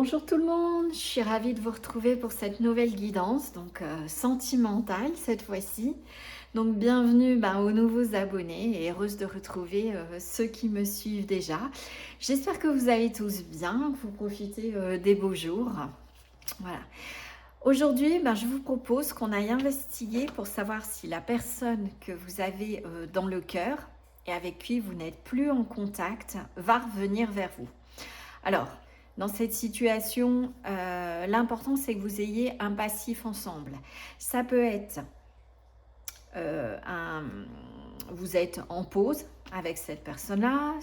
Bonjour tout le monde, je suis ravie de vous retrouver pour cette nouvelle guidance, donc sentimentale cette fois-ci. Donc bienvenue aux nouveaux abonnés et heureuse de retrouver ceux qui me suivent déjà. J'espère que vous allez tous bien, que vous profitez des beaux jours. Voilà. Aujourd'hui, je vous propose qu'on aille investiguer pour savoir si la personne que vous avez dans le cœur et avec qui vous n'êtes plus en contact va revenir vers vous. Alors, dans cette situation, l'important c'est que vous ayez un passif ensemble. Ça peut être vous êtes en pause avec cette personne-là,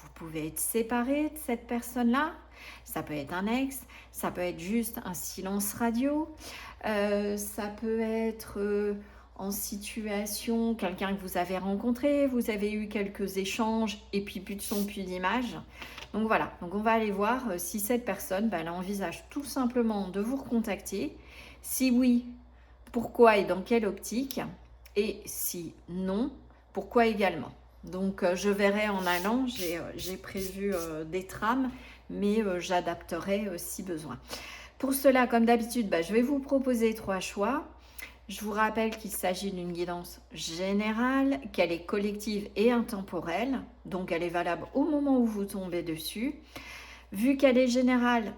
vous pouvez être séparé de cette personne-là, ça peut être un ex, ça peut être juste un silence radio, ça peut être en situation, quelqu'un que vous avez rencontré, vous avez eu quelques échanges et puis plus de son, plus d'image. Donc voilà, donc on va aller voir si cette personne, elle envisage tout simplement de vous recontacter. Si oui, pourquoi et dans quelle optique? Et si non, pourquoi également? Donc je verrai en allant, j'ai prévu des trames, mais j'adapterai si besoin. Pour cela, comme d'habitude, je vais vous proposer 3 choix. Je vous rappelle qu'il s'agit d'une guidance générale, qu'elle est collective et intemporelle, donc elle est valable au moment où vous tombez dessus. Vu qu'elle est générale,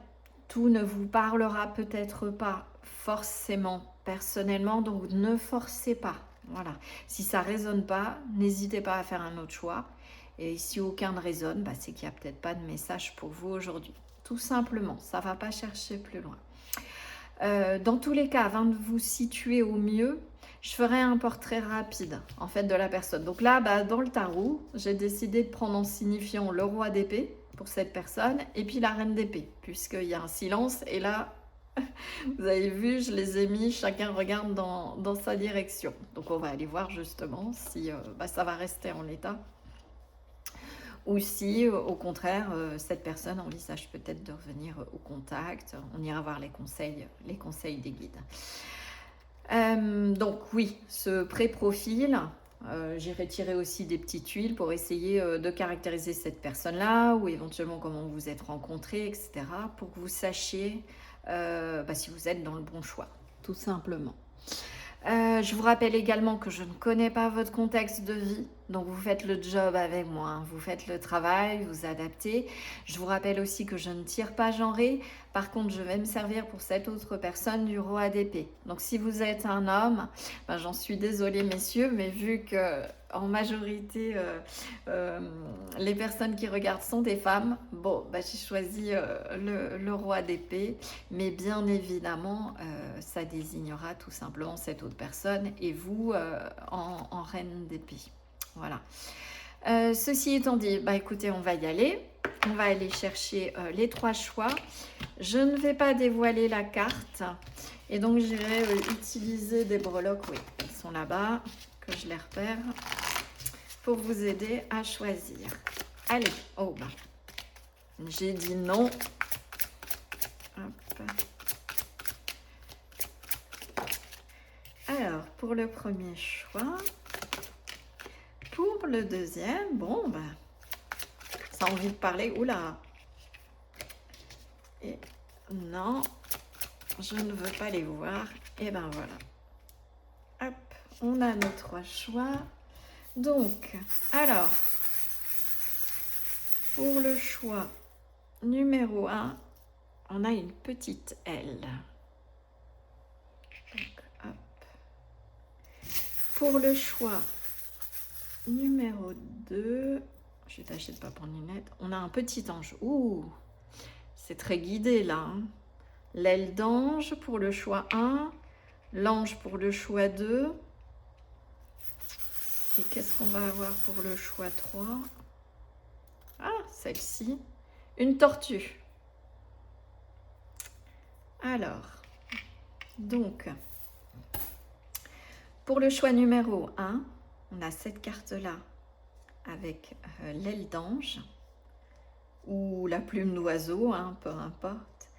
tout ne vous parlera peut-être pas forcément personnellement, donc ne forcez pas. Voilà. Si ça ne résonne pas, n'hésitez pas à faire un autre choix. Et si aucun ne résonne, c'est qu'il n'y a peut-être pas de message pour vous aujourd'hui. Tout simplement, ça ne va pas chercher plus loin. Dans tous les cas, avant de vous situer au mieux, je ferai un portrait rapide en fait de la personne. Donc là, dans le tarot, j'ai décidé de prendre en signifiant le roi d'épée pour cette personne et puis la reine d'épée, puisqu'il y a un silence. Et là, vous avez vu, je les ai mis, chacun regarde dans sa direction. Donc on va aller voir justement si ça va rester en l'état. Ou si, au contraire, cette personne envisage peut-être de revenir au contact. On ira voir les conseils des guides. Donc oui, ce pré-profil, j'ai retiré aussi des petites tuiles pour essayer de caractériser cette personne-là, ou éventuellement comment vous vous êtes rencontrés, etc. pour que vous sachiez si vous êtes dans le bon choix, tout simplement. Je vous rappelle également que je ne connais pas votre contexte de vie, donc vous faites le job avec moi, hein. Vous faites le travail, vous adaptez. Je vous rappelle aussi que je ne tire pas genré, par contre je vais me servir pour cette autre personne du roi d'épée. Donc si vous êtes un homme, j'en suis désolée messieurs, mais vu que en majorité les personnes qui regardent sont des femmes, j'ai choisi le roi d'épée, mais bien évidemment ça désignera tout simplement cette autre personne et vous en reine d'épée. Voilà. Ceci étant dit, écoutez, on va y aller. On va aller chercher les 3 choix. Je ne vais pas dévoiler la carte. Et donc, j'irai utiliser des breloques. Oui, elles sont là-bas, que je les repère, pour vous aider à choisir. Allez, j'ai dit non. Hop. Alors, pour le premier choix... Pour le deuxième, ça a envie de parler. Oula! Et non, je ne veux pas les voir. Et voilà. Hop, on a nos 3 choix. Donc, alors, pour le choix numéro 1, on a une petite L. Donc, hop. Pour le choix numéro 2, je vais tâcher de ne pas prendre une lettre. On a un petit ange. Ouh, c'est très guidé là. Hein. L'aile d'ange pour le choix 1, l'ange pour le choix 2. Et qu'est-ce qu'on va avoir pour le choix 3? Ah, celle-ci. Une tortue. Alors, donc, pour le choix numéro 1, on a cette carte-là avec l'aile d'ange ou la plume d'oiseau, hein, peu importe.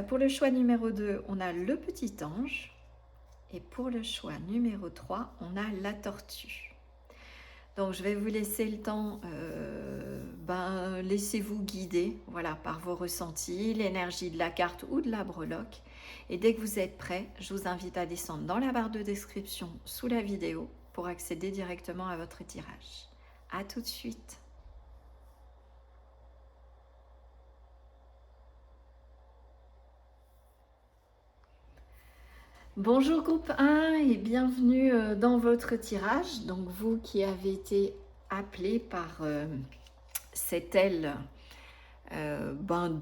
Pour le choix numéro 2, on a le petit ange. Et pour le choix numéro 3, on a la tortue. Donc, je vais vous laisser le temps, laissez-vous guider, voilà, par vos ressentis, l'énergie de la carte ou de la breloque. Et dès que vous êtes prêt, je vous invite à descendre dans la barre de description sous la vidéo pour accéder directement à votre tirage. À tout de suite. Bonjour groupe 1 et bienvenue dans votre tirage. Donc vous qui avez été appelé par cette aile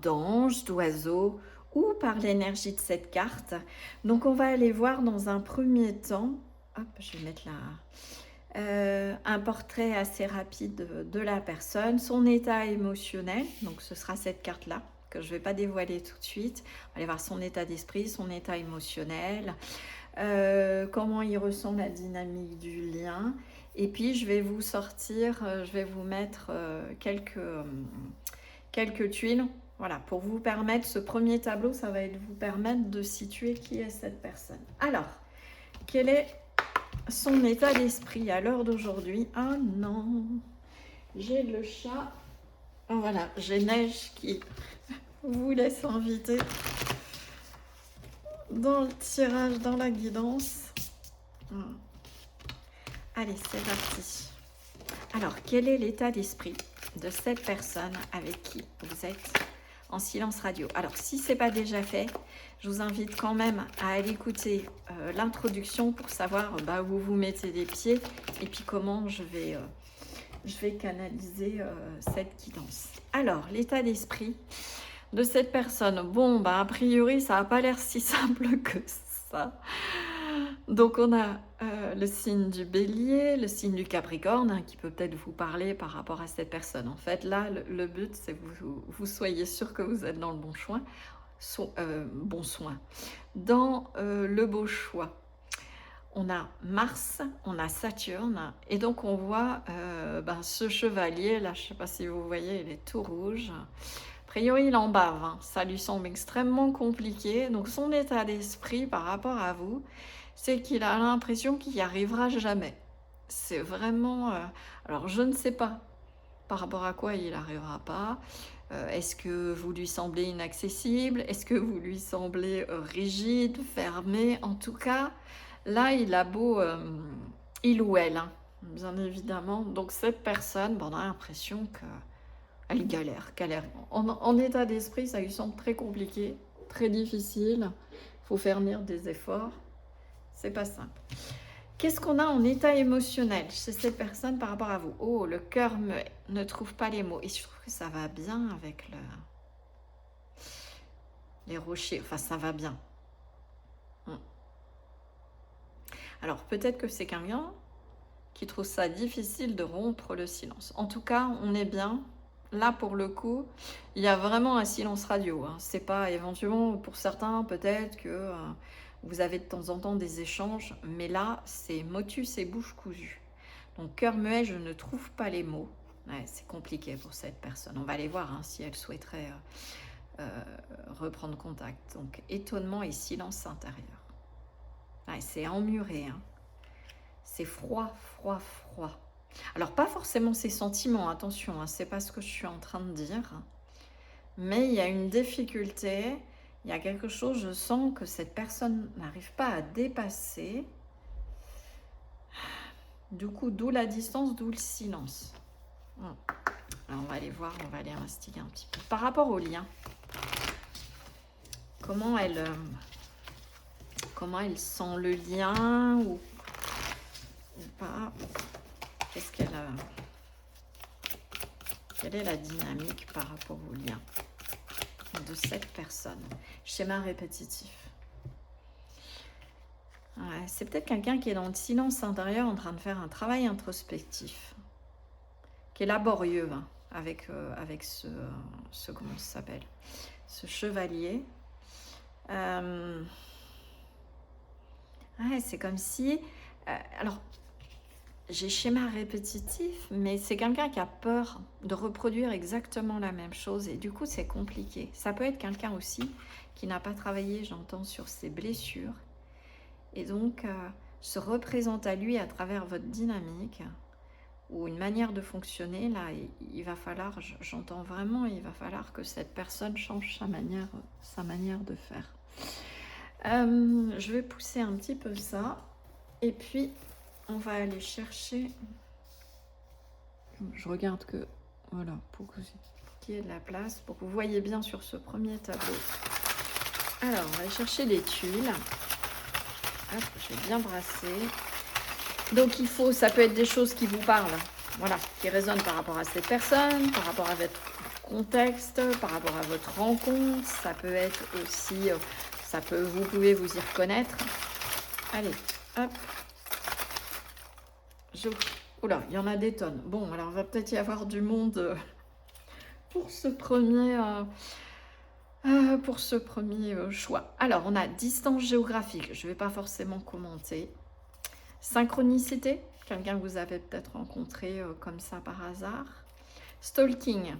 d'ange, d'oiseau ou par l'énergie de cette carte. Donc on va aller voir dans un premier temps, hop, je vais mettre là, un portrait assez rapide de la personne, son état émotionnel, donc ce sera cette carte-là que je ne vais pas dévoiler tout de suite. On va aller voir son état d'esprit, son état émotionnel, comment il ressent la dynamique du lien. Et puis je vais vous sortir, je vais vous mettre quelques tuiles. Voilà, pour vous permettre, ce premier tableau, ça va vous permettre de situer qui est cette personne. Alors, quel est son état d'esprit à l'heure d'aujourd'hui? Ah non, j'ai le chat. Oh, voilà, j'ai Neige qui vous laisse inviter dans le tirage, dans la guidance. Allez, c'est parti. Alors, quel est l'état d'esprit de cette personne avec qui vous êtes en silence radio? Alors, si ce n'est pas déjà fait, je vous invite quand même à aller écouter l'introduction pour savoir où vous mettez les pieds et puis comment je vais canaliser cette guidance. Alors, l'état d'esprit de cette personne. Bon, a priori, ça n'a pas l'air si simple que ça. Donc, on a le signe du Bélier, le signe du Capricorne, qui peut peut-être vous parler par rapport à cette personne. En fait, là, le but, c'est que vous soyez sûr que vous êtes dans le bon choix. Bon soin. Dans le beau choix. On a Mars, on a Saturne, et donc on voit ce chevalier, là, je ne sais pas si vous voyez, il est tout rouge. A priori, il en bave, hein. Ça lui semble extrêmement compliqué. Donc son état d'esprit par rapport à vous, c'est qu'il a l'impression qu'il n'y arrivera jamais. C'est vraiment... alors je ne sais pas par rapport à quoi il n'arrivera pas. Est-ce que vous lui semblez inaccessible? Est-ce que vous lui semblez rigide, fermé? En tout cas, là, il a beau... il ou elle, hein, bien évidemment. Donc cette personne, on a l'impression que... elle galère. En état d'esprit, ça lui semble très compliqué, très difficile. Il faut faire venir des efforts. C'est pas simple. Qu'est-ce qu'on a en état émotionnel chez cette personne par rapport à vous? Oh, le cœur ne trouve pas les mots. Et je trouve que ça va bien avec les rochers. Enfin, ça va bien. Alors, peut-être que c'est quelqu'un qui trouve ça difficile de rompre le silence. En tout cas, on est bien. Là, pour le coup, il y a vraiment un silence radio. Hein. C'est pas éventuellement, pour certains, peut-être que vous avez de temps en temps des échanges, mais là, c'est motus et bouche cousue. Donc, cœur muet, je ne trouve pas les mots. Ouais, c'est compliqué pour cette personne. On va aller voir hein, si elle souhaiterait reprendre contact. Donc, étonnement et silence intérieur. Ouais, c'est emmuré. Hein. C'est froid, froid, froid. Alors, pas forcément ses sentiments, attention, hein, c'est pas ce que je suis en train de dire. Mais il y a une difficulté, il y a quelque chose, je sens que cette personne n'arrive pas à dépasser. Du coup, d'où la distance, d'où le silence. Alors, on va aller voir, on va aller investiguer un petit peu. Par rapport au lien, comment elle sent le lien ou pas? Qu'est-ce qu'elle a? Quelle est la dynamique par rapport au lien de cette personne? Schéma répétitif. Ouais, c'est peut-être quelqu'un qui est dans le silence intérieur en train de faire un travail introspectif, qui est laborieux hein, avec ce comment ça s'appelle, ce chevalier. Ouais, c'est comme si... alors, j'ai schéma répétitif, mais c'est quelqu'un qui a peur de reproduire exactement la même chose et du coup c'est compliqué. Ça peut être quelqu'un aussi qui n'a pas travaillé, j'entends, sur ses blessures et donc se représente à lui à travers votre dynamique ou une manière de fonctionner, là, il va falloir, j'entends vraiment, il va falloir que cette personne change sa manière de faire. Je vais pousser un petit peu ça, et puis on va aller chercher, je regarde que, voilà, pour qu'il y ait de la place, pour que vous voyez bien sur ce premier tableau. Alors, on va aller chercher les tuiles. Hop, je vais bien brasser. Donc ça peut être des choses qui vous parlent, voilà, qui résonnent par rapport à cette personne, par rapport à votre contexte, par rapport à votre rencontre. Ça peut être aussi, vous pouvez vous y reconnaître. Allez, hop. Oula, il y en a des tonnes. Bon, alors il va peut-être y avoir du monde pour ce premier choix. Alors, on a distance géographique. Je ne vais pas forcément commenter. Synchronicité, quelqu'un que vous avez peut-être rencontré comme ça par hasard. Stalking,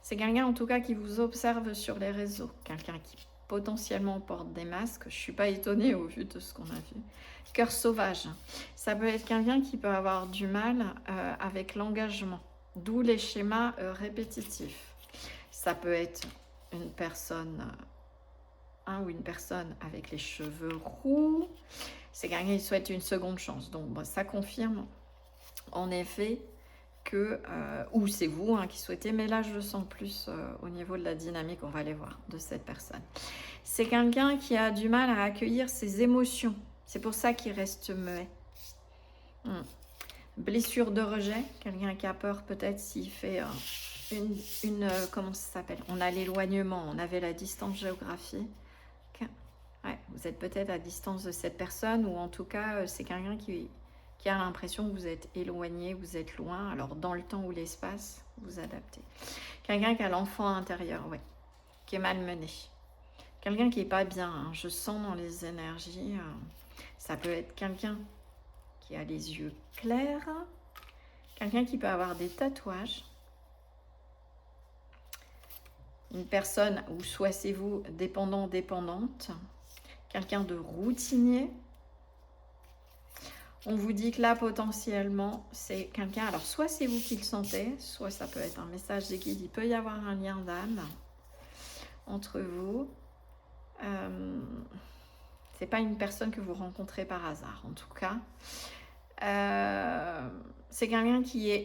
c'est quelqu'un en tout cas qui vous observe sur les réseaux. Quelqu'un qui potentiellement porte des masques. Je ne suis pas étonnée au vu de ce qu'on a vu. Cœur sauvage, ça peut être quelqu'un qui peut avoir du mal avec l'engagement, d'où les schémas répétitifs. Ça peut être une personne, ou une personne avec les cheveux roux. C'est quelqu'un qui souhaite une seconde chance. Donc bon, ça confirme en effet que, ou c'est vous qui souhaitez, mais là je le sens plus au niveau de la dynamique, on va aller voir, de cette personne. C'est quelqu'un qui a du mal à accueillir ses émotions. C'est pour ça qu'il reste muet. Blessure de rejet, quelqu'un qui a peur peut-être s'il fait comment ça s'appelle? On a l'éloignement, on avait la distance géographique. Ouais, vous êtes peut-être à distance de cette personne, ou en tout cas, c'est quelqu'un qui a l'impression que vous êtes éloigné, vous êtes loin. Alors, dans le temps ou l'espace, vous adaptez. Quelqu'un qui a l'enfant intérieur, ouais, qui est malmené. Quelqu'un qui n'est pas bien, je sens dans les énergies. Ça peut être quelqu'un qui a les yeux clairs, quelqu'un qui peut avoir des tatouages, une personne, ou soit c'est vous, dépendant, dépendante, quelqu'un de routinier. On vous dit que là, potentiellement, c'est quelqu'un, alors soit c'est vous qui le sentez, soit ça peut être un message des guides, il peut y avoir un lien d'âme entre vous. C'est pas une personne que vous rencontrez par hasard, en tout cas. C'est quelqu'un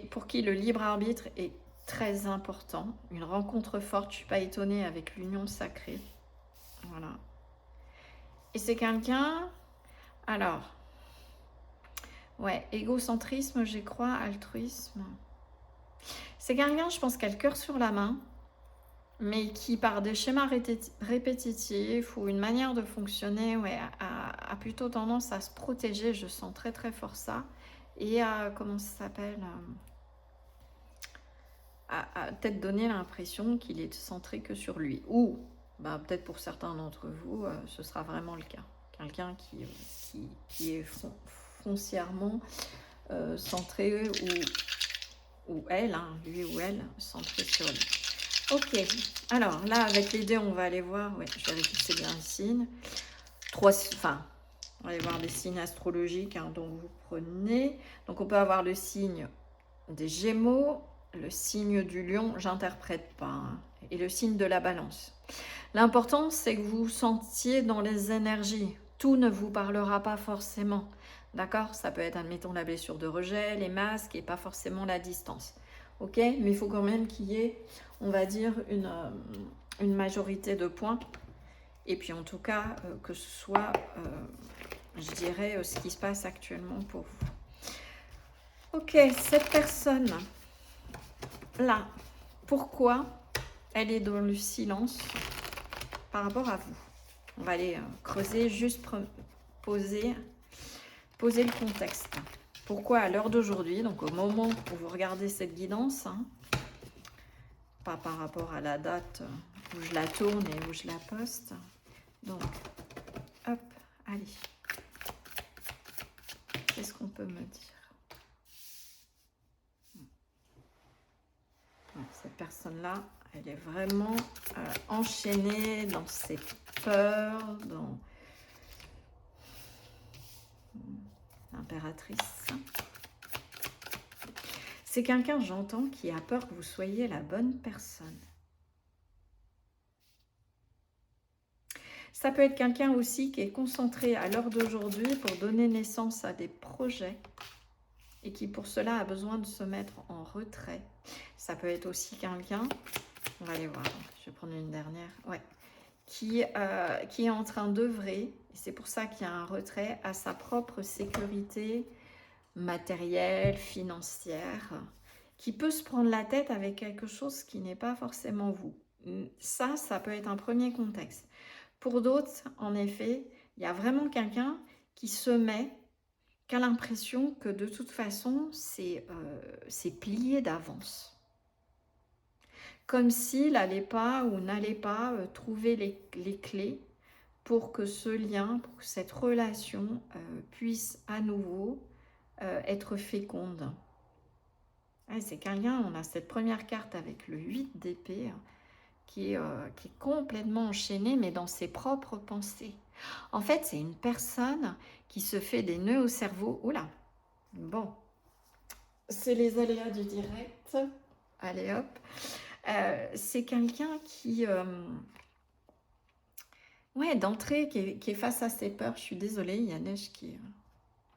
pour qui le libre arbitre est très important. Une rencontre forte, je ne suis pas étonnée avec l'union sacrée. Voilà. Et c'est quelqu'un, alors, ouais, égocentrisme, j'y crois, altruisme. C'est quelqu'un, je pense, qui a le cœur sur la main, mais qui, par des schémas répétitifs ou une manière de fonctionner, ouais, a plutôt tendance à se protéger. Je sens très très fort ça. Et à, comment ça s'appelle, à peut-être donner l'impression qu'il est centré que sur lui. Ou, peut-être pour certains d'entre vous, ce sera vraiment le cas. Quelqu'un qui est foncièrement centré, ou elle, lui ou elle, centré sur lui. Ok, alors là, avec les dés, on va aller voir, ouais, je vérifie que c'est bien un signe. On va aller voir les signes astrologiques dont vous prenez. Donc, on peut avoir le signe des Gémeaux, le signe du Lion, j'interprète pas, et le signe de la Balance. L'important, c'est que vous sentiez dans les énergies. Tout ne vous parlera pas forcément, d'accord? Ça peut être, admettons, la blessure de rejet, les masques, et pas forcément la distance. Ok, mais il faut quand même qu'il y ait, on va dire, une majorité de points. Et puis en tout cas, que ce soit, je dirais, ce qui se passe actuellement pour vous. Ok, cette personne-là, pourquoi elle est dans le silence par rapport à vous? On va aller creuser, juste poser le contexte. Pourquoi à l'heure d'aujourd'hui, donc au moment où vous regardez cette guidance, pas par rapport à la date où je la tourne et où je la poste. Donc, hop, allez. Qu'est-ce qu'on peut me dire? Cette personne-là, elle est vraiment enchaînée dans ses peurs, dans l'impératrice. C'est quelqu'un, j'entends, qui a peur que vous soyez la bonne personne. Ça peut être quelqu'un aussi qui est concentré à l'heure d'aujourd'hui pour donner naissance à des projets et qui pour cela a besoin de se mettre en retrait. Ça peut être aussi quelqu'un, on va aller voir, je vais prendre une dernière, ouais, qui est en train d'œuvrer, et c'est pour ça qu'il y a un retrait, à sa propre sécurité matérielle, financière, qui peut se prendre la tête avec quelque chose qui n'est pas forcément vous. Ça peut être un premier contexte. Pour d'autres, en effet, il y a vraiment quelqu'un qui se met, qui a l'impression que de toute façon, c'est plié d'avance. Comme s'il n'allait pas ou n'allait pas trouver les clés pour que ce lien, pour que cette relation puisse à nouveau être féconde. Ouais, c'est quelqu'un, on a cette première carte avec le 8 d'épée, qui est complètement enchaîné, mais dans ses propres pensées. En fait, c'est une personne qui se fait des nœuds au cerveau. Oula, bon, c'est les aléas du direct. Allez hop. C'est quelqu'un qui, ouais, d'entrée, qui est face à ses peurs. Je suis désolée, il y a neige qui...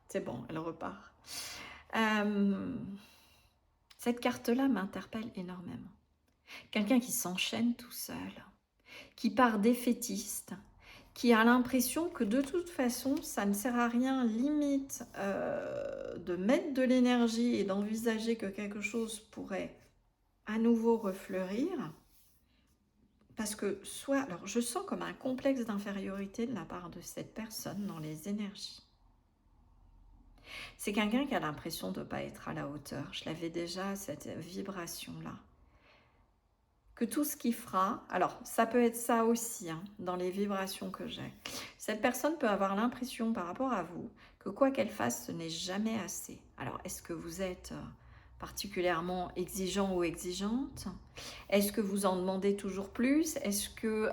c'est bon, elle repart. Cette carte-là m'interpelle énormément. Quelqu'un qui s'enchaîne tout seul, qui part défaitiste, qui a l'impression que de toute façon, ça ne sert à rien, limite, de mettre de l'énergie et d'envisager que quelque chose pourrait à nouveau refleurir. Parce que soit, alors je sens comme un complexe d'infériorité de la part de cette personne dans les énergies. C'est quelqu'un qui a l'impression de ne pas être à la hauteur. Je l'avais déjà, cette vibration-là. Que tout ce qu'il fera, alors ça peut être ça aussi, hein, dans les vibrations que j'ai. Cette personne peut avoir l'impression par rapport à vous que quoi qu'elle fasse, ce n'est jamais assez. Alors, est-ce que vous êtes particulièrement exigeant ou exigeante? Est-ce que vous en demandez toujours plus? Est-ce que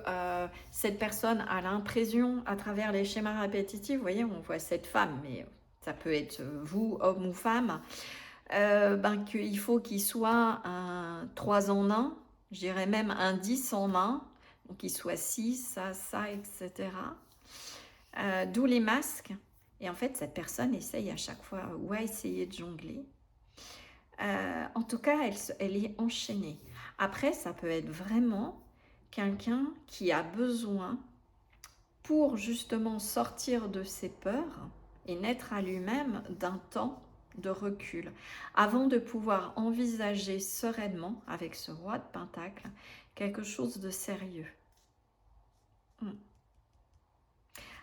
cette personne a l'impression, à travers les schémas répétitifs, vous voyez, on voit cette femme, mais ça peut être vous, homme ou femme, qu'il faut qu'il soit un 3 en 1, je dirais même un 10 en 1, donc qu'il soit 6, ça, etc. D'où les masques. Et en fait, cette personne essaye à chaque fois, ou a essayé de jongler. En tout cas, elle est enchaînée. Après, ça peut être vraiment quelqu'un qui a besoin, pour justement sortir de ses peurs et naître à lui-même, d'un temps de recul, avant de pouvoir envisager sereinement, avec ce roi de Pentacle, quelque chose de sérieux.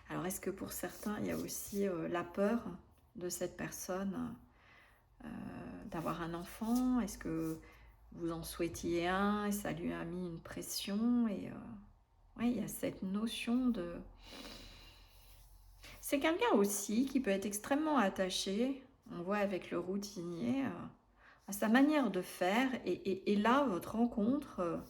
Alors, est-ce que pour certains, il y a aussi la peur de cette personne d'avoir un enfant? Est-ce que vous en souhaitiez un et ça lui a mis une pression? Et ouais, il y a cette notion de... C'est quelqu'un aussi qui peut être extrêmement attaché, on voit avec le routinier, à sa manière de faire. Et là, votre rencontre,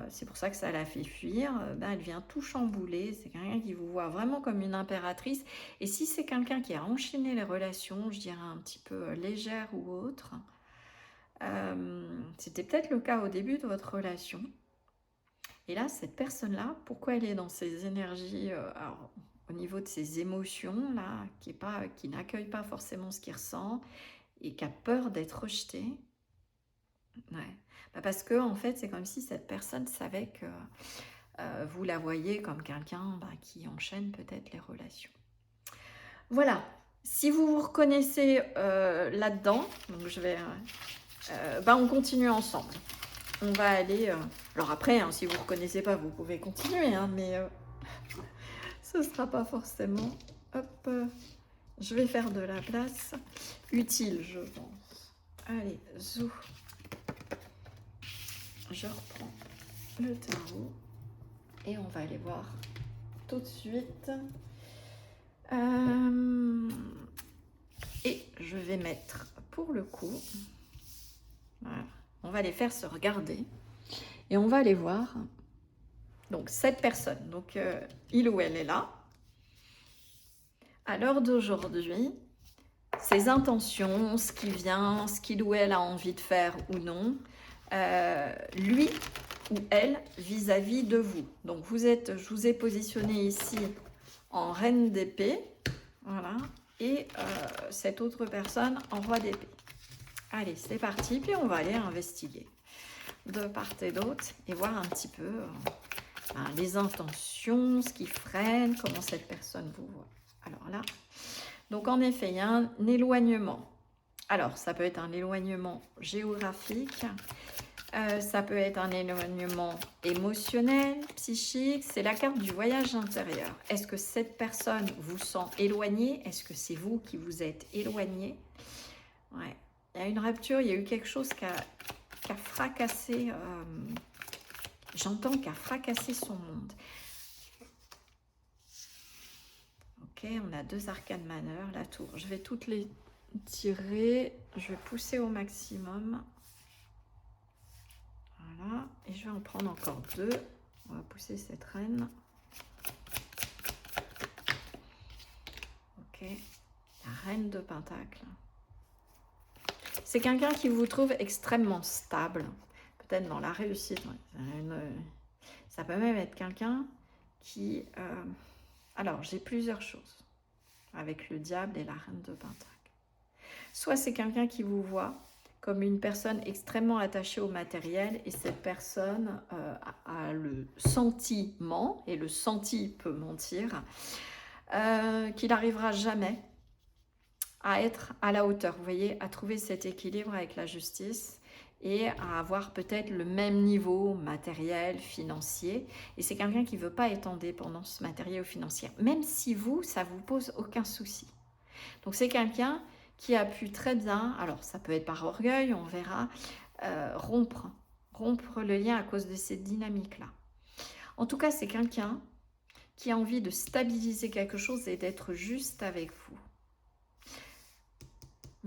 c'est pour ça que ça l'a fait fuir, elle vient tout chambouler. C'est quelqu'un qui vous voit vraiment comme une impératrice. Et si c'est quelqu'un qui a enchaîné les relations, je dirais un petit peu légères ou autres, c'était peut-être le cas au début de votre relation. Et là, cette personne-là, pourquoi elle est dans ses énergies, alors, au niveau de ses émotions, là, qui n'accueille pas forcément ce qu'il ressent et qui a peur d'être rejetée? Ouais. Parce que en fait, c'est comme si cette personne savait que vous la voyez comme quelqu'un qui enchaîne peut-être les relations. Voilà. Si vous vous reconnaissez là-dedans, donc je vais, on continue ensemble. On va aller... alors après, hein, si vous ne reconnaissez pas, vous pouvez continuer, hein, mais ce ne sera pas forcément... Hop, je vais faire de la place utile, je pense. Allez, zou. Je reprends le tarot et on va aller voir tout de suite. Et je vais mettre pour le coup... Voilà. On va les faire se regarder et on va aller voir. Donc, cette personne, donc il ou elle est là. À l'heure d'aujourd'hui, ses intentions, ce qui vient, ce qu'il ou elle a envie de faire ou non, lui ou elle vis-à-vis de vous. Donc je vous ai positionné ici en reine d'épée, voilà, et cette autre personne en roi d'épée. Allez, c'est parti, puis on va aller investiguer de part et d'autre et voir un petit peu les intentions, ce qui freine, comment cette personne vous voit. Alors là, donc en effet, il y a un éloignement. Alors, ça peut être un éloignement géographique, ça peut être un éloignement émotionnel, psychique. C'est la carte du voyage intérieur. Est-ce que cette personne vous sent éloigné? Est-ce que c'est vous qui vous êtes éloigné? Ouais. Il y a une rupture, il y a eu quelque chose qui a fracassé, j'entends, qui a fracassé son monde. Ok, on a 2 arcanes majeures, la tour. Je vais toutes les tirer, je vais pousser au maximum. Voilà, et je vais en prendre encore 2. On va pousser cette reine. Ok, la reine de Pentacle. C'est quelqu'un qui vous trouve extrêmement stable, peut-être dans la réussite. Ça peut même être quelqu'un qui... alors, j'ai plusieurs choses avec le diable et la reine de Pentacle. Soit c'est quelqu'un qui vous voit comme une personne extrêmement attachée au matériel et cette personne a le sentiment, et le senti peut mentir, qu'il n'arrivera jamais à être à la hauteur, vous voyez, à trouver cet équilibre avec la justice et à avoir peut-être le même niveau matériel, financier. Et c'est quelqu'un qui ne veut pas être en dépendance matérielle ou financière, même si vous, ça ne vous pose aucun souci. Donc c'est quelqu'un qui a pu très bien, alors ça peut être par orgueil, on verra, rompre le lien à cause de cette dynamique-là. En tout cas, c'est quelqu'un qui a envie de stabiliser quelque chose et d'être juste avec vous.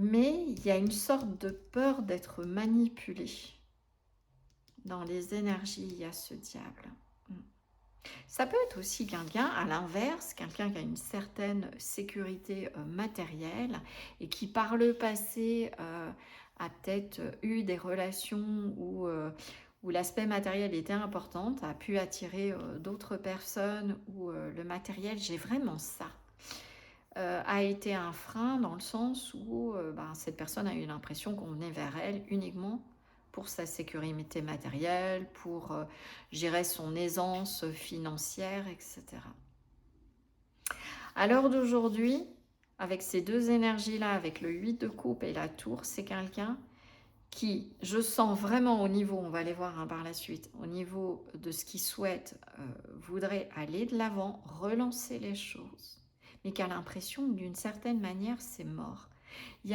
Mais il y a une sorte de peur d'être manipulé. Dans les énergies, il y a ce diable. Ça peut être aussi quelqu'un, à l'inverse, quelqu'un qui a une certaine sécurité matérielle et qui par le passé a peut-être eu des relations où l'aspect matériel était important, a pu attirer d'autres personnes où le matériel, j'ai vraiment ça, a été un frein dans le sens où cette personne a eu l'impression qu'on venait vers elle uniquement pour sa sécurité matérielle, pour gérer son aisance financière, etc. À l'heure d'aujourd'hui, avec ces 2 énergies-là, avec le 8 de coupe et la tour, c'est quelqu'un qui, je sens vraiment au niveau, on va aller voir par la suite, au niveau de ce qu'il souhaite, voudrait aller de l'avant, relancer les choses, mais qui a l'impression que d'une certaine manière, c'est mort. Il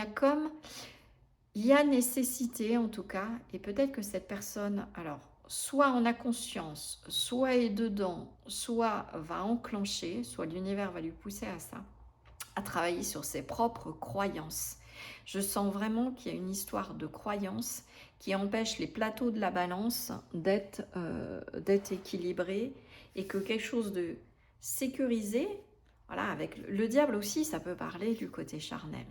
y a nécessité en tout cas, et peut-être que cette personne, alors, soit en a conscience, soit est dedans, soit va enclencher, soit l'univers va lui pousser à ça, à travailler sur ses propres croyances. Je sens vraiment qu'il y a une histoire de croyances qui empêche les plateaux de la balance d'être équilibrés et que quelque chose de sécurisé, voilà, avec le diable aussi, ça peut parler du côté charnel.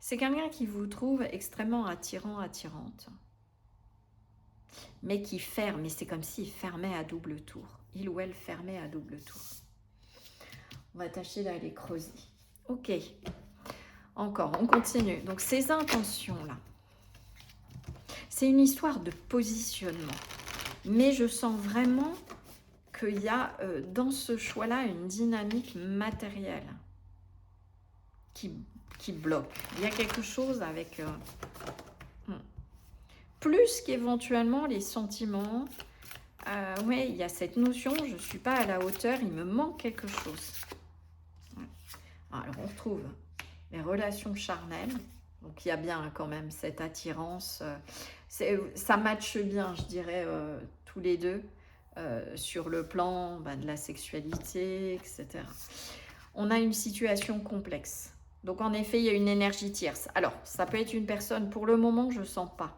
C'est quelqu'un qui vous trouve extrêmement attirant, attirante, mais qui ferme, mais c'est comme s'il fermait à double tour. Il ou elle fermait à double tour. On va tâcher d'aller creuser. Ok. Encore, on continue. Donc, ces intentions-là, c'est une histoire de positionnement. Mais je sens vraiment qu'il y a dans ce choix-là une dynamique matérielle qui bloque. Il y a quelque chose avec... plus qu'éventuellement les sentiments. Oui, il y a cette notion, je ne suis pas à la hauteur, il me manque quelque chose. Ouais. Alors, on retrouve les relations charnelles. Donc, il y a bien quand même cette attirance. Ça matche bien, je dirais, tous les deux, sur le plan de la sexualité, etc. On a une situation complexe. Donc, en effet, il y a une énergie tierce. Alors, ça peut être une personne, pour le moment, je ne sens pas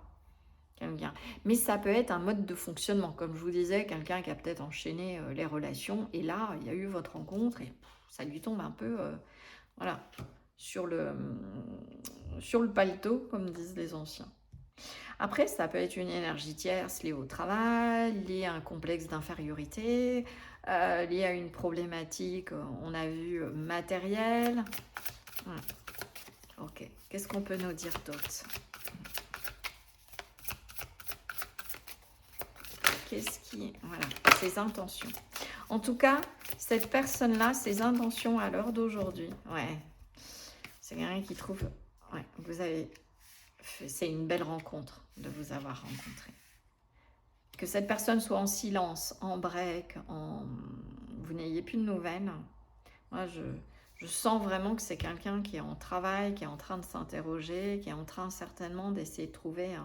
quelqu'un. Mais ça peut être un mode de fonctionnement. Comme je vous disais, quelqu'un qui a peut-être enchaîné les relations. Et là, il y a eu votre rencontre et ça lui tombe un peu Voilà, sur le paletot, comme disent les anciens. Après, ça peut être une énergie tierce liée au travail, liée à un complexe d'infériorité, liée à une problématique, on a vu, matérielle. Ok, qu'est-ce qu'on peut nous dire d'autre? Qu'est-ce qui... Voilà, ses intentions. En tout cas, cette personne-là, ses intentions à l'heure d'aujourd'hui, ouais, c'est quelqu'un qui trouve... Ouais, vous avez... C'est une belle rencontre de vous avoir rencontré. Que cette personne soit en silence, en break, vous n'ayez plus de nouvelles. Moi, je sens vraiment que c'est quelqu'un qui est en travail, qui est en train de s'interroger, qui est en train certainement d'essayer de trouver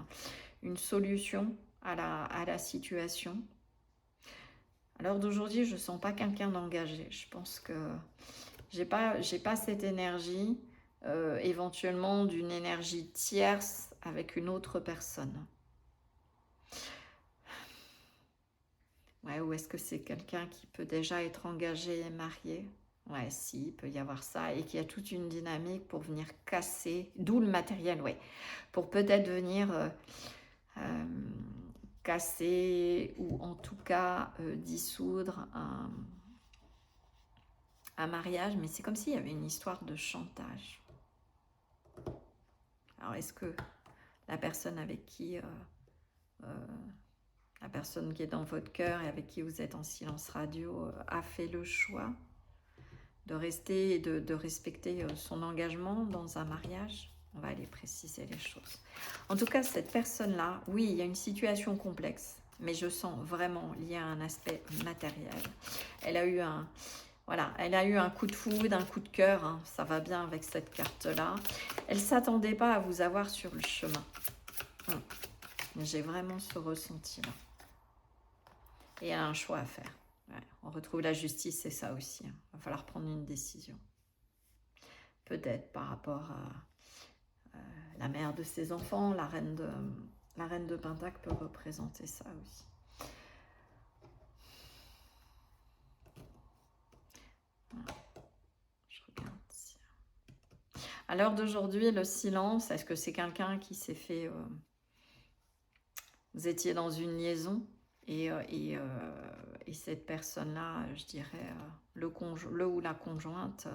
une solution à la situation. À l'heure d'aujourd'hui, je ne sens pas quelqu'un d'engagé. Je pense que j'ai pas cette énergie, éventuellement d'une énergie tierce avec une autre personne. Ouais, ou est-ce que c'est quelqu'un qui peut déjà être engagé et marié? Ouais, si, il peut y avoir ça, et qu'il y a toute une dynamique pour venir casser, d'où le matériel, ouais, pour peut-être venir casser, ou en tout cas dissoudre un mariage, mais c'est comme s'il y avait une histoire de chantage. Alors, est-ce que la personne avec qui... la personne qui est dans votre cœur et avec qui vous êtes en silence radio a fait le choix de rester et de respecter son engagement dans un mariage? On va aller préciser les choses. En tout cas, cette personne-là, oui, il y a une situation complexe, mais je sens vraiment lié à un aspect matériel. Elle a eu un... Voilà, elle a eu un coup de foudre, un coup de cœur, hein, ça va bien avec cette carte-là. Elle ne s'attendait pas à vous avoir sur le chemin. J'ai vraiment ce ressenti-là. Et elle a un choix à faire. Ouais, on retrouve la justice, c'est ça aussi. Il va falloir prendre une décision. Peut-être par rapport à la mère de ses enfants, la reine de Pentacle peut représenter ça aussi. Voilà. Je regarde ici. À l'heure d'aujourd'hui, le silence, est-ce que c'est quelqu'un qui s'est fait... vous étiez dans une liaison et cette personne-là, je dirais, le ou la conjointe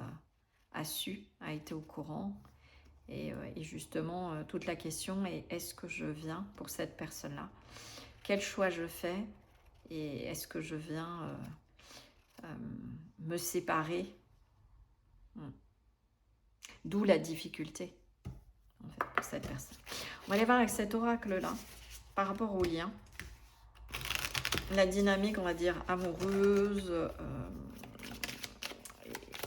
a su, a été au courant. Et justement, toute la question est, est-ce que je viens pour cette personne-là? Quel choix je fais? Et est-ce que je viens me séparer? D'où la difficulté, en fait, pour cette personne. On va aller voir avec cet oracle-là, par rapport au lien. La dynamique, on va dire, amoureuse,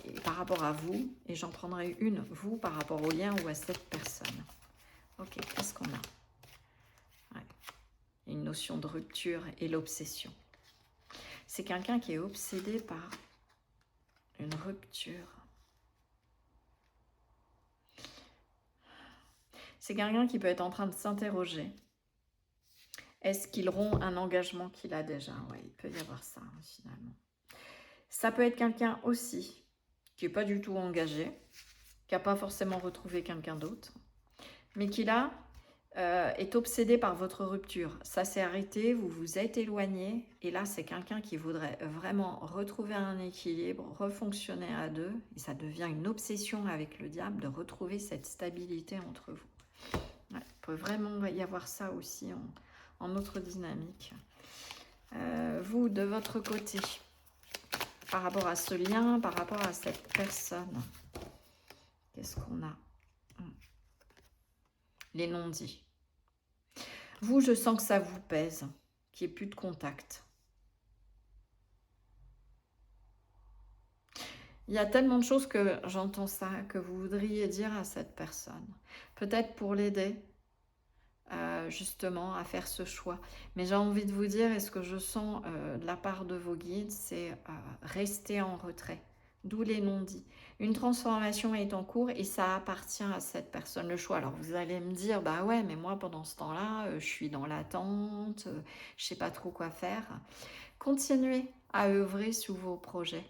et par rapport à vous. Et j'en prendrai une, vous, par rapport au lien ou à cette personne. Ok, qu'est-ce qu'on a? Ouais. Une notion de rupture et l'obsession. C'est quelqu'un qui est obsédé par une rupture. C'est quelqu'un qui peut être en train de s'interroger. Est-ce qu'il rompt un engagement qu'il a déjà? Oui, il peut y avoir ça, hein, finalement. Ça peut être quelqu'un aussi qui n'est pas du tout engagé, qui n'a pas forcément retrouvé quelqu'un d'autre, mais qui là est obsédé par votre rupture. Ça s'est arrêté, vous vous êtes éloigné, et là c'est quelqu'un qui voudrait vraiment retrouver un équilibre, refonctionner à deux, et ça devient une obsession avec le diable de retrouver cette stabilité entre vous. Ouais, il peut vraiment y avoir ça aussi en autre dynamique. Vous, de votre côté, par rapport à ce lien, par rapport à cette personne, qu'est-ce qu'on a? Les non-dits. Vous, je sens que ça vous pèse, qu'il n'y ait plus de contact. Il y a tellement de choses que j'entends ça, que vous voudriez dire à cette personne. Peut-être pour l'aider, justement, à faire ce choix. Mais j'ai envie de vous dire, et ce que je sens de la part de vos guides, c'est rester en retrait. D'où les non-dits. Une transformation est en cours et ça appartient à cette personne, le choix. Alors vous allez me dire, bah ouais, mais moi pendant ce temps-là, je suis dans l'attente, je sais pas trop quoi faire. Continuez à œuvrer sous vos projets.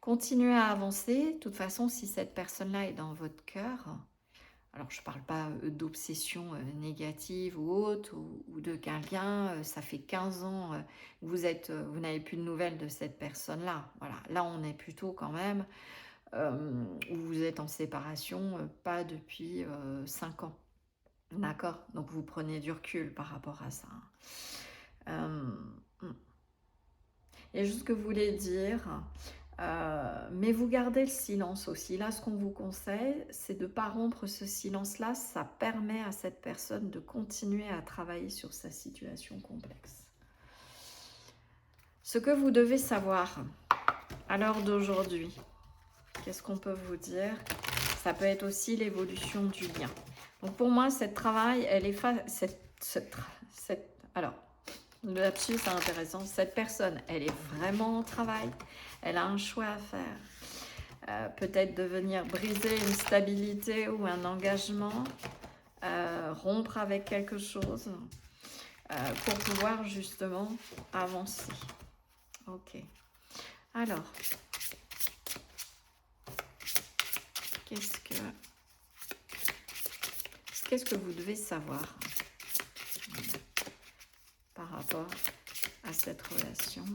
Continuez à avancer. De toute façon, si cette personne-là est dans votre cœur, alors je ne parle pas d'obsession négative ou autre, ou de quelqu'un, ça fait 15 ans que vous n'avez plus de nouvelles de cette personne-là. Voilà, là on est plutôt quand même où vous êtes en séparation, pas depuis 5 ans. D'accord? Donc vous prenez du recul par rapport à ça. Il y a juste ce que vous voulez dire, mais vous gardez le silence aussi. Là, ce qu'on vous conseille, c'est de ne pas rompre ce silence-là. Ça permet à cette personne de continuer à travailler sur sa situation complexe. Ce que vous devez savoir à l'heure d'aujourd'hui, qu'est-ce qu'on peut vous dire? Ça peut être aussi l'évolution du lien. Donc pour moi, cette travail, elle est alors, le lapsus, c'est intéressant. Cette personne, elle est vraiment au travail. Elle a un choix à faire. Peut-être de venir briser une stabilité ou un engagement, rompre avec quelque chose pour pouvoir justement avancer. Ok. Alors, qu'est-ce que vous devez savoir par rapport à cette relation?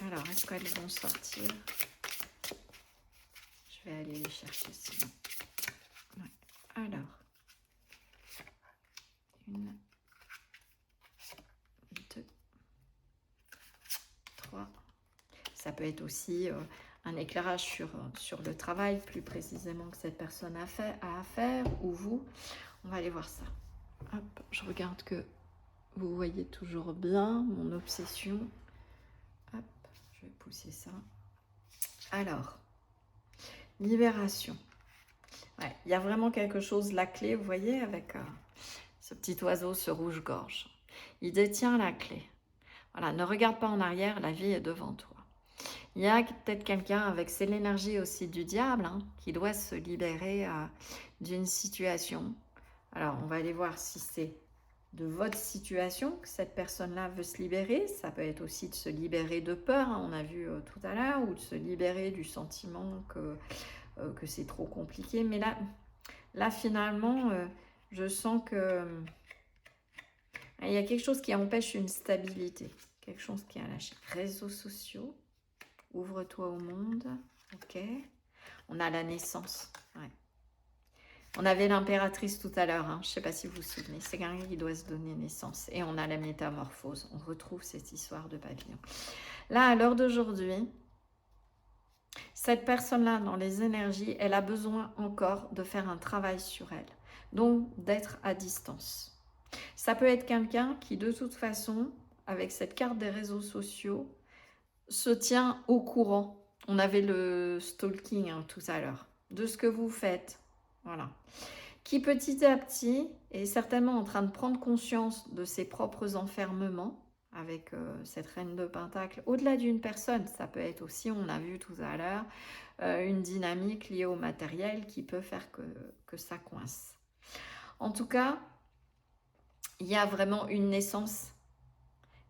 Alors, est-ce qu'elles vont sortir? Je vais aller les chercher sinon. Ouais. Alors, 1, 2, 3. Ça peut être aussi un éclairage sur le travail, plus précisément que cette personne a à faire, ou vous. On va aller voir ça. Hop, je regarde que vous voyez toujours bien mon obsession. Hop, je vais pousser ça. Alors, libération. Ouais, il y a vraiment quelque chose, la clé, vous voyez, avec ce petit oiseau, ce rouge-gorge. Il détient la clé. Voilà, ne regarde pas en arrière, la vie est devant toi. Il y a peut-être quelqu'un avec, c'est l'énergie aussi du diable, hein, qui doit se libérer d'une situation. Alors, on va aller voir si c'est de votre situation que cette personne-là veut se libérer. Ça peut être aussi de se libérer de peur, hein, on a vu tout à l'heure, ou de se libérer du sentiment que c'est trop compliqué. Mais là finalement, je sens que il y a quelque chose qui empêche une stabilité. Quelque chose qui a lâché. Réseaux sociaux. Ouvre-toi au monde. Ok. On a la naissance. Ouais. On avait l'impératrice tout à l'heure. Hein. Je ne sais pas si vous vous souvenez. C'est quelqu'un qui doit se donner naissance. Et on a la métamorphose. On retrouve cette histoire de papillon. Là, à l'heure d'aujourd'hui, cette personne-là, dans les énergies, elle a besoin encore de faire un travail sur elle. Donc, d'être à distance. Ça peut être quelqu'un qui, de toute façon, avec cette carte des réseaux sociaux, se tient au courant. On avait le stalking hein, tout à l'heure, de ce que vous faites. Voilà. Qui petit à petit est certainement en train de prendre conscience de ses propres enfermements avec cette reine de Pentacle. Au-delà d'une personne, ça peut être aussi, on a vu tout à l'heure, une dynamique liée au matériel qui peut faire que ça coince. En tout cas, il y a vraiment une naissance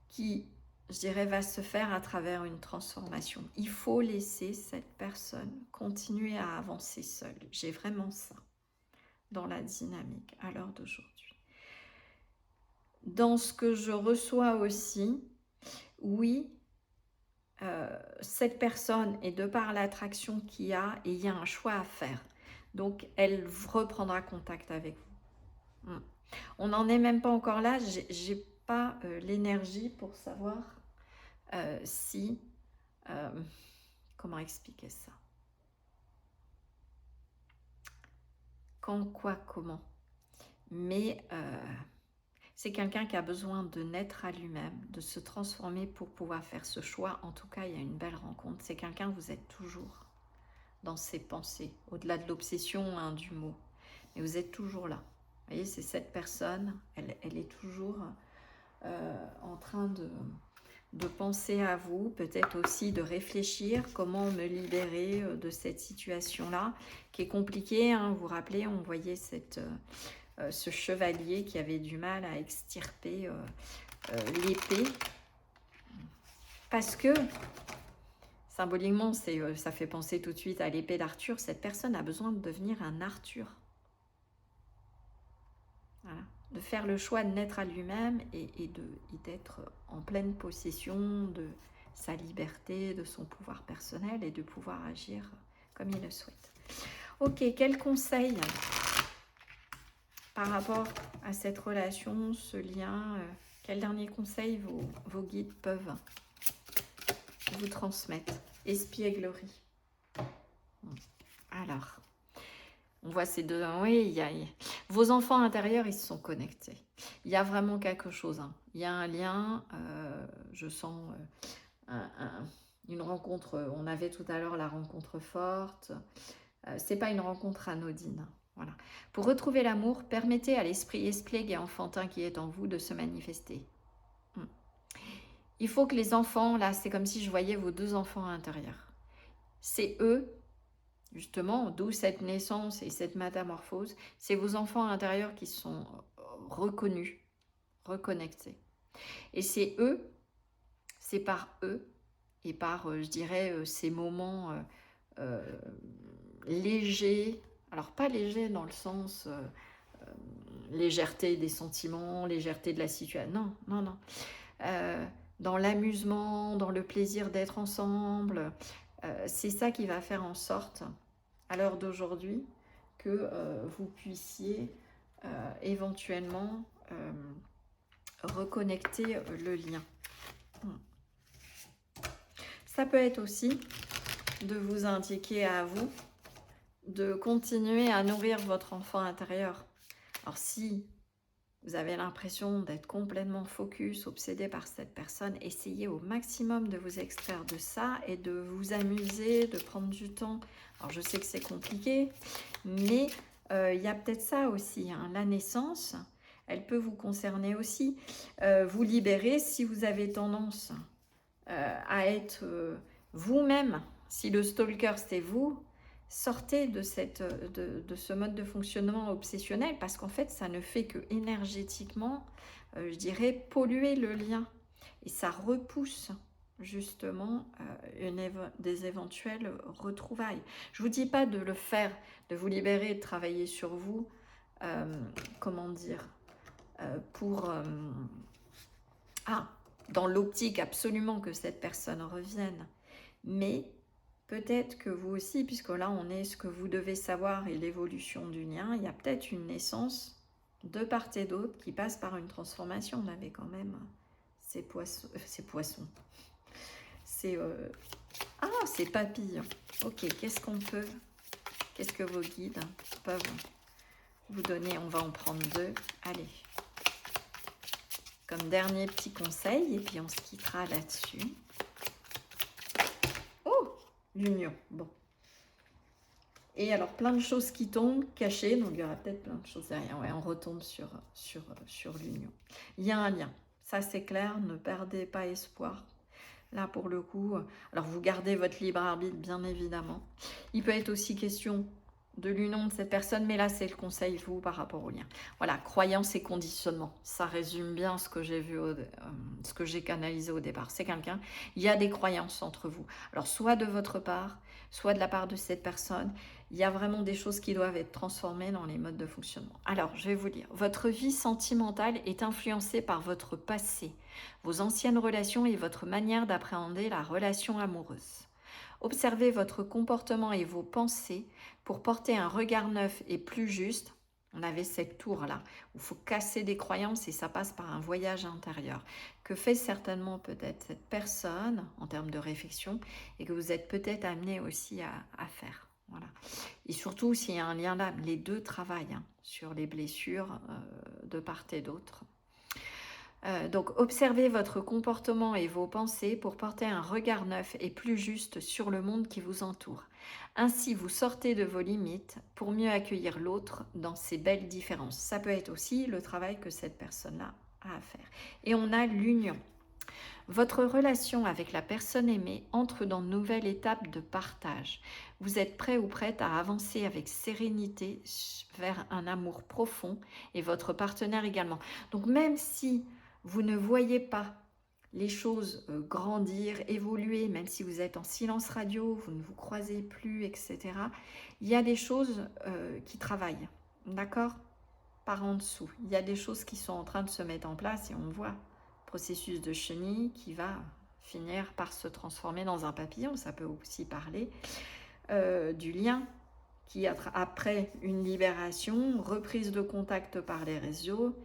qui, je dirais, va se faire à travers une transformation. Il faut laisser cette personne continuer à avancer seule. J'ai vraiment ça dans la dynamique à l'heure d'aujourd'hui. Dans ce que je reçois aussi, oui, cette personne, et de par l'attraction qu'il y a, et il y a un choix à faire. Donc, elle reprendra contact avec vous. On n'en est même pas encore là. J'ai pas l'énergie pour savoir si... comment expliquer ça? Quand, quoi, comment? Mais c'est quelqu'un qui a besoin de naître à lui-même, de se transformer pour pouvoir faire ce choix. En tout cas, il y a une belle rencontre. C'est quelqu'un, vous êtes toujours dans ses pensées, au-delà de l'obsession hein, du mot. Mais vous êtes toujours là. Vous voyez, c'est cette personne, elle est toujours en train de penser à vous, peut-être aussi de réfléchir comment me libérer de cette situation-là, qui est compliquée. Hein. Vous vous rappelez, on voyait ce chevalier qui avait du mal à extirper l'épée. Parce que Symboliquement, ça fait penser tout de suite à l'épée d'Arthur. Cette personne a besoin de devenir un Arthur. Voilà. De faire le choix de naître à lui-même et d'être en pleine possession de sa liberté, de son pouvoir personnel et de pouvoir agir comme il le souhaite. Ok, quel conseil par rapport à cette relation, ce lien, quel dernier conseil vos guides peuvent vous transmettre? Espièglerie. Alors, on voit ces deux. Oui, vos enfants intérieurs, ils se sont connectés. Il y a vraiment quelque chose. Hein. Il y a un lien. Je sens une rencontre. On avait tout à l'heure la rencontre forte. C'est pas une rencontre anodine. Voilà. Pour retrouver l'amour, permettez à l'esprit espiègle et enfantin qui est en vous de se manifester. Il faut que les enfants, là, c'est comme si je voyais vos deux enfants intérieurs. C'est eux, justement, d'où cette naissance et cette métamorphose, c'est vos enfants intérieurs qui sont reconnus, reconnectés. Et c'est eux, c'est par eux, et par, je dirais, ces moments légers, alors pas légers dans le sens légèreté des sentiments, légèreté de la situation, non, non, non. Dans l'amusement, dans le plaisir d'être ensemble, c'est ça qui va faire en sorte, à l'heure d'aujourd'hui, que vous puissiez éventuellement reconnecter le lien. Ça peut être aussi de vous indiquer à vous de continuer à nourrir votre enfant intérieur. Alors si vous avez l'impression d'être complètement focus, obsédé par cette personne, essayez au maximum de vous extraire de ça et de vous amuser, de prendre du temps. Alors je sais que c'est compliqué, mais il y a peut-être ça aussi. Hein. La naissance, elle peut vous concerner aussi. Vous libérer si vous avez tendance à être vous-même. Si le stalker c'est vous, sortez de ce mode de fonctionnement obsessionnel parce qu'en fait, ça ne fait que énergétiquement, je dirais, polluer le lien. Et ça repousse justement des éventuelles retrouvailles. Je ne vous dis pas de le faire, de vous libérer, de travailler sur vous, comment dire, pour... dans l'optique absolument que cette personne revienne. Mais peut-être que vous aussi, puisque là on est ce que vous devez savoir et l'évolution du lien, il y a peut-être une naissance de part et d'autre qui passe par une transformation. On avait quand même ces poissons, ces papillons. Ok, qu'est-ce que vos guides peuvent vous donner? On va en prendre deux. Allez. Comme dernier petit conseil, et puis on se quittera là-dessus. Oh, l'union, bon. Et alors, plein de choses qui tombent, cachées, donc il y aura peut-être plein de choses derrière. Ouais, on retombe sur l'union. Il y a un lien, ça c'est clair, ne perdez pas espoir. Là, pour le coup, alors vous gardez votre libre arbitre, bien évidemment. Il peut être aussi question de l'union de cette personne, mais là c'est le conseil vous par rapport au lien. Voilà, croyance et conditionnement, ça résume bien ce que j'ai vu, ce que j'ai canalisé au départ. C'est quelqu'un, il y a des croyances entre vous. Alors soit de votre part, soit de la part de cette personne, il y a vraiment des choses qui doivent être transformées dans les modes de fonctionnement. Alors, je vais vous lire. Votre vie sentimentale est influencée par votre passé, vos anciennes relations et votre manière d'appréhender la relation amoureuse. Observez votre comportement et vos pensées pour porter un regard neuf et plus juste. On avait cette tour-là, où il faut casser des croyances et ça passe par un voyage intérieur, que fait certainement peut-être cette personne en termes de réflexion et que vous êtes peut-être amené aussi à faire. Voilà. Et surtout, s'il y a un lien là, les deux travaillent sur les blessures de part et d'autre. Donc, observez votre comportement et vos pensées pour porter un regard neuf et plus juste sur le monde qui vous entoure. Ainsi, vous sortez de vos limites pour mieux accueillir l'autre dans ses belles différences. Ça peut être aussi le travail que cette personne-là a à faire. Et on a l'union. Votre relation avec la personne aimée entre dans une nouvelle étape de partage. Vous êtes prêt ou prête à avancer avec sérénité vers un amour profond et votre partenaire également. Donc même si vous ne voyez pas les choses grandir, évoluer, même si vous êtes en silence radio, vous ne vous croisez plus, etc. Il y a des choses qui travaillent, d'accord? Par en dessous. Il y a des choses qui sont en train de se mettre en place et on voit le processus de chenille qui va finir par se transformer dans un papillon. Ça peut aussi parler du lien qui, après une libération, reprise de contact par les réseaux,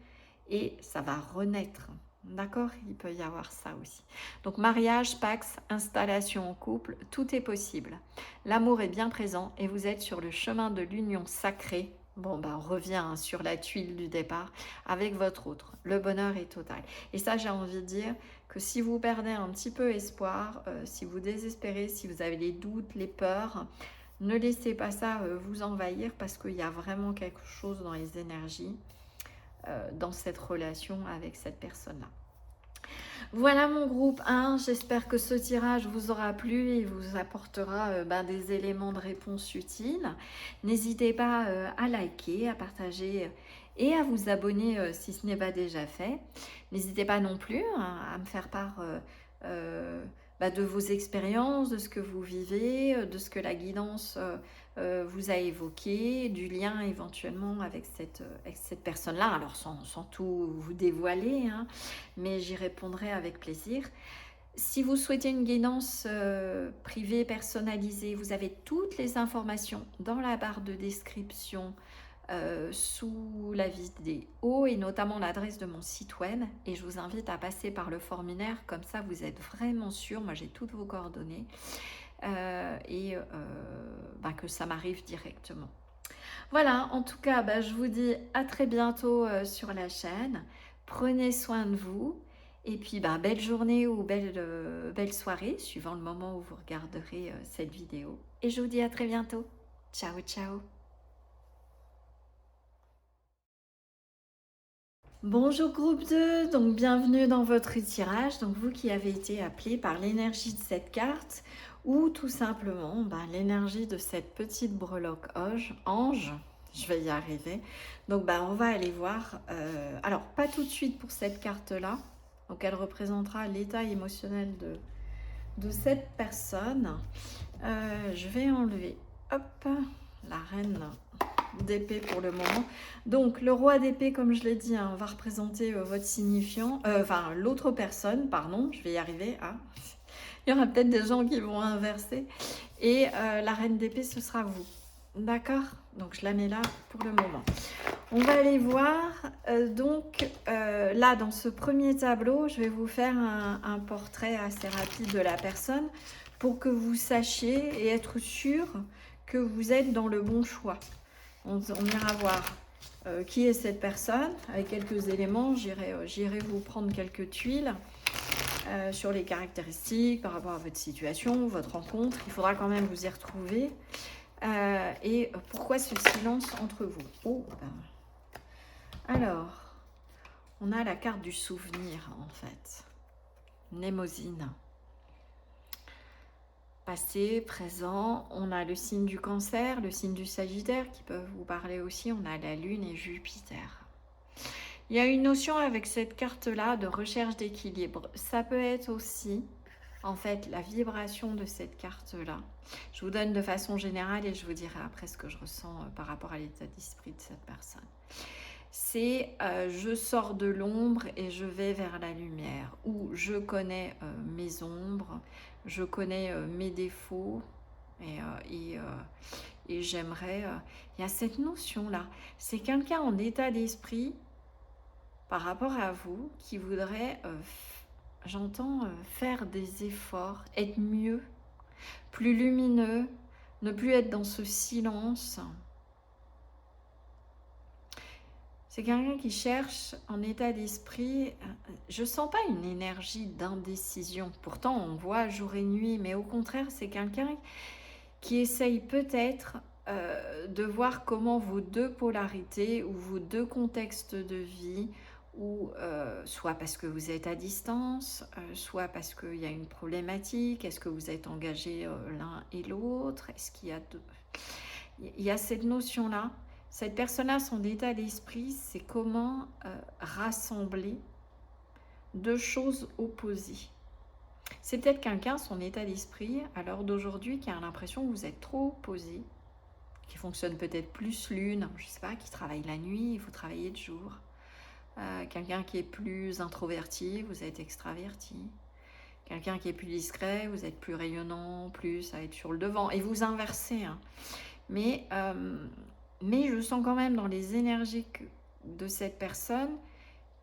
et ça va renaître. D'accord? Il peut y avoir ça aussi. Donc mariage, pax, installation en couple, tout est possible. L'amour est bien présent et vous êtes sur le chemin de l'union sacrée. Bon, ben, on revient sur la tuile du départ avec votre autre. Le bonheur est total. Et ça, j'ai envie de dire que si vous perdez un petit peu espoir, si vous désespérez, si vous avez les doutes, les peurs, ne laissez pas ça vous envahir, parce qu'il y a vraiment quelque chose dans les énergies, dans cette relation avec cette personne-là. Voilà mon groupe 1, j'espère que ce tirage vous aura plu et vous apportera des éléments de réponse utiles. N'hésitez pas à liker, à partager et à vous abonner si ce n'est pas déjà fait. N'hésitez pas non plus à me faire part de vos expériences, de ce que vous vivez, de ce que la guidance vous a évoqué, du lien éventuellement avec cette personne-là. Alors sans tout vous dévoiler, hein, mais j'y répondrai avec plaisir. Si vous souhaitez une guidance privée, personnalisée, vous avez toutes les informations dans la barre de description sous la vidéo, et notamment l'adresse de mon site web, et je vous invite à passer par le formulaire, comme ça vous êtes vraiment sûr, moi j'ai toutes vos coordonnées, que ça m'arrive directement. Voilà, en tout cas, je vous dis à très bientôt sur la chaîne. Prenez soin de vous. Et puis, belle journée ou belle soirée, suivant le moment où vous regarderez cette vidéo. Et je vous dis à très bientôt. Ciao, ciao. Bonjour groupe 2, donc bienvenue dans votre tirage. Donc vous qui avez été appelé par l'énergie de cette carte, ou tout simplement l'énergie de cette petite breloque ange, je vais y arriver. Donc on va aller voir, alors pas tout de suite pour cette carte là, donc elle représentera l'état émotionnel de cette personne. Je vais enlever, hop, la reine d'épée pour le moment. Donc le roi d'épée, comme je l'ai dit, va représenter votre signifiant, l'autre personne, pardon, je vais y arriver. Il y aura peut-être des gens qui vont inverser. Et la reine d'épée, ce sera vous. D'accord? Donc je la mets là pour le moment. On va aller voir. Là, dans ce premier tableau, je vais vous faire un portrait assez rapide de la personne pour que vous sachiez et être sûr que vous êtes dans le bon choix. On ira voir qui est cette personne avec quelques éléments. J'irai vous prendre quelques tuiles sur les caractéristiques par rapport à votre situation, votre rencontre. Il faudra quand même vous y retrouver. Et pourquoi ce silence entre vous? Alors, on a la carte du souvenir en fait. Mnémosyne. Passé, présent, on a le signe du Cancer, le signe du Sagittaire qui peuvent vous parler aussi, on a la Lune et Jupiter. Il y a une notion avec cette carte-là de recherche d'équilibre. Ça peut être aussi, en fait, la vibration de cette carte-là. Je vous donne de façon générale et je vous dirai après ce que je ressens par rapport à l'état d'esprit de cette personne. C'est je sors de l'ombre et je vais vers la lumière, ou je connais mes ombres, je connais mes défauts et j'aimerais... il y a cette notion-là. C'est quelqu'un en état d'esprit par rapport à vous qui voudrait, j'entends, faire des efforts, être mieux, plus lumineux, ne plus être dans ce silence. C'est quelqu'un qui cherche en état d'esprit, je ne sens pas une énergie d'indécision. Pourtant, on voit jour et nuit, mais au contraire, c'est quelqu'un qui essaye peut-être de voir comment vos deux polarités ou vos deux contextes de vie, ou soit parce que vous êtes à distance, soit parce qu'il y a une problématique, est-ce que vous êtes engagés l'un et l'autre, est-ce qu'il y a deux... Il y a cette notion-là. Cette personne-là, son état d'esprit, c'est comment rassembler deux choses opposées. C'est peut-être quelqu'un, son état d'esprit, à l'heure d'aujourd'hui, qui a l'impression que vous êtes trop opposé, qui fonctionne peut-être plus lune, je ne sais pas, qui travaille la nuit, il faut travailler de jour. Quelqu'un qui est plus introverti, vous êtes extraverti. Quelqu'un qui est plus discret, vous êtes plus rayonnant, plus à être sur le devant. Et vous inversez. Hein. Mais je sens quand même dans les énergies de cette personne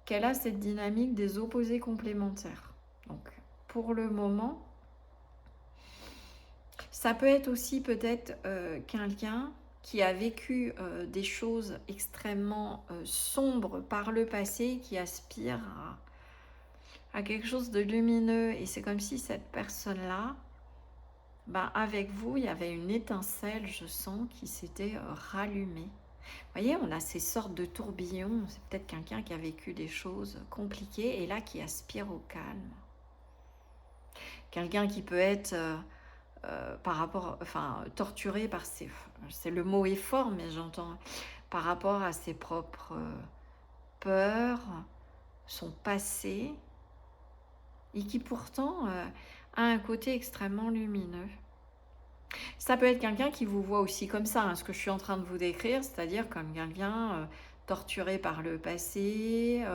qu'elle a cette dynamique des opposés complémentaires. Donc, pour le moment, ça peut être aussi peut-être quelqu'un qui a vécu des choses extrêmement sombres par le passé, qui aspire à quelque chose de lumineux. Et c'est comme si cette personne-là, avec vous, il y avait une étincelle, je sens, qui s'était rallumée. Vous voyez, on a ces sortes de tourbillons. C'est peut-être quelqu'un qui a vécu des choses compliquées et là qui aspire au calme. Quelqu'un qui peut être torturé par ses... Le mot est fort, mais j'entends par rapport à ses propres peurs, son passé, et qui pourtant a un côté extrêmement lumineux. Ça peut être quelqu'un qui vous voit aussi comme ça, hein, ce que je suis en train de vous décrire, c'est-à-dire comme quelqu'un torturé par le passé,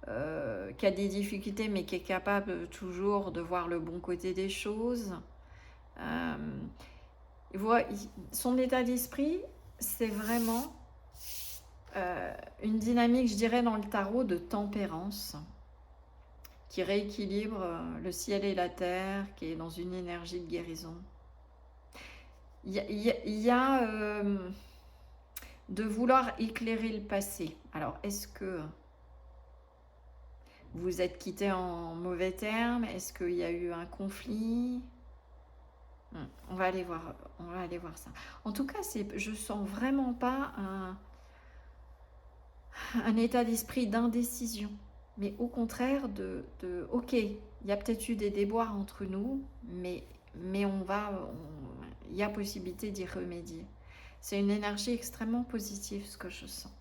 qui a des difficultés mais qui est capable toujours de voir le bon côté des choses. Son état d'esprit, c'est vraiment une dynamique, je dirais, dans le tarot de tempérance, qui rééquilibre le ciel et la terre, qui est dans une énergie de guérison. Il y a de vouloir éclairer le passé. Alors, est-ce que vous êtes quitté en mauvais termes? Est-ce qu'il y a eu un conflit? On va aller voir ça. En tout cas, je sens vraiment pas un état d'esprit d'indécision, mais au contraire ok, il y a peut-être eu des déboires entre nous, mais il y a possibilité d'y remédier. C'est une énergie extrêmement positive, ce que je sens.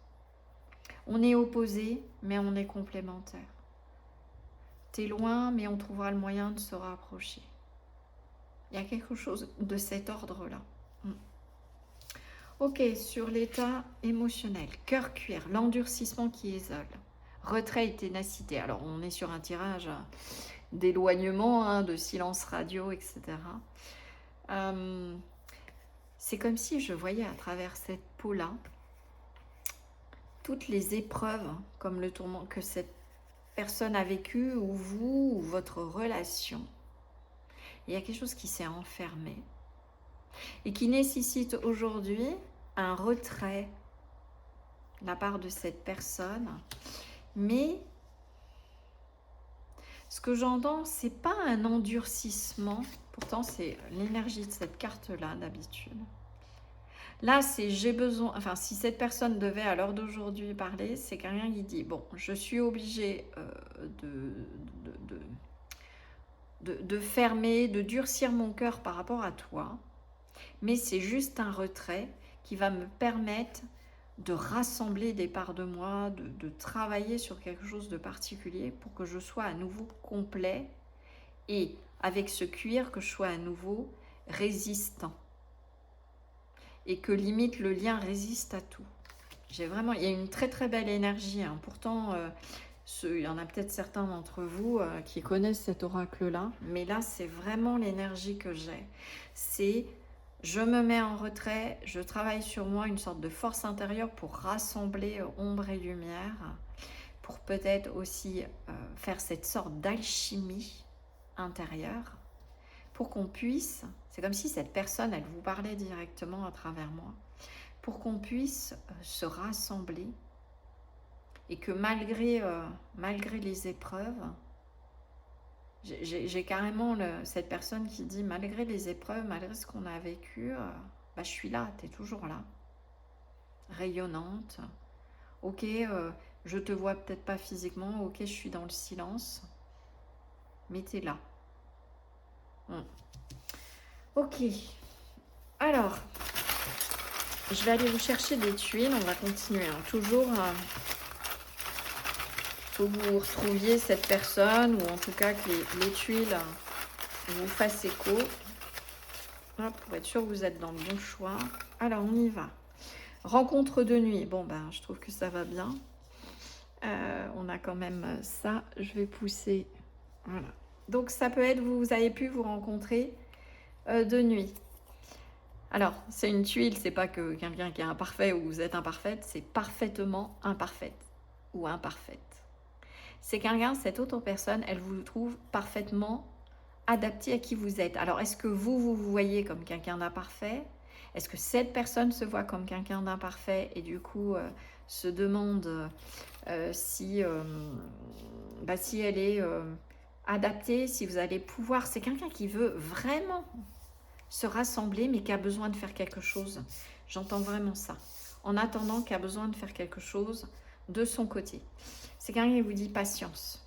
On est opposés, mais on est complémentaires. T'es loin, mais on trouvera le moyen de se rapprocher. Il y a quelque chose de cet ordre-là. Ok, sur l'état émotionnel. Cœur cuir, l'endurcissement qui isole. Retrait et ténacité. Alors, on est sur un tirage d'éloignement, de silence radio, etc. C'est comme si je voyais à travers cette peau-là toutes les épreuves, comme le tourment que cette personne a vécu, ou vous, ou votre relation. Il y a quelque chose qui s'est enfermé et qui nécessite aujourd'hui un retrait de la part de cette personne. Mais ce que j'entends, c'est pas un endurcissement. Pourtant, c'est l'énergie de cette carte-là d'habitude. Là, c'est j'ai besoin... Enfin, si cette personne devait à l'heure d'aujourd'hui parler, c'est quelqu'un qui dit, bon, je suis obligé de fermer, de durcir mon cœur par rapport à toi, mais c'est juste un retrait qui va me permettre de rassembler des parts de moi, de travailler sur quelque chose de particulier pour que je sois à nouveau complet et avec ce cuir que je sois à nouveau résistant et que limite le lien résiste à tout. Il y a une très très belle énergie, hein. Pourtant il y en a peut-être certains d'entre vous qui connaissent cet oracle-là, mais là, c'est vraiment l'énergie que j'ai. C'est, je me mets en retrait, je travaille sur moi, une sorte de force intérieure pour rassembler ombre et lumière, pour peut-être aussi faire cette sorte d'alchimie intérieure, pour qu'on puisse, c'est comme si cette personne, elle vous parlait directement à travers moi, pour qu'on puisse se rassembler, et que malgré les épreuves, j'ai carrément cette personne qui dit, malgré les épreuves, malgré ce qu'on a vécu, je suis là, tu es toujours là, rayonnante. Ok, je te vois peut-être pas physiquement, ok, je suis dans le silence, mais tu es là. Ok, alors, je vais aller vous chercher des tuiles, on va continuer, hein, toujours... faut que vous retrouviez cette personne, ou en tout cas que les tuiles vous fassent écho. Hop, pour être sûr que vous êtes dans le bon choix. Alors, on y va. Rencontre de nuit. Bon, ben, je trouve que ça va bien. On a quand même ça. Je vais pousser. Voilà. Donc, ça peut être, vous avez pu vous rencontrer de nuit. Alors, c'est une tuile, c'est pas que quelqu'un qui est imparfait ou vous êtes imparfaite, c'est parfaitement imparfaite ou imparfaite. C'est quelqu'un, cette autre personne, elle vous trouve parfaitement adapté à qui vous êtes. Alors, est-ce que vous voyez comme quelqu'un d'imparfait? Est-ce que cette personne se voit comme quelqu'un d'imparfait et du coup se demande si elle est adaptée, si vous allez pouvoir... C'est quelqu'un qui veut vraiment se rassembler, mais qui a besoin de faire quelque chose. J'entends vraiment ça. En attendant, qui a besoin de faire quelque chose de son côté. C'est quelqu'un qui vous dit patience.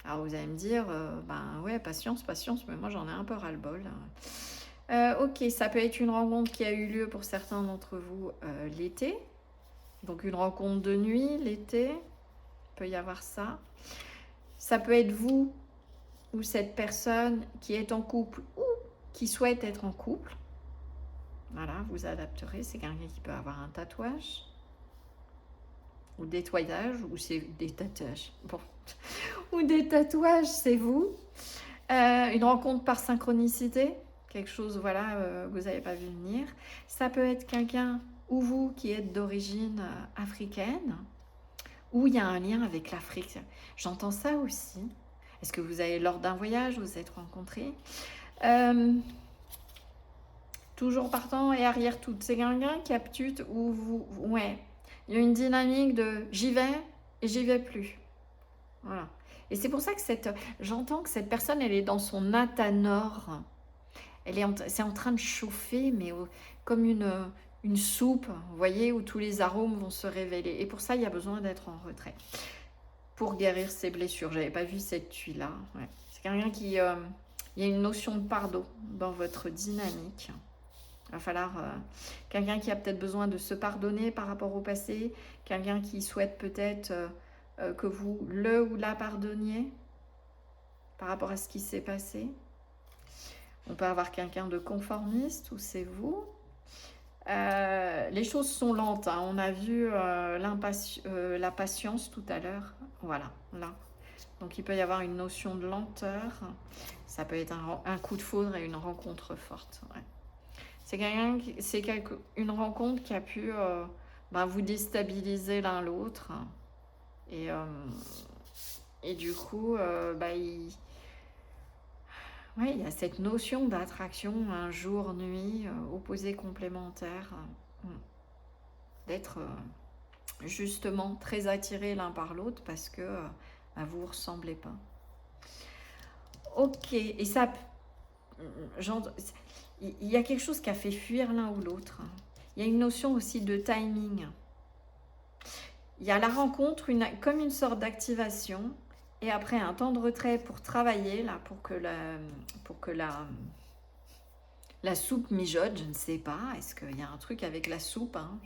Alors vous allez me dire, ben ouais, patience, mais moi j'en ai un peu ras-le-bol. Ok, ça peut être une rencontre qui a eu lieu pour certains d'entre vous l'été. Donc une rencontre de nuit, l'été. Il peut y avoir ça. Ça peut être vous ou cette personne qui est en couple ou qui souhaite être en couple. Voilà, vous adapterez. C'est quelqu'un qui peut avoir un tatouage ou des tatouages, ou c'est des tatouages. Bon. Ou des tatouages, c'est vous. Une rencontre par synchronicité, quelque chose, voilà, que vous n'avez pas vu venir. Ça peut être quelqu'un ou vous qui êtes d'origine africaine, ou il y a un lien avec l'Afrique. J'entends ça aussi. Est-ce que vous avez, lors d'un voyage, vous êtes rencontrés? Toujours partant et arrière-tout. C'est quelqu'un qui aptute ou vous... Ouais, il y a une dynamique de j'y vais et j'y vais plus. Voilà. Et c'est pour ça que j'entends que cette personne, elle est dans son nord. C'est en train de chauffer, mais comme une soupe, vous voyez, où tous les arômes vont se révéler. Et pour ça, il y a besoin d'être en retrait pour guérir ses blessures. J'avais pas vu cette tuile-là. Ouais. C'est quelqu'un qui... il y a une notion de pardon dans votre dynamique. Il va falloir quelqu'un qui a peut-être besoin de se pardonner par rapport au passé, quelqu'un qui souhaite peut-être que vous le ou la pardonniez par rapport à ce qui s'est passé. On peut avoir quelqu'un de conformiste ou c'est vous. Les choses sont lentes, hein. On a vu la patience tout à l'heure. Voilà, là. Donc il peut y avoir une notion de lenteur. Ça peut être un coup de foudre et une rencontre forte. Ouais. C'est une rencontre qui a pu vous déstabiliser l'un l'autre. Et du coup, il y a cette notion d'attraction, un jour-nuit, opposé complémentaire, d'être justement très attirés l'un par l'autre parce que vous ne vous ressemblez pas. Ok, et ça... Il y a quelque chose qui a fait fuir l'un ou l'autre. Il y a une notion aussi de timing. Il y a la rencontre comme une sorte d'activation et après un temps de retrait pour travailler, là, pour que la soupe mijote, je ne sais pas. Est-ce qu'il y a un truc avec la soupe, hein?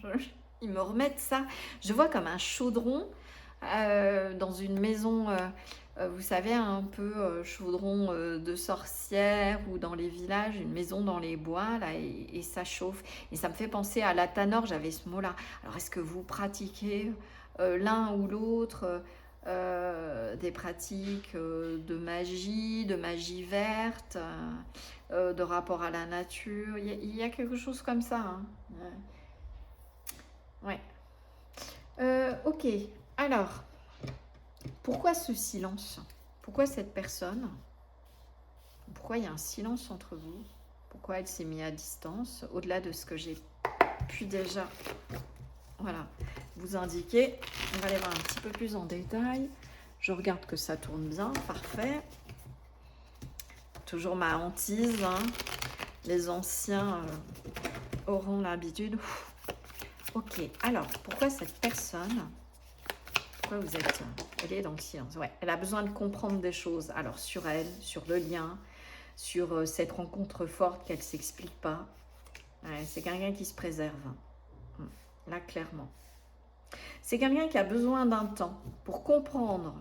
Ils me remettent ça. Je vois comme un chaudron dans une maison... vous savez, un peu chaudron de sorcière ou dans les villages, une maison dans les bois, là, et ça chauffe. Et ça me fait penser à la tanor, j'avais ce mot-là. Alors, est-ce que vous pratiquez l'un ou l'autre des pratiques de magie verte, de rapport à la nature? Il y a quelque chose comme ça. Hein. Ouais. Ok, alors... Pourquoi ce silence? Pourquoi cette personne? Pourquoi il y a un silence entre vous? Pourquoi elle s'est mise à distance? Au-delà de ce que j'ai pu déjà vous indiquer. On va aller voir un petit peu plus en détail. Je regarde que ça tourne bien. Parfait. Toujours ma hantise. Hein. Les anciens auront l'habitude. Ok, alors, pourquoi cette personne... Pourquoi vous êtes... Elle est dans le silence. Ouais, elle a besoin de comprendre des choses. Alors, sur elle, sur le lien, sur cette rencontre forte qu'elle ne s'explique pas. Ouais, c'est quelqu'un qui se préserve. Là, clairement. C'est quelqu'un qui a besoin d'un temps. pour comprendre,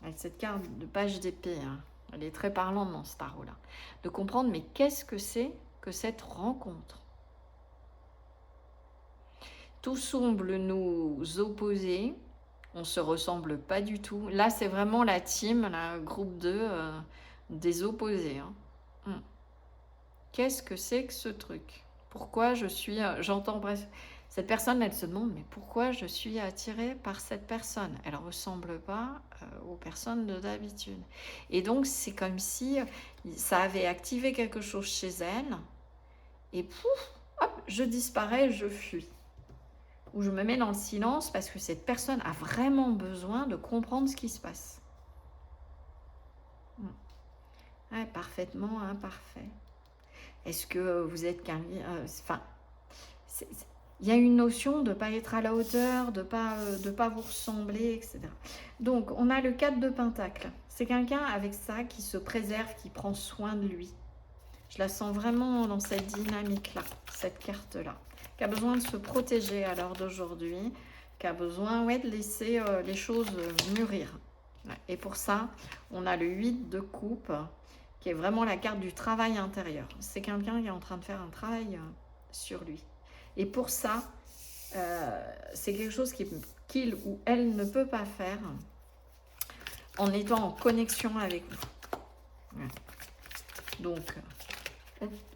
avec cette carte de page d'épée, hein, elle est très parlante dans ce tarot-là, de comprendre, mais qu'est-ce que c'est que cette rencontre? Tout semble nous opposer, on ne se ressemble pas du tout. Là, c'est vraiment la team, la groupe 2 des opposés. Hein. Qu'est-ce que c'est que ce truc? Pourquoi je suis... J'entends presque... Cette personne, elle se demande, mais pourquoi je suis attirée par cette personne? Elle ne ressemble pas aux personnes de d'habitude. Et donc, c'est comme si ça avait activé quelque chose chez elle. Et pouf, hop, je disparais, je fuis. Ou je me mets dans le silence parce que cette personne a vraiment besoin de comprendre ce qui se passe. Ouais, parfaitement imparfait. Est-ce que vous êtes quelqu'un... Enfin, il y a une notion de ne pas être à la hauteur, de pas vous ressembler, etc. Donc, on a le 4 de Pentacle. C'est quelqu'un avec ça qui se préserve, qui prend soin de lui. Je la sens vraiment dans cette dynamique-là, cette carte-là, qui a besoin de se protéger à l'heure d'aujourd'hui, qui a besoin de laisser les choses mûrir. Et pour ça, on a le 8 de coupe, qui est vraiment la carte du travail intérieur. C'est quelqu'un qui est en train de faire un travail sur lui. Et pour ça, c'est quelque chose qu'il ou elle ne peut pas faire en étant en connexion avec vous. Donc,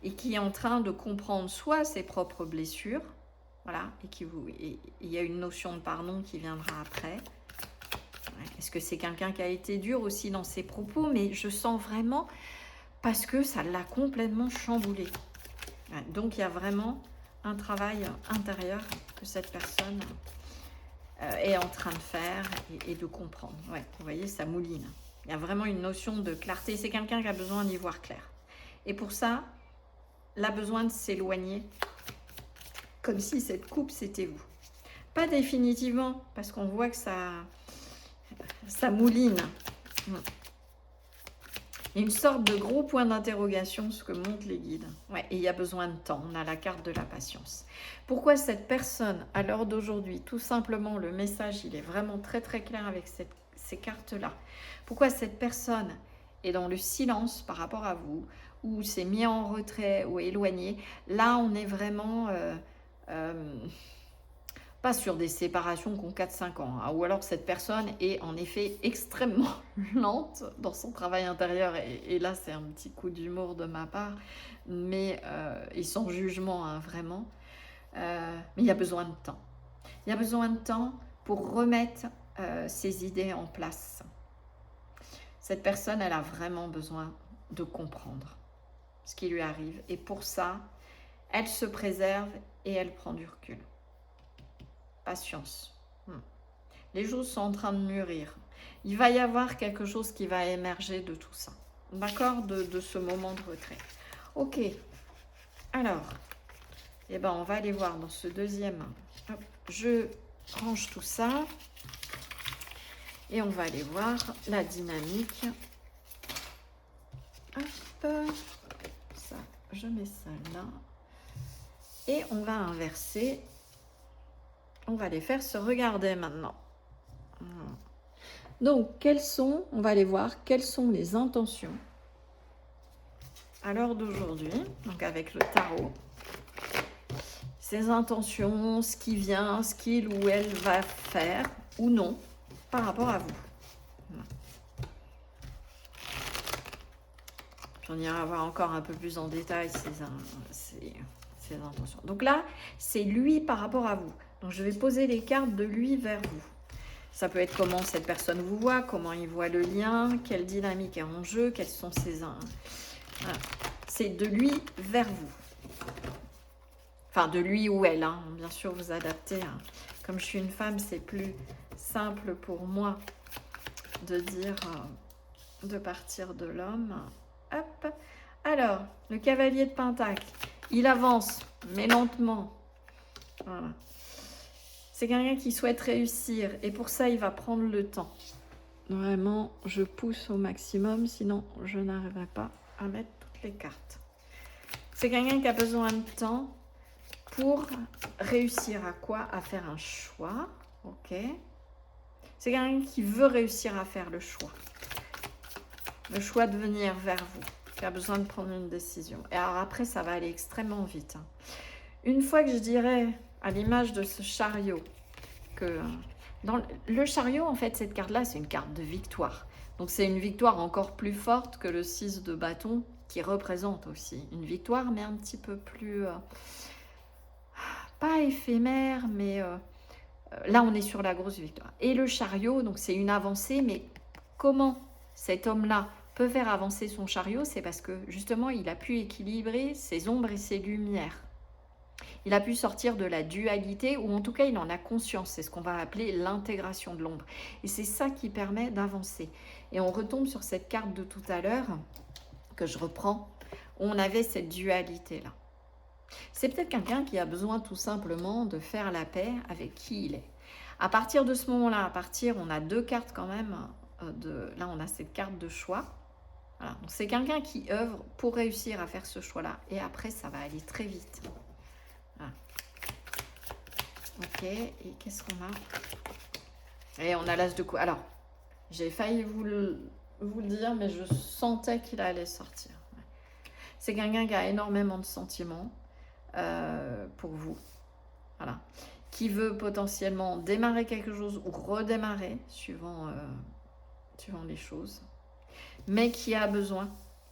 et qui est en train de comprendre soit ses propres blessures, voilà, et il y a une notion de pardon qui viendra après. Est-ce que c'est quelqu'un qui a été dur aussi dans ses propos? Mais je sens vraiment, parce que ça l'a complètement chamboulé. Donc, il y a vraiment un travail intérieur que cette personne est en train de faire et de comprendre. Ouais, vous voyez, ça mouline. Il y a vraiment une notion de clarté. C'est quelqu'un qui a besoin d'y voir clair. Et pour ça, elle a besoin de s'éloigner, comme si cette coupe, c'était vous. Pas définitivement, parce qu'on voit que ça mouline. Il y a une sorte de gros point d'interrogation, ce que montrent les guides. Ouais, et il y a besoin de temps. On a la carte de la patience. Pourquoi cette personne, à l'heure d'aujourd'hui, tout simplement, le message, il est vraiment très très clair avec ces cartes-là. Pourquoi cette personne est dans le silence par rapport à vous, ou s'est mis en retrait ou éloigné? Là, on est vraiment... pas sur des séparations qui ont 4-5 ans, hein, ou alors cette personne est en effet extrêmement lente dans son travail intérieur, et là c'est un petit coup d'humour de ma part, mais et sans jugement, hein, vraiment, mais il y a besoin de temps. Il y a besoin de temps pour remettre ses idées en place. Cette personne, elle a vraiment besoin de comprendre ce qui lui arrive, et pour ça, elle se préserve et elle prend du recul. Patience. Les choses sont en train de mûrir. Il va y avoir quelque chose qui va émerger de tout ça. D'accord, de ce moment de retrait. Ok. Alors, eh ben, on va aller voir dans ce deuxième. Hop, je range tout ça. Et on va aller voir la dynamique. Hop. Ça, je mets ça là. Et on va inverser. On va les faire se regarder maintenant. Donc, on va aller voir quelles sont les intentions à l'heure d'aujourd'hui, donc avec le tarot. Ces intentions, ce qui vient, ce qu'il ou elle va faire ou non par rapport à vous. On ira voir encore un peu plus en détail ces intentions. Donc là, c'est lui par rapport à vous. Donc, je vais poser les cartes de lui vers vous. Ça peut être comment cette personne vous voit, comment il voit le lien, quelle dynamique est en jeu, quels sont ses... Voilà. C'est de lui vers vous. Enfin, de lui ou elle, hein. Bien sûr, vous adaptez. Hein. Comme je suis une femme, c'est plus simple pour moi de dire, de partir de l'homme. Hop. Alors, le cavalier de Pentacle, il avance, mais lentement. Voilà. C'est quelqu'un qui souhaite réussir et pour ça, il va prendre le temps. Vraiment, je pousse au maximum, sinon je n'arriverai pas à mettre toutes les cartes. C'est quelqu'un qui a besoin de temps pour réussir à quoi? À faire un choix, ok? C'est quelqu'un qui veut réussir à faire le choix. Le choix de venir vers vous, qui a besoin de prendre une décision. Et alors après, ça va aller extrêmement vite. Une fois que je dirais, à l'image de ce chariot, que dans le chariot, en fait, cette carte-là, c'est une carte de victoire. Donc c'est une victoire encore plus forte que le 6 de bâton, qui représente aussi une victoire, mais un petit peu plus... pas éphémère, mais là, on est sur la grosse victoire. Et le chariot, donc c'est une avancée, mais comment cet homme-là peut faire avancer son chariot? C'est parce que, justement, il a pu équilibrer ses ombres et ses lumières. Il a pu sortir de la dualité, ou en tout cas, il en a conscience. C'est ce qu'on va appeler l'intégration de l'ombre. Et c'est ça qui permet d'avancer. Et on retombe sur cette carte de tout à l'heure, que je reprends, où on avait cette dualité-là. C'est peut-être quelqu'un qui a besoin tout simplement de faire la paix avec qui il est. À partir de ce moment-là, on a deux cartes quand même. Là, on a cette carte de choix. Voilà. Donc, c'est quelqu'un qui œuvre pour réussir à faire ce choix-là. Et après, ça va aller très vite. Voilà. Ok, et qu'est-ce qu'on a? Et on a l'as de coupe. Alors, j'ai failli vous le dire, mais je sentais qu'il allait sortir. C'est quelqu'un qui a énormément de sentiments pour vous. Voilà. Qui veut potentiellement démarrer quelque chose ou redémarrer, suivant les choses. Mais qui a besoin,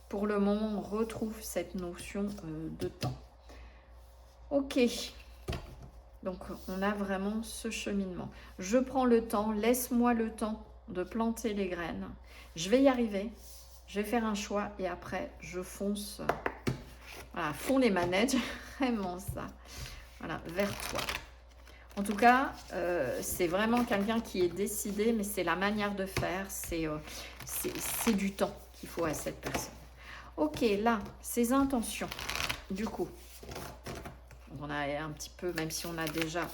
pour le moment, on retrouve cette notion de temps. Ok. Donc, on a vraiment ce cheminement. Je prends le temps, laisse-moi le temps de planter les graines. Je vais y arriver. Je vais faire un choix et après, je fonce. Voilà, fond les manettes, vraiment ça. Voilà, vers toi. En tout cas, c'est vraiment quelqu'un qui est décidé, mais c'est la manière de faire, c'est du temps qu'il faut à cette personne. Ok, là, ses intentions, du coup. On a un petit peu, même si on a déjà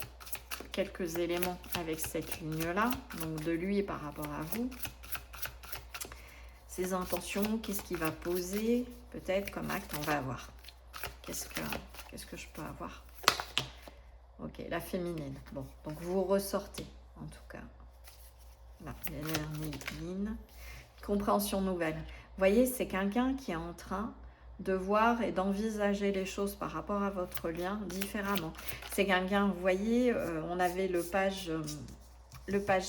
quelques éléments avec cette ligne-là, donc de lui par rapport à vous. Ses intentions, qu'est-ce qu'il va poser, peut-être comme acte, on va avoir. Qu'est-ce que je peux avoir? Ok, la féminine. Bon, donc vous ressortez, en tout cas. Là, l'énergie. Compréhension nouvelle. Vous voyez, c'est quelqu'un qui est en train de voir et d'envisager les choses par rapport à votre lien différemment. C'est quelqu'un, vous voyez, on avait le page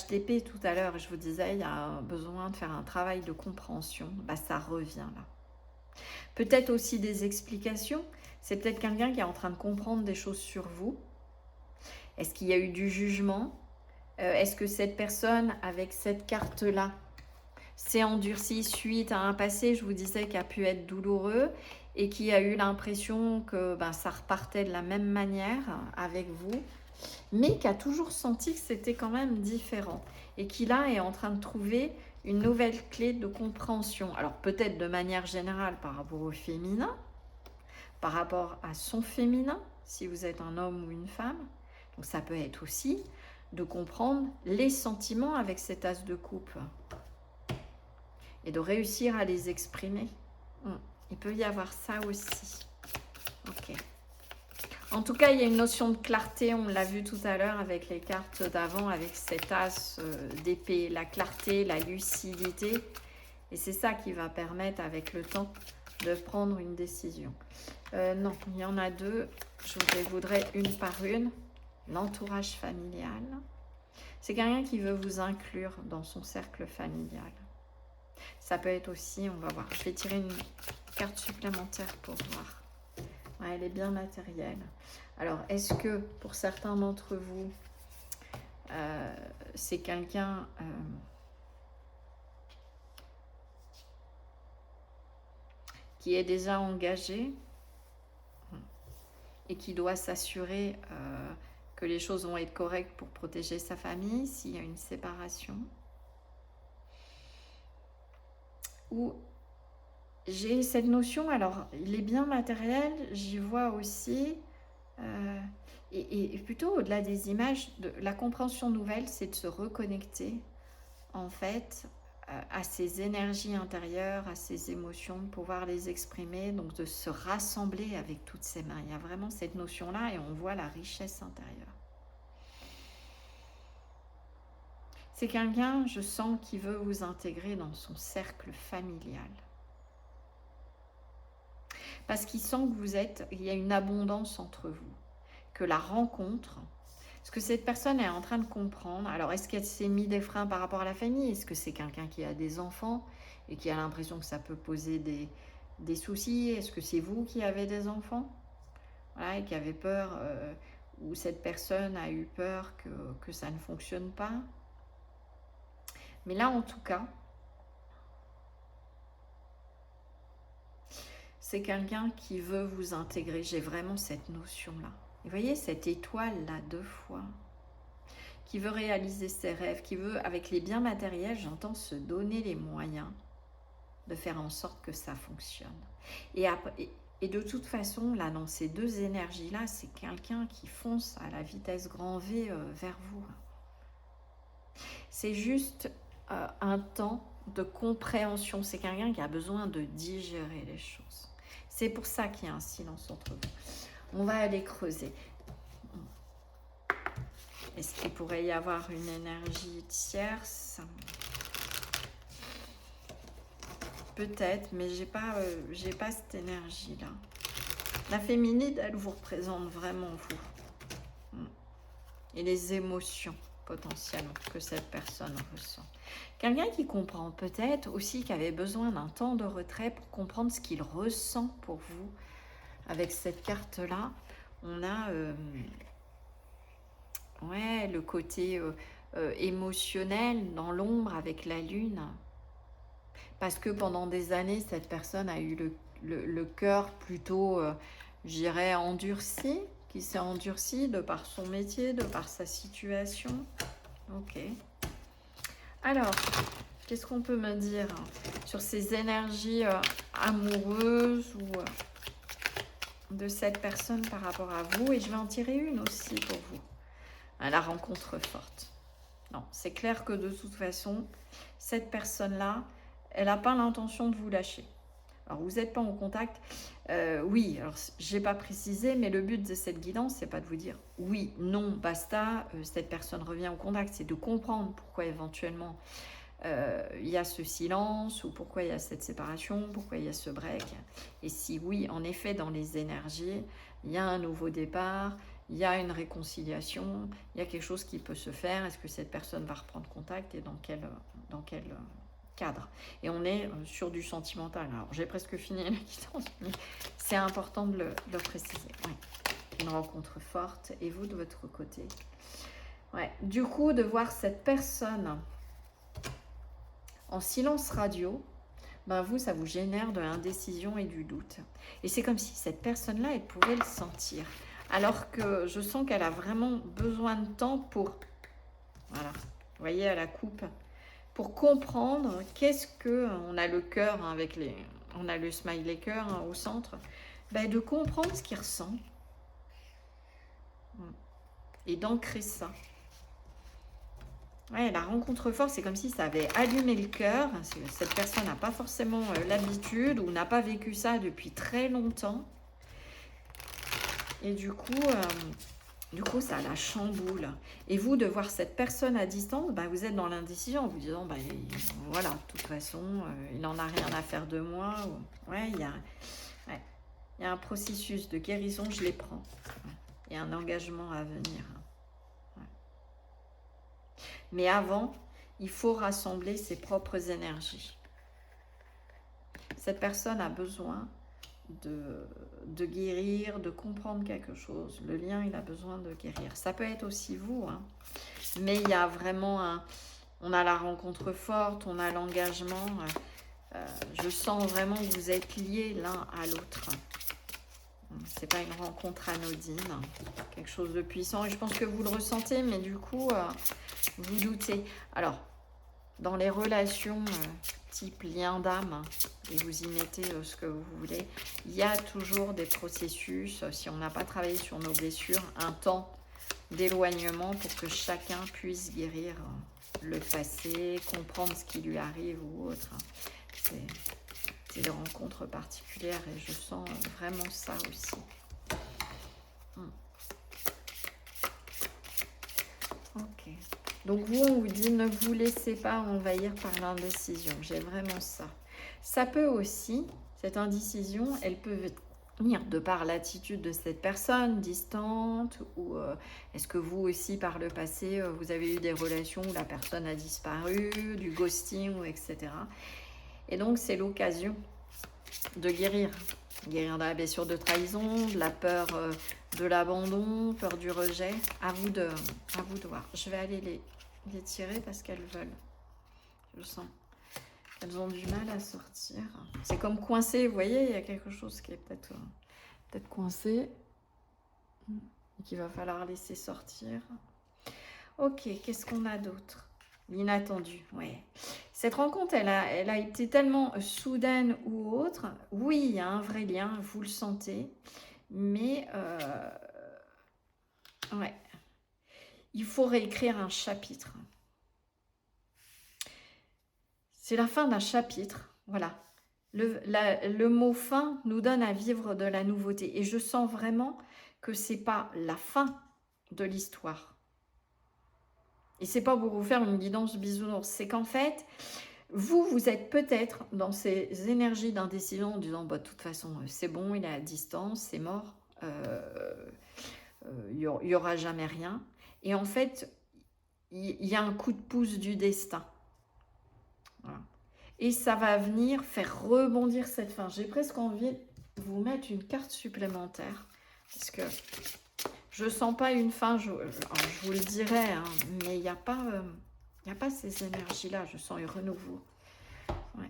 d'épée tout à l'heure, et je vous disais, il y a besoin de faire un travail de compréhension. Bah, ça revient là. Peut-être aussi des explications. C'est peut-être quelqu'un qui est en train de comprendre des choses sur vous. Est-ce qu'il y a eu du jugement? Est-ce que cette personne, avec cette carte-là, s'est endurcie suite à un passé, je vous disais, qui a pu être douloureux et qui a eu l'impression que ça repartait de la même manière avec vous, mais qui a toujours senti que c'était quand même différent et qui là est en train de trouver une nouvelle clé de compréhension. Alors peut-être de manière générale par rapport au féminin, par rapport à son féminin, si vous êtes un homme ou une femme. Donc ça peut être aussi de comprendre les sentiments avec cet as de coupe et de réussir à les exprimer. Il peut y avoir ça aussi. Ok. En tout cas, il y a une notion de clarté, on l'a vu tout à l'heure avec les cartes d'avant, avec cet as d'épée, la clarté, la lucidité. Et c'est ça qui va permettre, avec le temps, de prendre une décision. Non, il y en a deux. Je voudrais une par une. L'entourage familial. C'est quelqu'un qui veut vous inclure dans son cercle familial. Ça peut être aussi, on va voir. Je vais tirer une carte supplémentaire pour voir. Ouais, elle est bien matérielle. Alors, est-ce que pour certains d'entre vous, c'est quelqu'un qui est déjà engagé et qui doit s'assurer que les choses vont être correctes pour protéger sa famille s'il y a une séparation? Ou j'ai cette notion, alors il est bien matériel, j'y vois aussi, et plutôt au-delà des images, la compréhension nouvelle, c'est de se reconnecter en fait à ses énergies intérieures, à ses émotions, de pouvoir les exprimer, donc de se rassembler avec toutes ses mains. Il y a vraiment cette notion-là et on voit la richesse intérieure. C'est quelqu'un, je sens, qui veut vous intégrer dans son cercle familial. Parce qu'il sent que il y a une abondance entre vous, que la rencontre, ce que cette personne est en train de comprendre. Alors, est-ce qu'elle s'est mis des freins par rapport à la famille? Est-ce que c'est quelqu'un qui a des enfants et qui a l'impression que ça peut poser des soucis? Est-ce que c'est vous qui avez des enfants? Voilà, et qui avez peur, ou cette personne a eu peur que ça ne fonctionne pas? Mais là, en tout cas, c'est quelqu'un qui veut vous intégrer. J'ai vraiment cette notion-là. Vous voyez cette étoile-là 2 fois, qui veut réaliser ses rêves, qui veut, avec les biens matériels, j'entends, se donner les moyens de faire en sorte que ça fonctionne. Et de toute façon, là, dans ces 2 énergies-là, c'est quelqu'un qui fonce à la vitesse grand V vers vous. C'est juste un temps de compréhension. C'est quelqu'un qui a besoin de digérer les choses. C'est pour ça qu'il y a un silence entre vous. On va aller creuser. Est-ce qu'il pourrait y avoir une énergie tierce? Peut-être, mais j'ai pas cette énergie-là. La féminine, elle vous représente vraiment vous. Et les émotions potentiellement que cette personne ressent. Quelqu'un qui comprend peut-être aussi qui avait besoin d'un temps de retrait pour comprendre ce qu'il ressent pour vous. Avec cette carte-là, on a le côté émotionnel dans l'ombre avec la lune. Parce que pendant des années, cette personne a eu le cœur plutôt, je dirais, endurci, qui s'est endurci de par son métier, de par sa situation. Ok. Alors, qu'est-ce qu'on peut me dire sur ces énergies amoureuses ou de cette personne par rapport à vous? Et je vais en tirer une aussi pour vous. La rencontre forte. Non, c'est clair que de toute façon, cette personne-là, elle n'a pas l'intention de vous lâcher. Alors, vous n'êtes pas en contact. Oui, alors je n'ai pas précisé, mais le but de cette guidance, c'est pas de vous dire oui, non, basta, cette personne revient au contact. C'est de comprendre pourquoi éventuellement il y a ce silence ou pourquoi il y a cette séparation, pourquoi il y a ce break. Et si oui, en effet, dans les énergies, il y a un nouveau départ, il y a une réconciliation, il y a quelque chose qui peut se faire. Est-ce que cette personne va reprendre contact et dans quel cadre? Et on est sur du sentimental. Alors, j'ai presque fini la guidance, mais c'est important de le préciser. Ouais. Une rencontre forte. Et vous, de votre côté? Ouais. Du coup, de voir cette personne en silence radio, ben vous, ça vous génère de l'indécision et du doute. Et c'est comme si cette personne-là, elle pouvait le sentir. Alors que je sens qu'elle a vraiment besoin de temps pour... Voilà, vous voyez, à la coupe. Pour comprendre qu'est-ce que... On a le cœur avec les... On a le smiley cœur au centre. Ben, de comprendre ce qu'il ressent. Et d'ancrer ça. Ouais, la rencontre forte, c'est comme si ça avait allumé le cœur. Cette personne n'a pas forcément l'habitude ou n'a pas vécu ça depuis très longtemps. Et du coup, ça la chamboule. Et vous, de voir cette personne à distance, bah, vous êtes dans l'indécision en vous disant, bah, voilà, de toute façon, il n'en a rien à faire de moi. Ouais, il y a un processus de guérison, je les prends. Il y a un engagement à venir. Mais avant, il faut rassembler ses propres énergies. Cette personne a besoin de guérir, de comprendre quelque chose. Le lien, il a besoin de guérir. Ça peut être aussi vous, hein. Mais il y a vraiment on a la rencontre forte, on a l'engagement. Je sens vraiment que vous êtes liés l'un à l'autre. C'est pas une rencontre anodine, quelque chose de puissant. Et je pense que vous le ressentez, mais du coup, vous doutez. Alors, dans les relations type lien d'âme, et vous y mettez ce que vous voulez, il y a toujours des processus, si on n'a pas travaillé sur nos blessures, un temps d'éloignement pour que chacun puisse guérir le passé, comprendre ce qui lui arrive ou autre. C'est des rencontres particulières et je sens vraiment ça aussi. Ok. Donc vous, on vous dit, ne vous laissez pas envahir par l'indécision. J'ai vraiment ça. Ça peut aussi, cette indécision, elle peut venir de par l'attitude de cette personne distante, ou est-ce que vous aussi, par le passé, vous avez eu des relations où la personne a disparu, du ghosting, ou etc. Et donc, c'est l'occasion de guérir. Guérir de la blessure de trahison, de la peur de l'abandon, peur du rejet. À vous de voir. Je vais aller les tirer parce qu'elles veulent. Je sens. Elles ont du mal à sortir. C'est comme coincé, vous voyez, il y a quelque chose qui est peut-être coincé et qu'il va falloir laisser sortir. Ok, qu'est-ce qu'on a d'autre? L'inattendu, ouais. Cette rencontre, elle a été tellement soudaine ou autre. Oui, il y a un vrai lien, vous le sentez. Mais, ouais, il faut réécrire un chapitre. C'est la fin d'un chapitre, voilà. Le mot fin nous donne à vivre de la nouveauté. Et je sens vraiment que c'est pas la fin de l'histoire. Et c'est pas pour vous faire une guidance bisounours. C'est qu'en fait, vous êtes peut-être dans ces énergies d'indécision en disant, bah, de toute façon, c'est bon, il est à distance, c'est mort. Il n'y aura jamais rien. Et en fait, il y a un coup de pouce du destin. Voilà. Et ça va venir faire rebondir cette fin. J'ai presque envie de vous mettre une carte supplémentaire. Parce que je ne sens pas une fin, je vous le dirai, hein, mais il n'y a pas ces énergies-là. Je sens un renouveau. Ouais.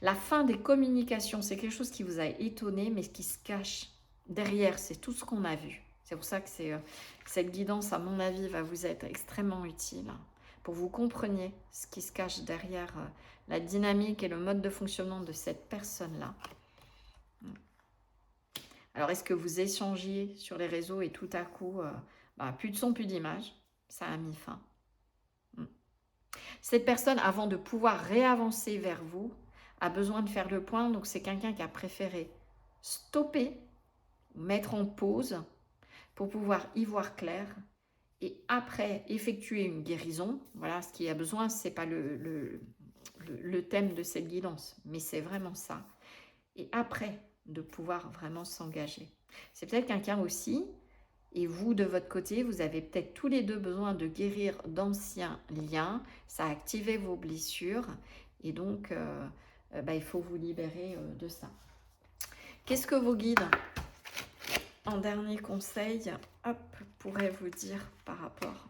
La fin des communications, c'est quelque chose qui vous a étonné, mais qui se cache derrière. C'est tout ce qu'on a vu. C'est pour ça que cette guidance, à mon avis, va vous être extrêmement utile pour que vous compreniez ce qui se cache derrière la dynamique et le mode de fonctionnement de cette personne-là. Alors, est-ce que vous échangiez sur les réseaux et tout à coup, plus de son, plus d'image? Ça a mis fin. Cette personne, avant de pouvoir réavancer vers vous, a besoin de faire le point. Donc, c'est quelqu'un qui a préféré stopper, mettre en pause pour pouvoir y voir clair et après effectuer une guérison. Voilà, ce qu'il y a besoin, ce n'est pas le thème de cette guidance, mais c'est vraiment ça. Et après, de pouvoir vraiment s'engager. C'est peut-être quelqu'un aussi, et vous, de votre côté, vous avez peut-être tous les deux besoin de guérir d'anciens liens. Ça a activé vos blessures, et donc, il faut vous libérer de ça. Qu'est-ce que vos guides, en dernier conseil, pourraient vous dire par rapport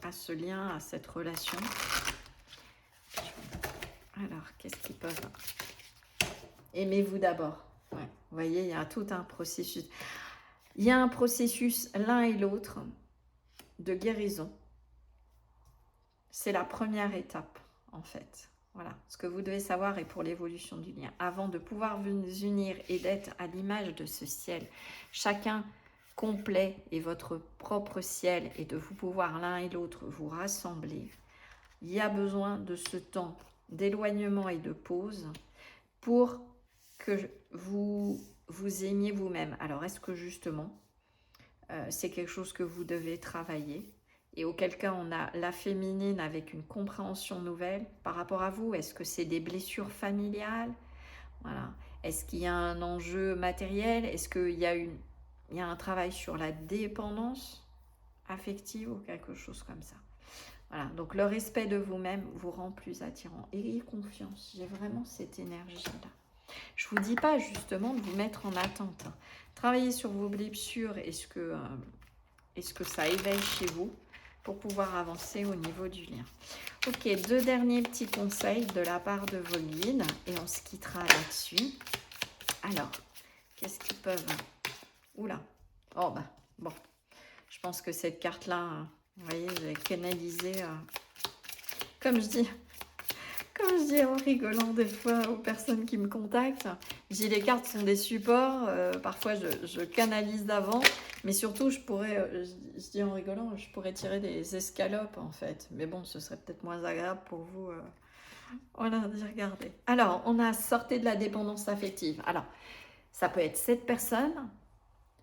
à ce lien, à cette relation? Alors, qu'est-ce qu'ils peuvent? Aimez-vous d'abord. Ouais. Vous voyez, il y a tout un processus. Il y a un processus, l'un et l'autre, de guérison. C'est la première étape, en fait. Voilà, ce que vous devez savoir est pour l'évolution du lien. Avant de pouvoir vous unir et d'être à l'image de ce ciel, chacun complet et votre propre ciel, et de vous pouvoir l'un et l'autre vous rassembler, il y a besoin de ce temps d'éloignement et de pause pour que vous aimiez vous-même. Alors, est-ce que justement, c'est quelque chose que vous devez travailler? Et auquel cas, on a la féminine avec une compréhension nouvelle par rapport à vous. Est-ce que c'est des blessures familiales? Voilà. Est-ce qu'il y a un enjeu matériel? Est-ce qu'il y a un travail sur la dépendance affective ou quelque chose comme ça? Voilà. Donc, le respect de vous-même vous rend plus attirant. Ayez confiance. J'ai vraiment cette énergie-là. Je ne vous dis pas justement de vous mettre en attente. Travaillez sur vos blessures et ce que ça éveille chez vous pour pouvoir avancer au niveau du lien. Ok, 2 derniers petits conseils de la part de vos guides et on se quittera là-dessus. Alors, qu'est-ce qu'ils peuvent... Oula. Oh, bon. Je pense que cette carte-là, vous voyez, j'ai canalisé... Comme je dis en rigolant des fois aux personnes qui me contactent, je dis les cartes sont des supports, parfois je canalise d'avant, mais surtout je dis en rigolant, je pourrais tirer des escalopes en fait, mais bon, ce serait peut-être moins agréable pour vous, voilà, d'y regarder. Alors, on a sorti de la dépendance affective. Alors, ça peut être cette personne,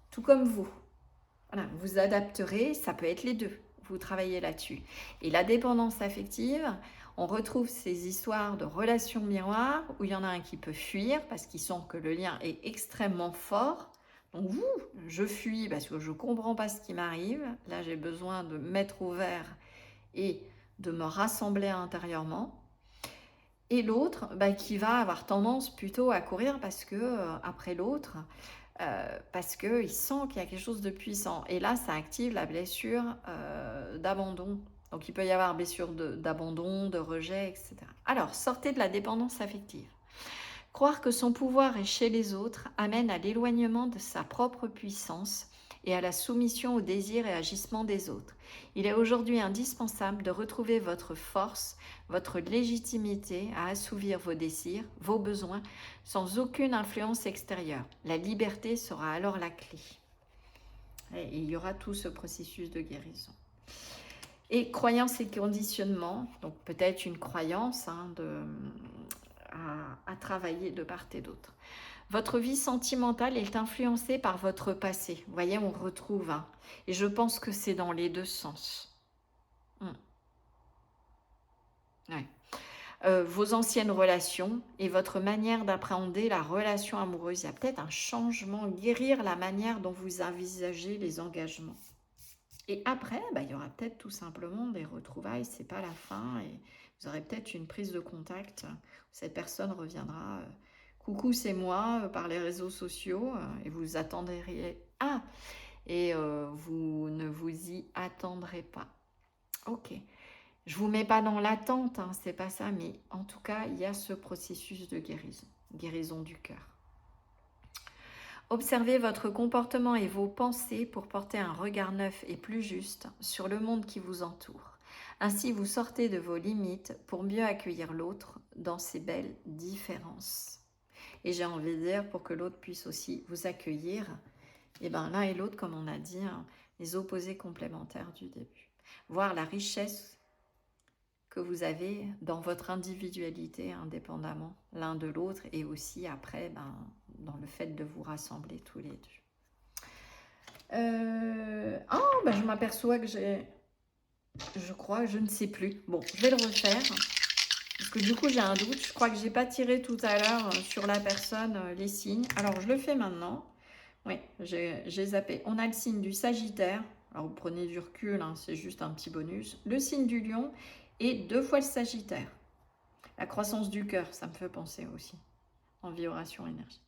tout comme vous. Voilà, vous adapterez, ça peut être les deux. Vous travaillez là-dessus. Et la dépendance affective, on retrouve ces histoires de relations miroirs où il y en a un qui peut fuir parce qu'il sent que le lien est extrêmement fort. Donc vous, je fuis parce que je ne comprends pas ce qui m'arrive. Là, j'ai besoin de me mettre au vert et de me rassembler intérieurement. Et l'autre qui va avoir tendance plutôt à courir parce que après l'autre, parce qu'il sent qu'il y a quelque chose de puissant. Et là, ça active la blessure d'abandon. Donc, il peut y avoir blessure d'abandon, de rejet, etc. Alors, sortez de la dépendance affective. Croire que son pouvoir est chez les autres amène à l'éloignement de sa propre puissance et à la soumission aux désirs et agissements des autres. Il est aujourd'hui indispensable de retrouver votre force, votre légitimité à assouvir vos désirs, vos besoins, sans aucune influence extérieure. La liberté sera alors la clé. Et il y aura tout ce processus de guérison. Et croyance et conditionnement, donc peut-être une croyance à travailler de part et d'autre. Votre vie sentimentale est influencée par votre passé. Vous voyez, on retrouve. Et je pense que c'est dans les deux sens. Ouais. Vos anciennes relations et votre manière d'appréhender la relation amoureuse. Il y a peut-être un changement, guérir la manière dont vous envisagez les engagements. Et après, il y aura peut-être tout simplement des retrouvailles, c'est pas la fin, et vous aurez peut-être une prise de contact. Cette personne reviendra, coucou c'est moi, par les réseaux sociaux, et vous attendriez. Et vous ne vous y attendrez pas. Ok. Je vous mets pas dans l'attente, c'est pas ça, mais en tout cas, il y a ce processus de guérison, guérison du cœur. Observez votre comportement et vos pensées pour porter un regard neuf et plus juste sur le monde qui vous entoure. Ainsi, vous sortez de vos limites pour mieux accueillir l'autre dans ses belles différences. Et j'ai envie de dire, pour que l'autre puisse aussi vous accueillir, et l'un et l'autre, comme on a dit, les opposés complémentaires du début. Voir la richesse que vous avez dans votre individualité indépendamment l'un de l'autre et aussi après dans le fait de vous rassembler tous les deux. Je m'aperçois que je ne sais plus. Bon, je vais le refaire parce que du coup j'ai un doute. Je crois que j'ai pas tiré tout à l'heure sur la personne les signes. Alors je le fais maintenant. Oui, j'ai zappé. On a le signe du Sagittaire. Alors vous prenez du recul, c'est juste un petit bonus. Le signe du Lion et 2 fois le Sagittaire. La croissance du cœur, ça me fait penser aussi en vibration énergétique.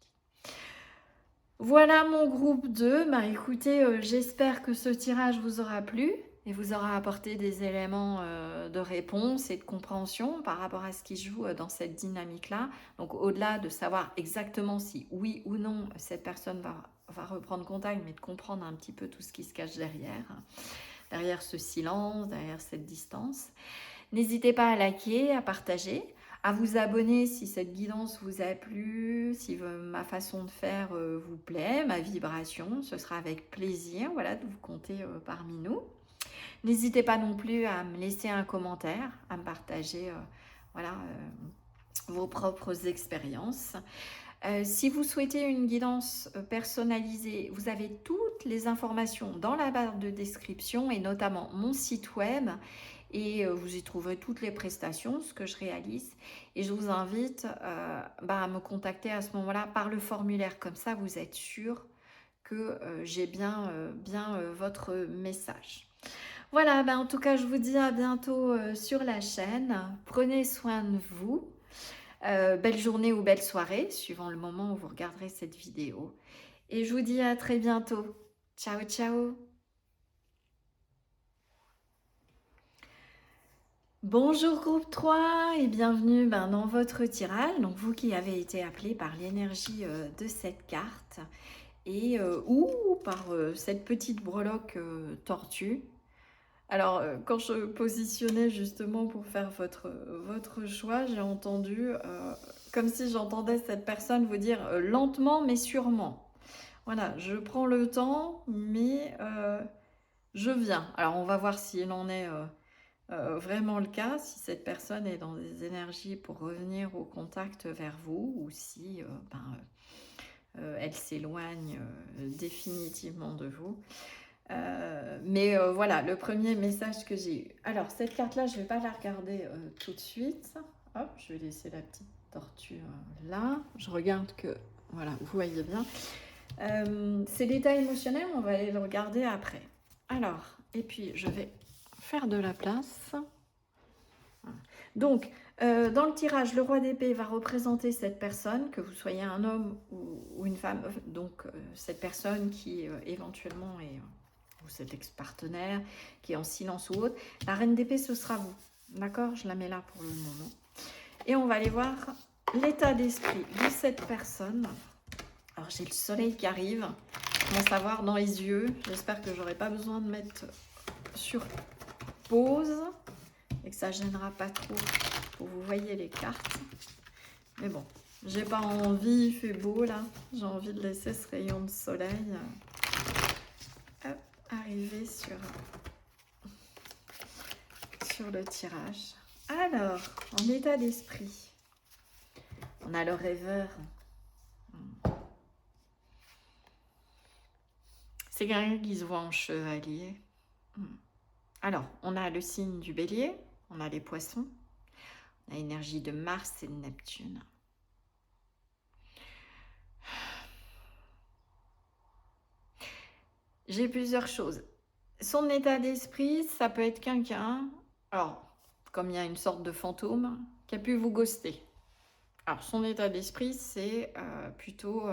Voilà mon groupe 2. Écoutez, j'espère que ce tirage vous aura plu et vous aura apporté des éléments de réponse et de compréhension par rapport à ce qui se joue dans cette dynamique-là. Donc au-delà de savoir exactement si oui ou non cette personne va reprendre contact, mais de comprendre un petit peu tout ce qui se cache derrière ce silence, derrière cette distance. N'hésitez pas à liker, à partager, à vous abonner si cette guidance vous a plu, si ma façon de faire vous plaît, ma vibration, ce sera avec plaisir de vous compter parmi nous. N'hésitez pas non plus à me laisser un commentaire, à me partager vos propres expériences. Si vous souhaitez une guidance personnalisée, vous avez toutes les informations dans la barre de description et notamment mon site web. Et vous y trouverez toutes les prestations, ce que je réalise. Et je vous invite à me contacter à ce moment-là par le formulaire. Comme ça, vous êtes sûr que j'ai bien votre message. Voilà, en tout cas, je vous dis à bientôt sur la chaîne. Prenez soin de vous. Belle journée ou belle soirée, suivant le moment où vous regarderez cette vidéo. Et je vous dis à très bientôt. Ciao, ciao. Bonjour groupe 3 et bienvenue dans votre tirage. Donc vous qui avez été appelé par l'énergie de cette carte et ou par cette petite breloque tortue. Alors quand je positionnais justement pour faire votre choix, j'ai entendu comme si j'entendais cette personne vous dire lentement mais sûrement. Voilà, je prends le temps mais je viens. Alors on va voir s'il en est... vraiment le cas, si cette personne est dans des énergies pour revenir au contact vers vous ou si elle s'éloigne définitivement de vous. Mais voilà, le premier message que j'ai eu. Alors, cette carte-là, je ne vais pas la regarder tout de suite. Hop, je vais laisser la petite tortue là. Je regarde que, voilà, vous voyez bien. C'est l'état émotionnel, on va aller le regarder après. Alors, et puis je vais faire de la place. Voilà. Donc, dans le tirage, le roi d'épée va représenter cette personne, que vous soyez un homme ou une femme, donc cette personne qui éventuellement est, ou cet ex-partenaire, qui est en silence ou autre. La reine d'épée, ce sera vous, d'accord? Je la mets là pour le moment. Et on va aller voir l'état d'esprit de cette personne. Alors, j'ai le soleil qui arrive, je commence à voir dans les yeux. J'espère que j'aurai pas besoin de mettre sur pause et que ça gênera pas trop pour vous voyez les cartes. Mais bon, j'ai pas envie, il fait beau là. J'ai envie de laisser ce rayon de soleil hop, arriver sur le tirage. Alors, en état d'esprit, on a le rêveur. C'est quelqu'un qui se voit en chevalier. Alors, on a le signe du bélier, on a les poissons, on a l'énergie de Mars et de Neptune. J'ai plusieurs choses. Son état d'esprit, ça peut être quelqu'un, alors, comme il y a une sorte de fantôme, qui a pu vous ghoster. Alors, son état d'esprit, c'est plutôt...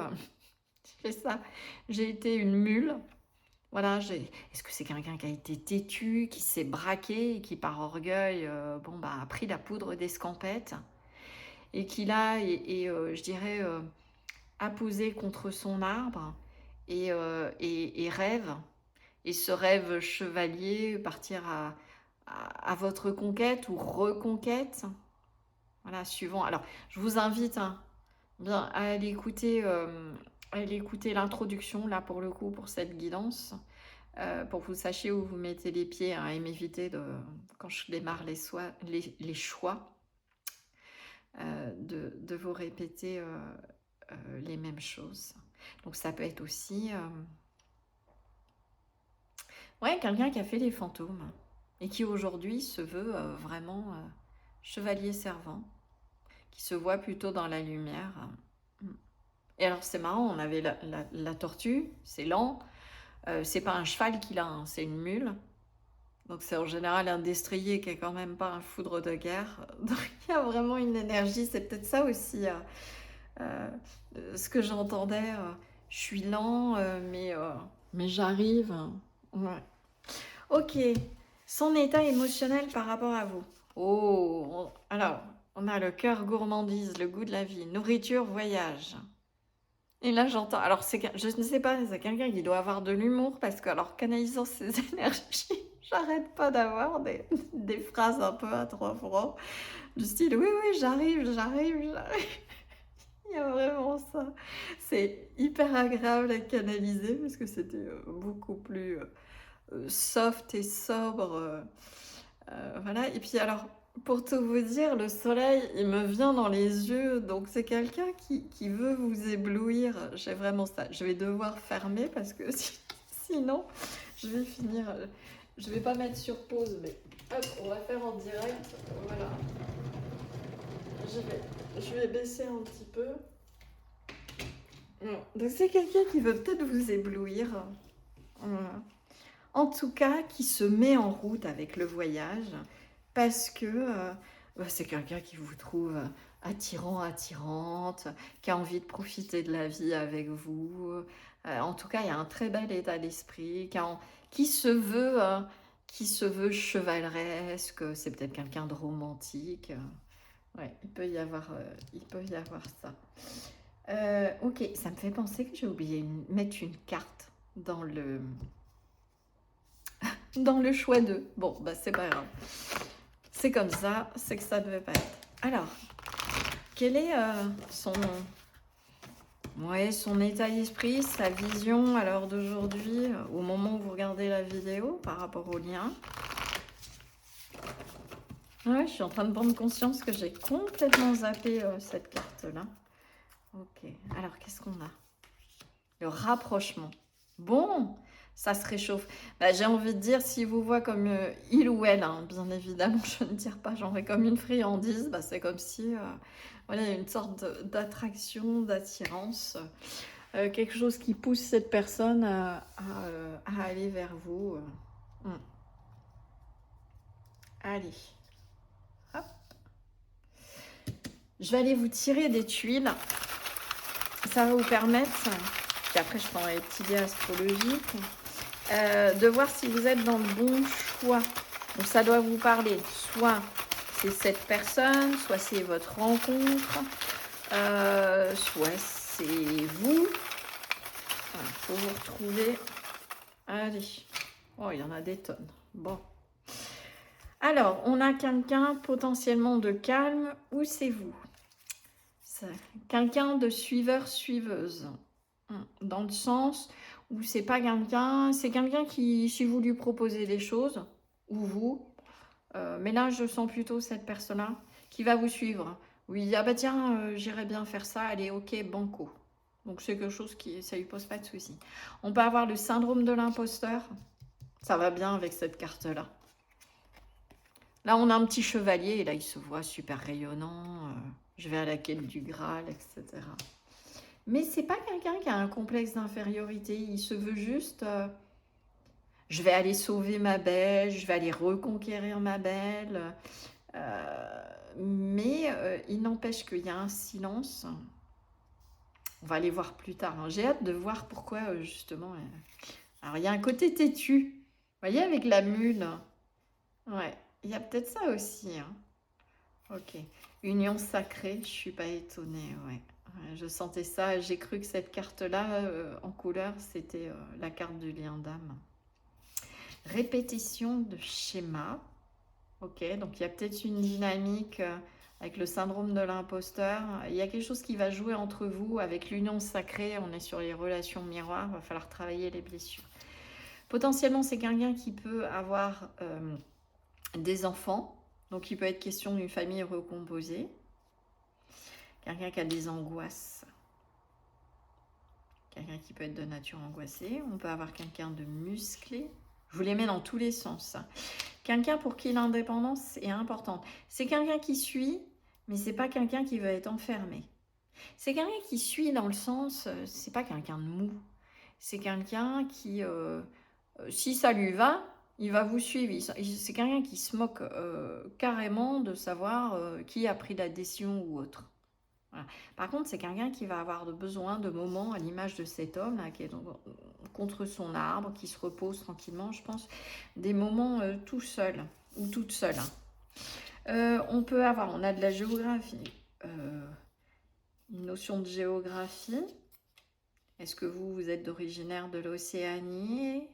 c'est ça, j'ai été une mule. Voilà, est-ce que c'est quelqu'un qui a été têtu, qui s'est braqué et qui par orgueil a pris la poudre d'escampette et qui là je dirais apposé contre son arbre et rêve, et ce rêve chevalier partir à votre conquête ou reconquête, voilà, suivant. Alors je vous invite bien à aller écouter l'introduction là pour le coup pour cette guidance. Pour que vous sachiez où vous mettez les pieds et m'éviter quand je démarre les choix de vous répéter les mêmes choses. Donc ça peut être aussi quelqu'un qui a fait les fantômes et qui aujourd'hui se veut vraiment chevalier servant, qui se voit plutôt dans la lumière. Et alors c'est marrant, on avait la tortue, c'est lent. C'est pas un cheval qu'il a, hein, c'est une mule. Donc c'est en général un destrier qui est quand même pas un foudre de guerre. Donc il y a vraiment une énergie, c'est peut-être ça aussi ce que j'entendais. Je suis lent, mais j'arrive. Ouais. Ok, son état émotionnel par rapport à vous. Oh, alors, on a le cœur gourmandise, le goût de la vie, nourriture, voyage. Et là, j'entends... Alors, je ne sais pas, c'est quelqu'un qui doit avoir de l'humour parce que, alors, canalisant ses énergies, j'arrête pas d'avoir des phrases un peu à trois francs, du style « Oui, oui, j'arrive. » Il y a vraiment ça. C'est hyper agréable à canaliser parce que c'était beaucoup plus soft et sobre. Voilà. Et puis, alors... Pour tout vous dire, le soleil, il me vient dans les yeux, donc c'est quelqu'un qui veut vous éblouir. J'ai vraiment ça. Je vais devoir fermer parce que sinon, je vais finir... Je vais pas mettre sur pause, mais hop, on va faire en direct. Voilà. Je vais baisser un petit peu. Donc c'est quelqu'un qui veut peut-être vous éblouir. Voilà. En tout cas, qui se met en route avec le voyage. Parce que c'est quelqu'un qui vous trouve attirant, attirante, qui a envie de profiter de la vie avec vous. En tout cas, il y a un très bel état d'esprit, qui se veut chevaleresque. C'est peut-être quelqu'un de romantique. Ouais, il peut y avoir ça. Ok, ça me fait penser que j'ai oublié de mettre une carte dans le choix 2. Bon, bah c'est pas grave. C'est comme ça, c'est que ça ne devait pas être. Alors, quel est son état d'esprit, sa vision à l'heure d'aujourd'hui, au moment où vous regardez la vidéo, par rapport au lien? Ouais, je suis en train de prendre conscience que j'ai complètement zappé cette carte-là. Ok, alors qu'est-ce qu'on a? Le rapprochement. Bon, ça se réchauffe. Bah, j'ai envie de dire, s'il vous voit comme il ou elle, hein, bien évidemment, je ne tire pas, j'en vais comme une friandise, bah, c'est comme si voilà, il y a une sorte d'attraction, d'attirance, quelque chose qui pousse cette personne à aller vers vous. Allez, hop. Je vais aller vous tirer des tuiles. Ça va vous permettre, puis après je prendrai les petits dés astrologiques, de voir si vous êtes dans le bon choix. Donc ça doit vous parler, soit c'est cette personne, soit c'est votre rencontre, soit c'est vous. Il faut vous retrouver. Allez, oh il y en a des tonnes. Bon. Alors, on a quelqu'un potentiellement de calme, ou c'est vous? Quelqu'un de suiveur-suiveuse. Dans le sens où c'est pas quelqu'un, c'est quelqu'un qui, si vous lui proposez des choses, ou vous, mais là je sens plutôt cette personne-là qui va vous suivre. Oui, ah bah tiens, j'irais bien faire ça, allez, ok, banco. Donc c'est quelque chose qui, ça lui pose pas de souci. On peut avoir le syndrome de l'imposteur, ça va bien avec cette carte-là. Là, on a un petit chevalier, et là, il se voit super rayonnant, je vais à la quête du Graal, etc. Mais c'est pas quelqu'un qui a un complexe d'infériorité, il se veut juste je vais aller sauver ma belle, je vais aller reconquérir ma belle. Mais il n'empêche qu'il y a un silence. On va aller voir plus tard, hein. J'ai hâte de voir pourquoi justement. Alors il y a un côté têtu, vous voyez, avec la mule. Ouais, il y a peut-être ça aussi, hein. Ok, union sacrée, je suis pas étonnée, ouais. Je sentais ça, j'ai cru que cette carte-là, en couleur, c'était la carte du lien d'âme. Répétition de schéma. Ok, donc il y a peut-être une dynamique avec le syndrome de l'imposteur. Il y a quelque chose qui va jouer entre vous avec l'union sacrée. On est sur les relations miroirs, il va falloir travailler les blessures. Potentiellement, c'est quelqu'un qui peut avoir des enfants. Donc il peut être question d'une famille recomposée. Quelqu'un qui a des angoisses. Quelqu'un qui peut être de nature angoissée. On peut avoir quelqu'un de musclé. Je vous les mets dans tous les sens. Quelqu'un pour qui l'indépendance est importante. C'est quelqu'un qui suit, mais c'est pas quelqu'un qui veut être enfermé. C'est quelqu'un qui suit dans le sens, c'est pas quelqu'un de mou. C'est quelqu'un qui, si ça lui va, il va vous suivre. C'est quelqu'un qui se moque carrément de savoir qui a pris la décision ou autre. Voilà. Par contre, c'est quelqu'un qui va avoir besoin de moments, à l'image de cet homme là, qui est contre son arbre, qui se repose tranquillement, je pense, des moments tout seul ou toute seule. On peut avoir, on a de la géographie, une notion de géographie. Est-ce que vous êtes originaire de l'Océanie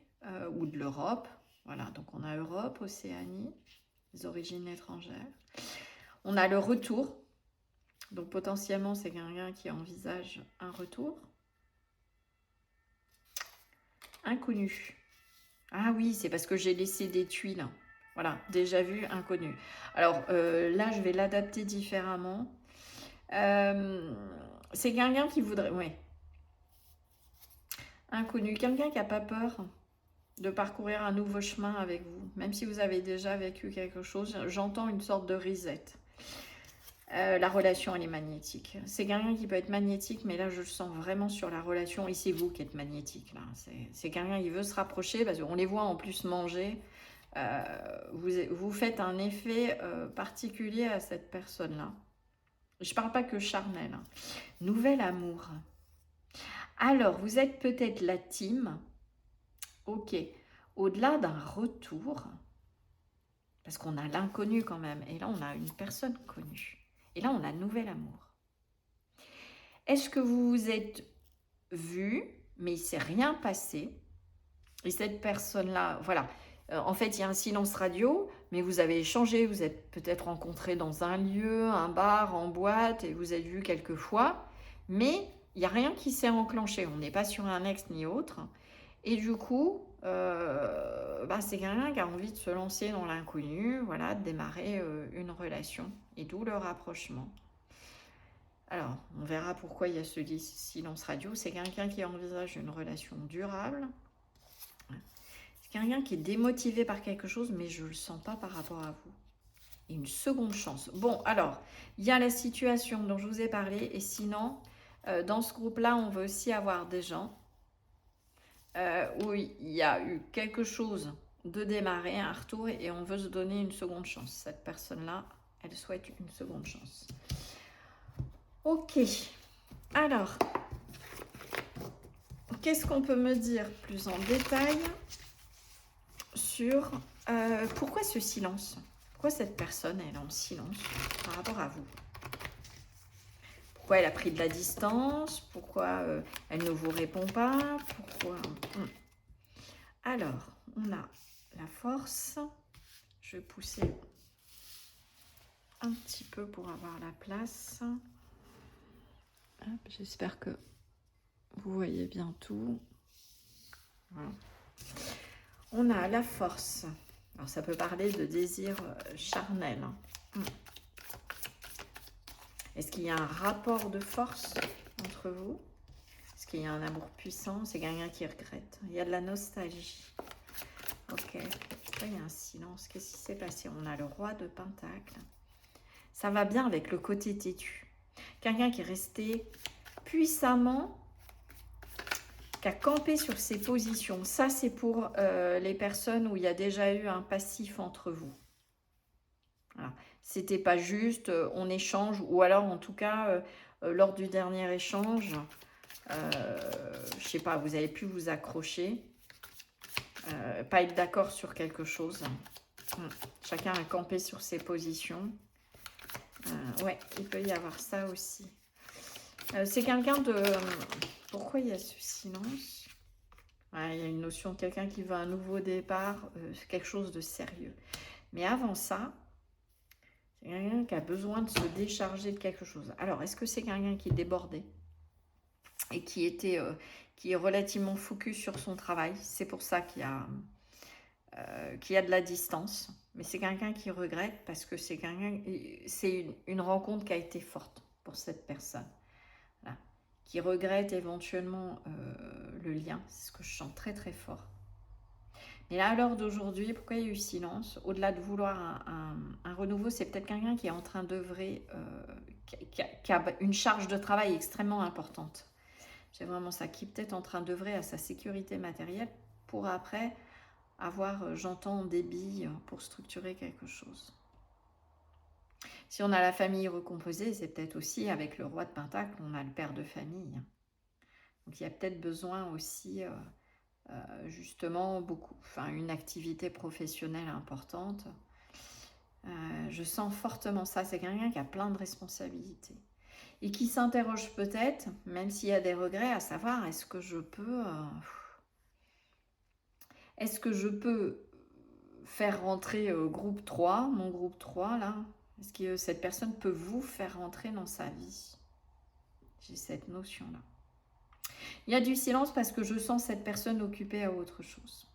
ou de l'Europe? Voilà, donc on a Europe, Océanie, les origines étrangères. On a le retour. Donc potentiellement, c'est quelqu'un qui envisage un retour. Inconnu. Ah oui, c'est parce que j'ai laissé des tuiles. Voilà, déjà vu, inconnu. Alors là, je vais l'adapter différemment. C'est quelqu'un qui voudrait... Oui. Inconnu. Quelqu'un qui n'a pas peur de parcourir un nouveau chemin avec vous. Même si vous avez déjà vécu quelque chose, j'entends une sorte de reset. La relation, elle est magnétique. C'est quelqu'un qui peut être magnétique, mais là, je le sens vraiment sur la relation. Et c'est vous qui êtes magnétique, là. C'est quelqu'un qui veut se rapprocher, parce qu'on les voit en plus manger. Vous faites un effet particulier à cette personne-là. Je ne parle pas que charnel. Hein. Nouvel amour. Alors, vous êtes peut-être la team. Ok. Au-delà d'un retour, parce qu'on a l'inconnu quand même, et là, on a une personne connue. Et là, on a nouvel amour. Est-ce que vous vous êtes vu, mais il ne s'est rien passé? Et cette personne-là, voilà. En fait, il y a un silence radio, mais vous avez échangé, vous êtes peut-être rencontrés dans un lieu, un bar, en boîte, et vous êtes vus quelques fois, mais il n'y a rien qui s'est enclenché. On n'est pas sur un ex ni autre. Et du coup, c'est quelqu'un qui a envie de se lancer dans l'inconnu, voilà, de démarrer une relation, et d'où le rapprochement. Alors, on verra pourquoi il y a ce silence radio. C'est quelqu'un qui envisage une relation durable, Quelqu'un qui est démotivé par quelque chose, mais je ne le sens pas par rapport à vous. Et une seconde chance. Bon, alors, il y a la situation dont je vous ai parlé. Et sinon, dans ce groupe-là, on veut aussi avoir des gens où il y a eu quelque chose de démarrer, un retour, et on veut se donner une seconde chance. Cette personne-là, elle souhaite une seconde chance. Ok. Alors, qu'est-ce qu'on peut me dire plus en détail sur pourquoi ce silence? Pourquoi cette personne, elle est en silence par rapport à vous? Pourquoi elle a pris de la distance? Pourquoi elle ne vous répond pas? Pourquoi Alors, on a la force. Je vais pousser un petit peu pour avoir la place. J'espère que vous voyez bien tout. Voilà. On a la force. Alors, ça peut parler de désir charnel. Est-ce qu'il y a un rapport de force entre vous? Est-ce qu'il y a un amour puissant? C'est quelqu'un qui regrette. Il y a de la nostalgie. Ok. Pourquoi il y a un silence? Qu'est-ce qui s'est passé? On a le roi de Pentacle. Ça va bien avec le côté têtu. Quelqu'un qui est resté puissamment, qui a campé sur ses positions. Ça, c'est pour les personnes où il y a déjà eu un passif entre vous. Voilà. C'était pas juste, on échange, ou alors en tout cas, lors du dernier échange, je sais pas, vous avez pu vous accrocher, pas être d'accord sur quelque chose. Chacun a campé sur ses positions. Ouais, il peut y avoir ça aussi. C'est quelqu'un de... Pourquoi il y a ce silence? Ouais, il y a une notion de quelqu'un qui veut un nouveau départ, quelque chose de sérieux. Mais avant ça, c'est quelqu'un qui a besoin de se décharger de quelque chose. Alors, est-ce que c'est quelqu'un qui est débordé et qui est relativement focus sur son travail? C'est pour ça qu'il y a de la distance. Mais c'est quelqu'un qui regrette parce que c'est une rencontre qui a été forte pour cette personne. Voilà. Qui regrette éventuellement le lien. C'est ce que je sens très très fort. Mais là, à l'heure d'aujourd'hui, pourquoi il y a eu silence? Au-delà de vouloir un renouveau, c'est peut-être quelqu'un qui est en train d'œuvrer, qui a une charge de travail extrêmement importante. C'est vraiment ça, qui est peut-être en train d'œuvrer à sa sécurité matérielle pour après avoir, j'entends, des billes pour structurer quelque chose. Si on a la famille recomposée, c'est peut-être aussi avec le roi de Pentacle, on a le père de famille. Donc il y a peut-être besoin aussi... justement une activité professionnelle importante. Je sens fortement ça. C'est quelqu'un qui a plein de responsabilités et qui s'interroge peut-être, même s'il y a des regrets, à savoir est-ce que je peux faire rentrer groupe 3, mon groupe 3 là? Est-ce que cette personne peut vous faire rentrer dans sa vie? J'ai cette notion là. Il y a du silence parce que je sens cette personne occupée à autre chose.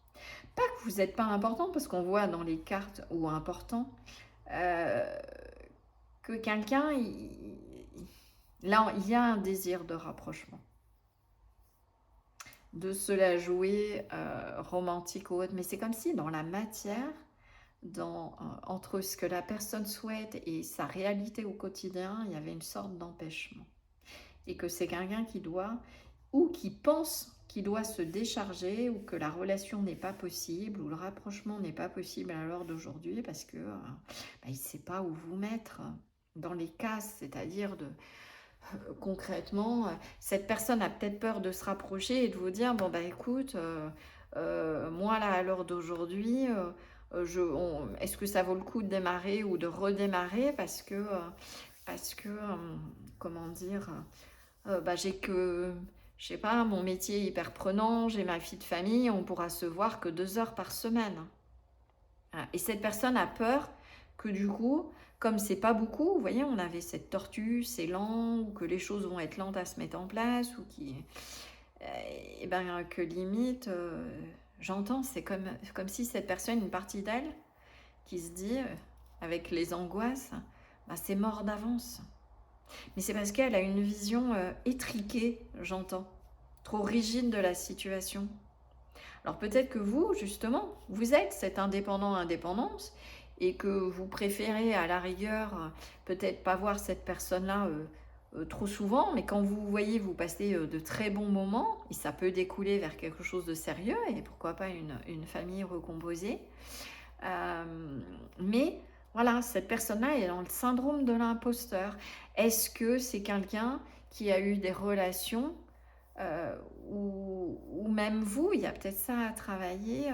Pas que vous n'êtes pas important, parce qu'on voit dans les cartes ou important que quelqu'un, là, il y a un désir de rapprochement. De se la jouer romantique ou autre. Mais c'est comme si dans la matière, entre ce que la personne souhaite et sa réalité au quotidien, il y avait une sorte d'empêchement. Et que c'est quelqu'un qui doit... ou qui pense qu'il doit se décharger, ou que la relation n'est pas possible, ou le rapprochement n'est pas possible à l'heure d'aujourd'hui, parce que il ne sait pas où vous mettre dans les cases, c'est-à-dire concrètement, cette personne a peut-être peur de se rapprocher et de vous dire, bon écoute, moi là à l'heure d'aujourd'hui, est-ce que ça vaut le coup de démarrer ou de redémarrer, parce que comment dire, j'ai que... Je sais pas, mon métier est hyper prenant, j'ai ma fille de famille, on pourra se voir que 2 heures par semaine. Et cette personne a peur que du coup, comme c'est pas beaucoup, vous voyez, on avait cette tortue, c'est lent, ou que les choses vont être lentes à se mettre en place, ou que limite, j'entends, c'est comme si cette personne, une partie d'elle, qui se dit, avec les angoisses, c'est mort d'avance. Mais c'est parce qu'elle a une vision étriquée, j'entends, trop rigide de la situation. Alors peut-être que vous, justement, vous êtes cet indépendant-indépendance et que vous préférez à la rigueur peut-être pas voir cette personne-là trop souvent, mais quand vous voyez, vous passez de très bons moments et ça peut découler vers quelque chose de sérieux et pourquoi pas une famille recomposée. Mais voilà, cette personne-là est dans le syndrome de l'imposteur. Est-ce que c'est quelqu'un qui a eu des relations ou même vous, il y a peut-être ça à travailler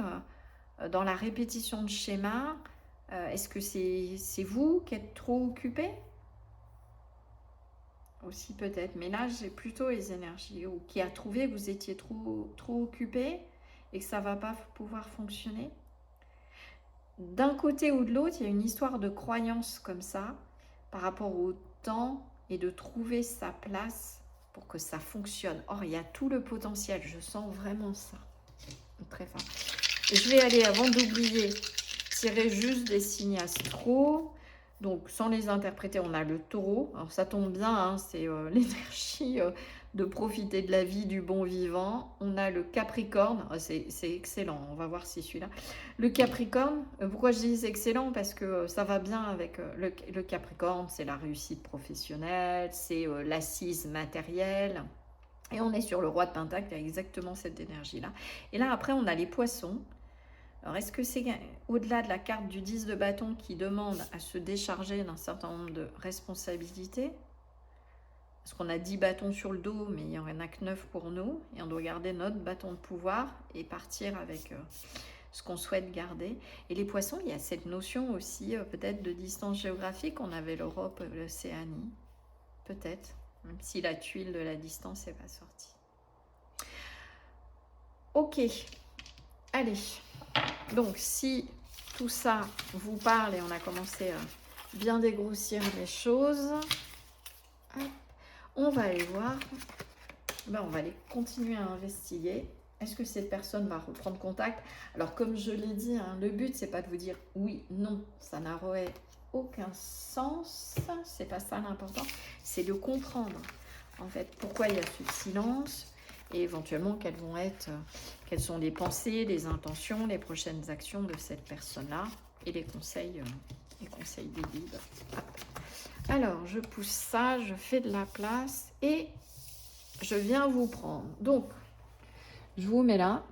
dans la répétition de schémas. Est-ce que c'est vous qui êtes trop occupé? Aussi peut-être, mais là j'ai plutôt les énergies ou qui a trouvé que vous étiez trop occupé et que ça va pas pouvoir fonctionner. D'un côté ou de l'autre, il y a une histoire de croyance comme ça par rapport au temps et de trouver sa place pour que ça fonctionne. Or, il y a tout le potentiel, je sens vraiment ça, très fort. Et je vais aller, avant d'oublier, tirer juste des signes astraux. Donc, sans les interpréter, on a le taureau. Alors, ça tombe bien, hein, c'est l'énergie de profiter de la vie, du bon vivant. On a le capricorne. C'est excellent, on va voir si celui-là. Le capricorne, pourquoi je dis c'est excellent? Parce que ça va bien avec le capricorne, c'est la réussite professionnelle, c'est l'assise matérielle. Et on est sur le roi de Pentacle, il y a exactement cette énergie-là. Et là, après, on a les poissons. Alors, est-ce que c'est au-delà de la carte du 10 de bâton qui demande à se décharger d'un certain nombre de responsabilités? Parce qu'on a 10 bâtons sur le dos, mais il n'y en a que 9 pour nous. Et on doit garder notre bâton de pouvoir et partir avec ce qu'on souhaite garder. Et les poissons, il y a cette notion aussi peut-être de distance géographique. On avait l'Europe, l'Océanie, peut-être, même si la tuile de la distance n'est pas sortie. Ok, allez. Donc, si tout ça vous parle et on a commencé à bien dégrossir les choses, on va aller voir, on va aller continuer à investiguer. Est-ce que cette personne va reprendre contact? Alors, comme je l'ai dit, hein, le but, c'est pas de vous dire oui, non, ça n'aurait aucun sens. C'est pas ça l'important, c'est de comprendre en fait pourquoi il y a ce silence. Et éventuellement, quelles sont les pensées, les intentions, les prochaines actions de cette personne-là et les conseils des guides. Hop. Alors, je pousse ça, je fais de la place et je viens vous prendre. Donc, je vous mets là,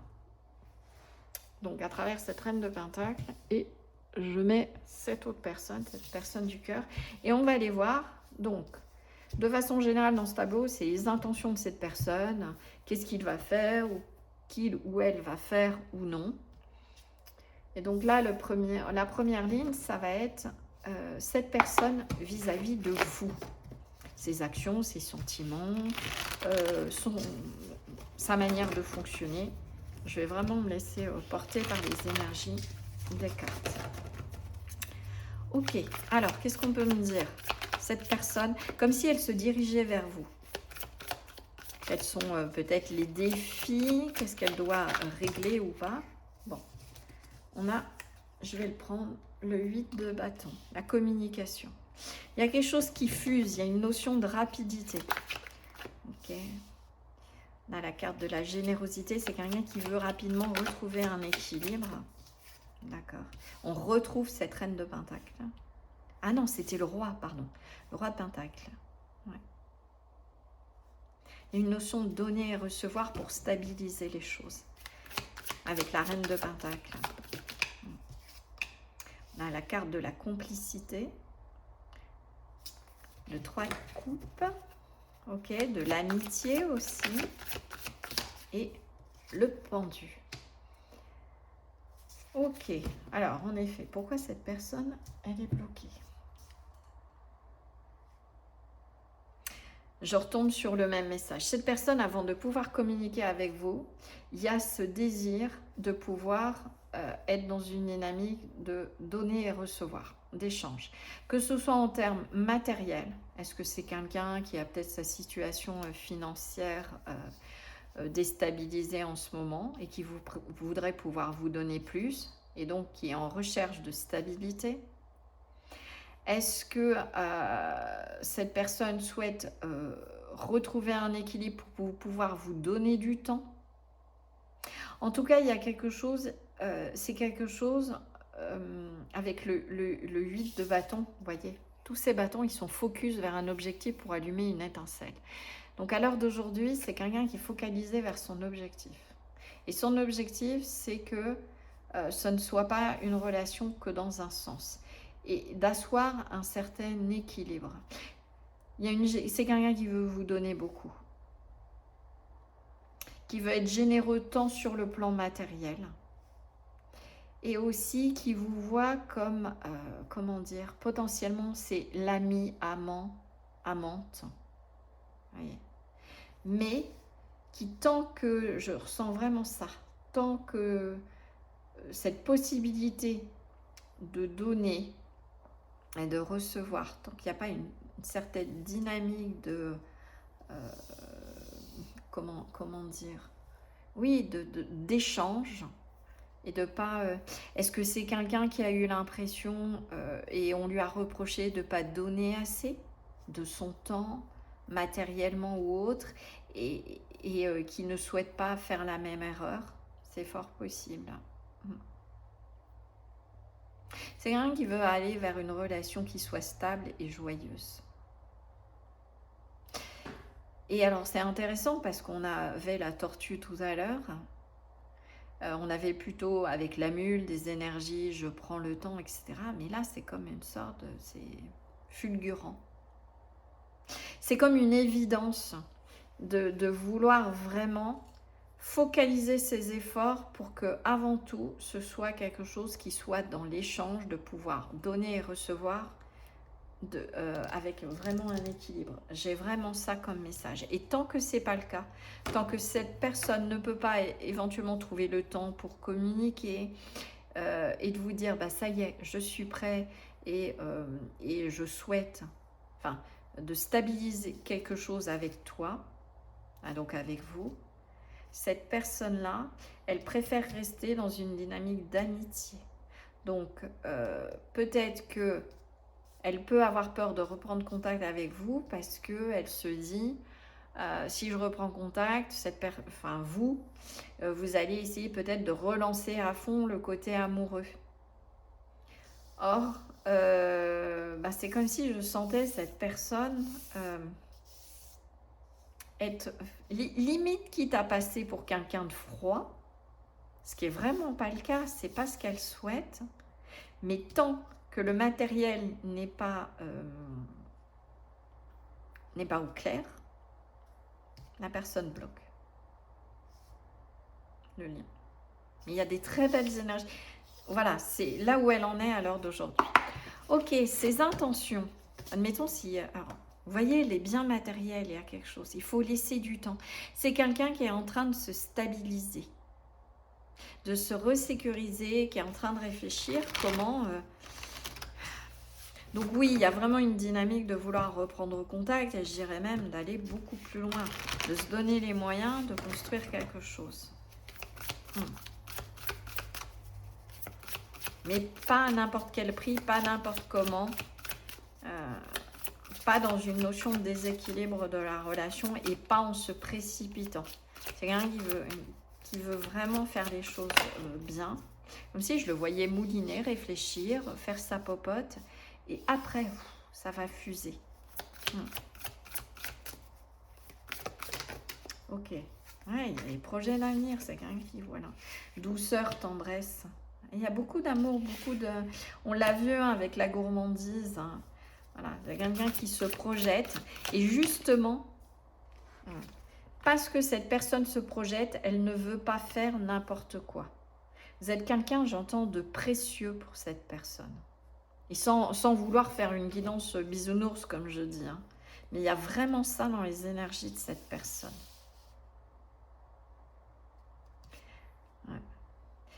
donc à travers cette reine de Pentacle, et je mets cette autre personne, cette personne du cœur, et on va aller voir, donc, de façon générale, dans ce tableau, c'est les intentions de cette personne, qu'est-ce qu'il va faire, ou qu'il ou elle va faire ou non. Et donc là, la première ligne, ça va être cette personne vis-à-vis de vous. Ses actions, ses sentiments, sa manière de fonctionner. Je vais vraiment me laisser porter par les énergies des cartes. Ok, alors, qu'est-ce qu'on peut me dire? Cette personne, comme si elle se dirigeait vers vous. Quels sont peut-être les défis? Qu'est-ce qu'elle doit régler ou pas? Bon, on a, je vais le prendre, le 8 de bâton, la communication. Il y a quelque chose qui fuse, il y a une notion de rapidité. Ok. On a la carte de la générosité, c'est quelqu'un qui veut rapidement retrouver un équilibre. D'accord. On retrouve cette reine de Pentacle. Ah non, c'était le roi, pardon. Le roi de Pentacle. Ouais. Il y a une notion de donner et recevoir pour stabiliser les choses. Avec la reine de Pentacle. On a la carte de la complicité. Le 3 de coupe. Ok, de l'amitié aussi. Et le pendu. Ok, alors en effet, pourquoi cette personne, elle est bloquée? Je retombe sur le même message. Cette personne, avant de pouvoir communiquer avec vous, il y a ce désir de pouvoir être dans une dynamique de donner et recevoir, d'échange. Que ce soit en termes matériels, est-ce que c'est quelqu'un qui a peut-être sa situation financière déstabilisée en ce moment et qui voudrait pouvoir vous donner plus et donc qui est en recherche de stabilité? Est-ce que cette personne souhaite retrouver un équilibre pour pouvoir vous donner du temps? En tout cas, il y a quelque chose, c'est quelque chose avec le 8 de bâton, vous voyez. Tous ces bâtons, ils sont focus vers un objectif pour allumer une étincelle. Donc à l'heure d'aujourd'hui, c'est quelqu'un qui est focalisé vers son objectif. Et son objectif, c'est que ce ne soit pas une relation que dans un sens. Et d'asseoir un certain équilibre. C'est quelqu'un qui veut vous donner beaucoup. Qui veut être généreux tant sur le plan matériel. Et aussi qui vous voit comme, comment dire, potentiellement c'est l'ami, amant, amante. Voyez. Mais qui, tant que, je ressens vraiment ça, tant que cette possibilité de donner et de recevoir, tant qu'il n'y a pas une certaine dynamique de, comment dire, oui, d'échange, et de pas... est-ce que c'est quelqu'un qui a eu l'impression, et on lui a reproché de ne pas donner assez de son temps, matériellement ou autre, et qui ne souhaite pas faire la même erreur? C'est fort possible. C'est quelqu'un qui veut aller vers une relation qui soit stable et joyeuse. Et alors c'est intéressant parce qu'on avait la tortue tout à l'heure. On avait plutôt avec la mule des énergies, je prends le temps, etc. Mais là c'est comme une sorte de... c'est fulgurant. C'est comme une évidence de vouloir vraiment focaliser ses efforts pour que, avant tout, ce soit quelque chose qui soit dans l'échange, de pouvoir donner et recevoir avec vraiment un équilibre. J'ai vraiment ça comme message. Et tant que c'est pas le cas, tant que cette personne ne peut pas éventuellement trouver le temps pour communiquer et de vous dire, bah ça y est, je suis prêt et je souhaite, enfin, de stabiliser quelque chose avec toi, donc avec vous, cette personne-là, elle préfère rester dans une dynamique d'amitié. Donc, peut-être que elle peut avoir peur de reprendre contact avec vous parce qu'elle se dit, si je reprends contact, vous allez essayer peut-être de relancer à fond le côté amoureux. Or, c'est comme si je sentais cette personne être limite quitte à passer pour quelqu'un de froid, ce qui est vraiment pas le cas, c'est pas ce qu'elle souhaite, mais tant que le matériel n'est pas au clair, la personne bloque le lien. Mais il y a des très belles énergies. Voilà, c'est là où elle en est à l'heure d'aujourd'hui. Ok, ses intentions. Admettons si... Alors, vous voyez, les biens matériels, il y a quelque chose. Il faut laisser du temps. C'est quelqu'un qui est en train de se stabiliser, de se resécuriser, qui est en train de réfléchir comment... Donc oui, il y a vraiment une dynamique de vouloir reprendre contact et je dirais même d'aller beaucoup plus loin, de se donner les moyens de construire quelque chose. Mais pas à n'importe quel prix, pas n'importe comment, pas dans une notion de déséquilibre de la relation et pas en se précipitant. C'est quelqu'un qui veut vraiment faire les choses bien, comme si je le voyais mouliner, réfléchir, faire sa popote. Et après, ça va fuser. Ok. Ouais, il y a les projets d'avenir, c'est quelqu'un qui, voilà. Douceur, tendresse. Il y a beaucoup d'amour, beaucoup de... On l'a vu avec la gourmandise. Hein. Voilà, il y a quelqu'un qui se projette. Et justement, parce que cette personne se projette, elle ne veut pas faire n'importe quoi. Vous êtes quelqu'un, j'entends, de précieux pour cette personne. Et sans vouloir faire une guidance bisounours, comme je dis. Hein. Mais il y a vraiment ça dans les énergies de cette personne. Ouais.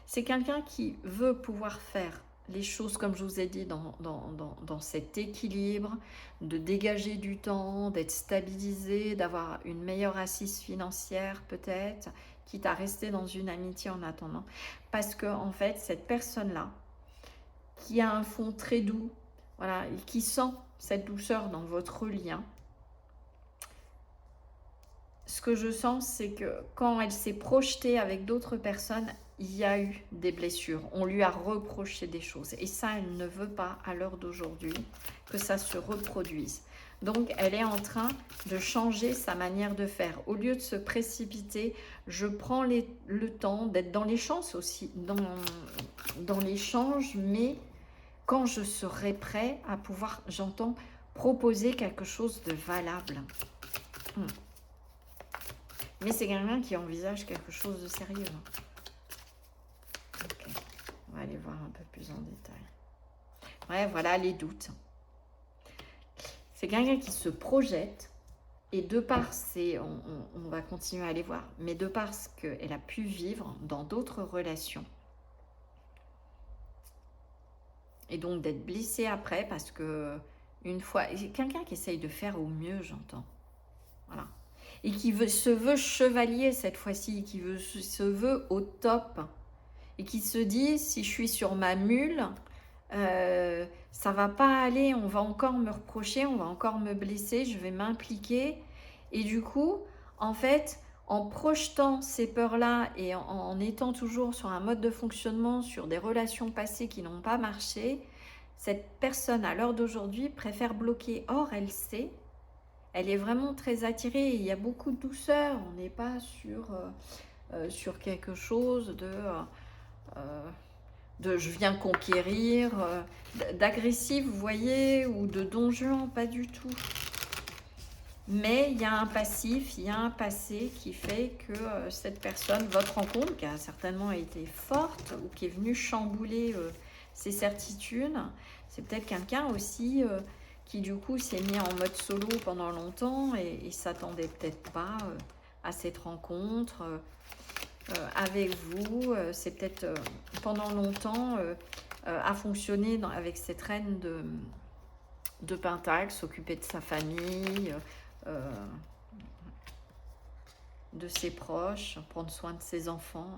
C'est quelqu'un qui veut pouvoir faire les choses, comme je vous ai dit, dans cet équilibre, de dégager du temps, d'être stabilisé, d'avoir une meilleure assise financière peut-être, quitte à rester dans une amitié en attendant. Parce que en fait, cette personne-là, qui a un fond très doux, voilà, et qui sent cette douceur dans votre lien, ce que je sens, c'est que quand elle s'est projetée avec d'autres personnes, il y a eu des blessures. On lui a reproché des choses. Et ça, elle ne veut pas, à l'heure d'aujourd'hui, que ça se reproduise. Donc, elle est en train de changer sa manière de faire. Au lieu de se précipiter, je prends le temps d'être dans l'échange aussi, dans l'échange, mais quand je serai prêt à pouvoir, j'entends, proposer quelque chose de valable. Mais c'est quelqu'un qui envisage quelque chose de sérieux. Ok, on va aller voir un peu plus en détail. Ouais, voilà les doutes. C'est quelqu'un qui se projette et de par on va continuer à aller voir, mais de par ce qu'elle a pu vivre dans d'autres relations et donc d'être blessée après parce que une fois, quelqu'un qui essaye de faire au mieux, j'entends. Voilà. Et qui se veut chevalier cette fois-ci, qui se veut au top. Et qui se dit, si je suis sur ma mule, ça va pas aller, on va encore me reprocher, on va encore me blesser, je vais m'impliquer. Et du coup, en fait, en projetant ces peurs-là et en étant toujours sur un mode de fonctionnement, sur des relations passées qui n'ont pas marché, cette personne, à l'heure d'aujourd'hui, préfère bloquer. Or, elle sait, elle est vraiment très attirée, il y a beaucoup de douceur, on n'est pas sur quelque chose de je viens conquérir, d'agressif, vous voyez, ou de don Juan, pas du tout. Mais il y a un passif, il y a un passé qui fait que cette personne, votre rencontre, qui a certainement été forte ou qui est venue chambouler ses certitudes, c'est peut-être quelqu'un aussi qui du coup s'est mis en mode solo pendant longtemps et s'attendait peut-être pas à cette rencontre avec vous. C'est peut-être pendant longtemps à fonctionner avec cette reine de Pentacle, s'occuper de sa famille, de ses proches, prendre soin de ses enfants,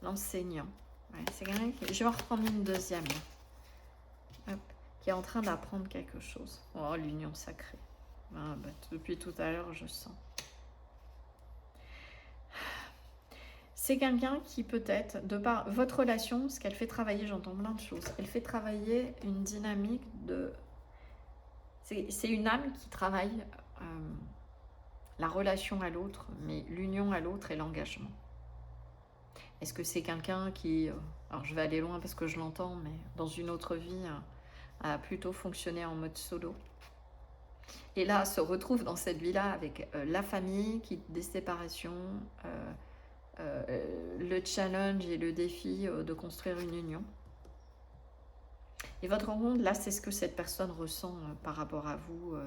l'enseignant. Ouais, c'est quelqu'un qui... Je vais en reprendre une deuxième. Hop, qui est en train d'apprendre quelque chose. Oh, l'union sacrée. Ah, bah, depuis tout à l'heure, je sens. C'est quelqu'un qui peut-être, de par votre relation, ce qu'elle fait travailler, j'entends plein de choses, elle fait travailler une dynamique de... C'est une âme qui travaille la relation à l'autre, mais l'union à l'autre et l'engagement. Est-ce que c'est quelqu'un qui... alors je vais aller loin parce que je l'entends, mais dans une autre vie, a plutôt fonctionné en mode solo. Et là, se retrouve dans cette vie-là avec la famille, des séparations, le challenge et le défi de construire une union. Et votre rencontre, là, c'est ce que cette personne ressent par rapport à vous,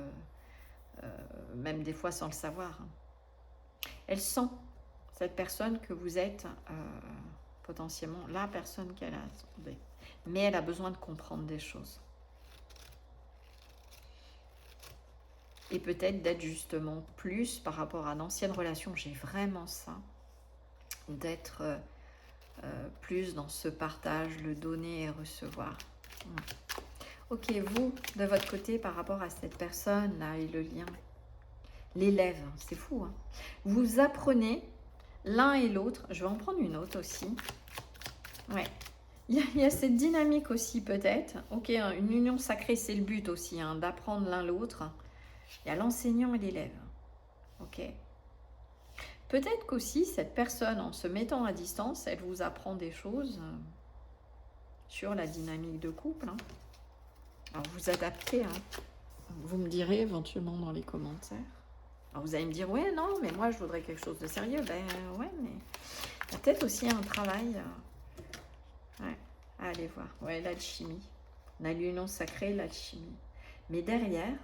même des fois sans le savoir. Elle sent, cette personne, que vous êtes potentiellement la personne qu'elle a attendue. Mais elle a besoin de comprendre des choses. Et peut-être d'être justement plus par rapport à d'anciennes relations. J'ai vraiment ça. D'être plus dans ce partage, le donner et recevoir. Ok, vous, de votre côté, par rapport à cette personne-là et le lien, l'élève, c'est fou, hein. Vous apprenez l'un et l'autre, je vais en prendre une autre aussi. Ouais, il y a cette dynamique aussi peut-être. Ok, une union sacrée, c'est le but aussi, hein, d'apprendre l'un l'autre. Il y a l'enseignant et l'élève. Ok. Peut-être qu'aussi, cette personne, en se mettant à distance, elle vous apprend des choses sur la dynamique de couple. Hein. Alors, vous adaptez. Hein. Vous me direz éventuellement dans les commentaires. Alors, vous allez me dire, ouais, non, mais moi, je voudrais quelque chose de sérieux. Ben, ouais, mais il y a peut-être aussi un travail ouais, à aller voir. Ouais, l'alchimie. On a l'union sacrée, l'alchimie. Mais derrière...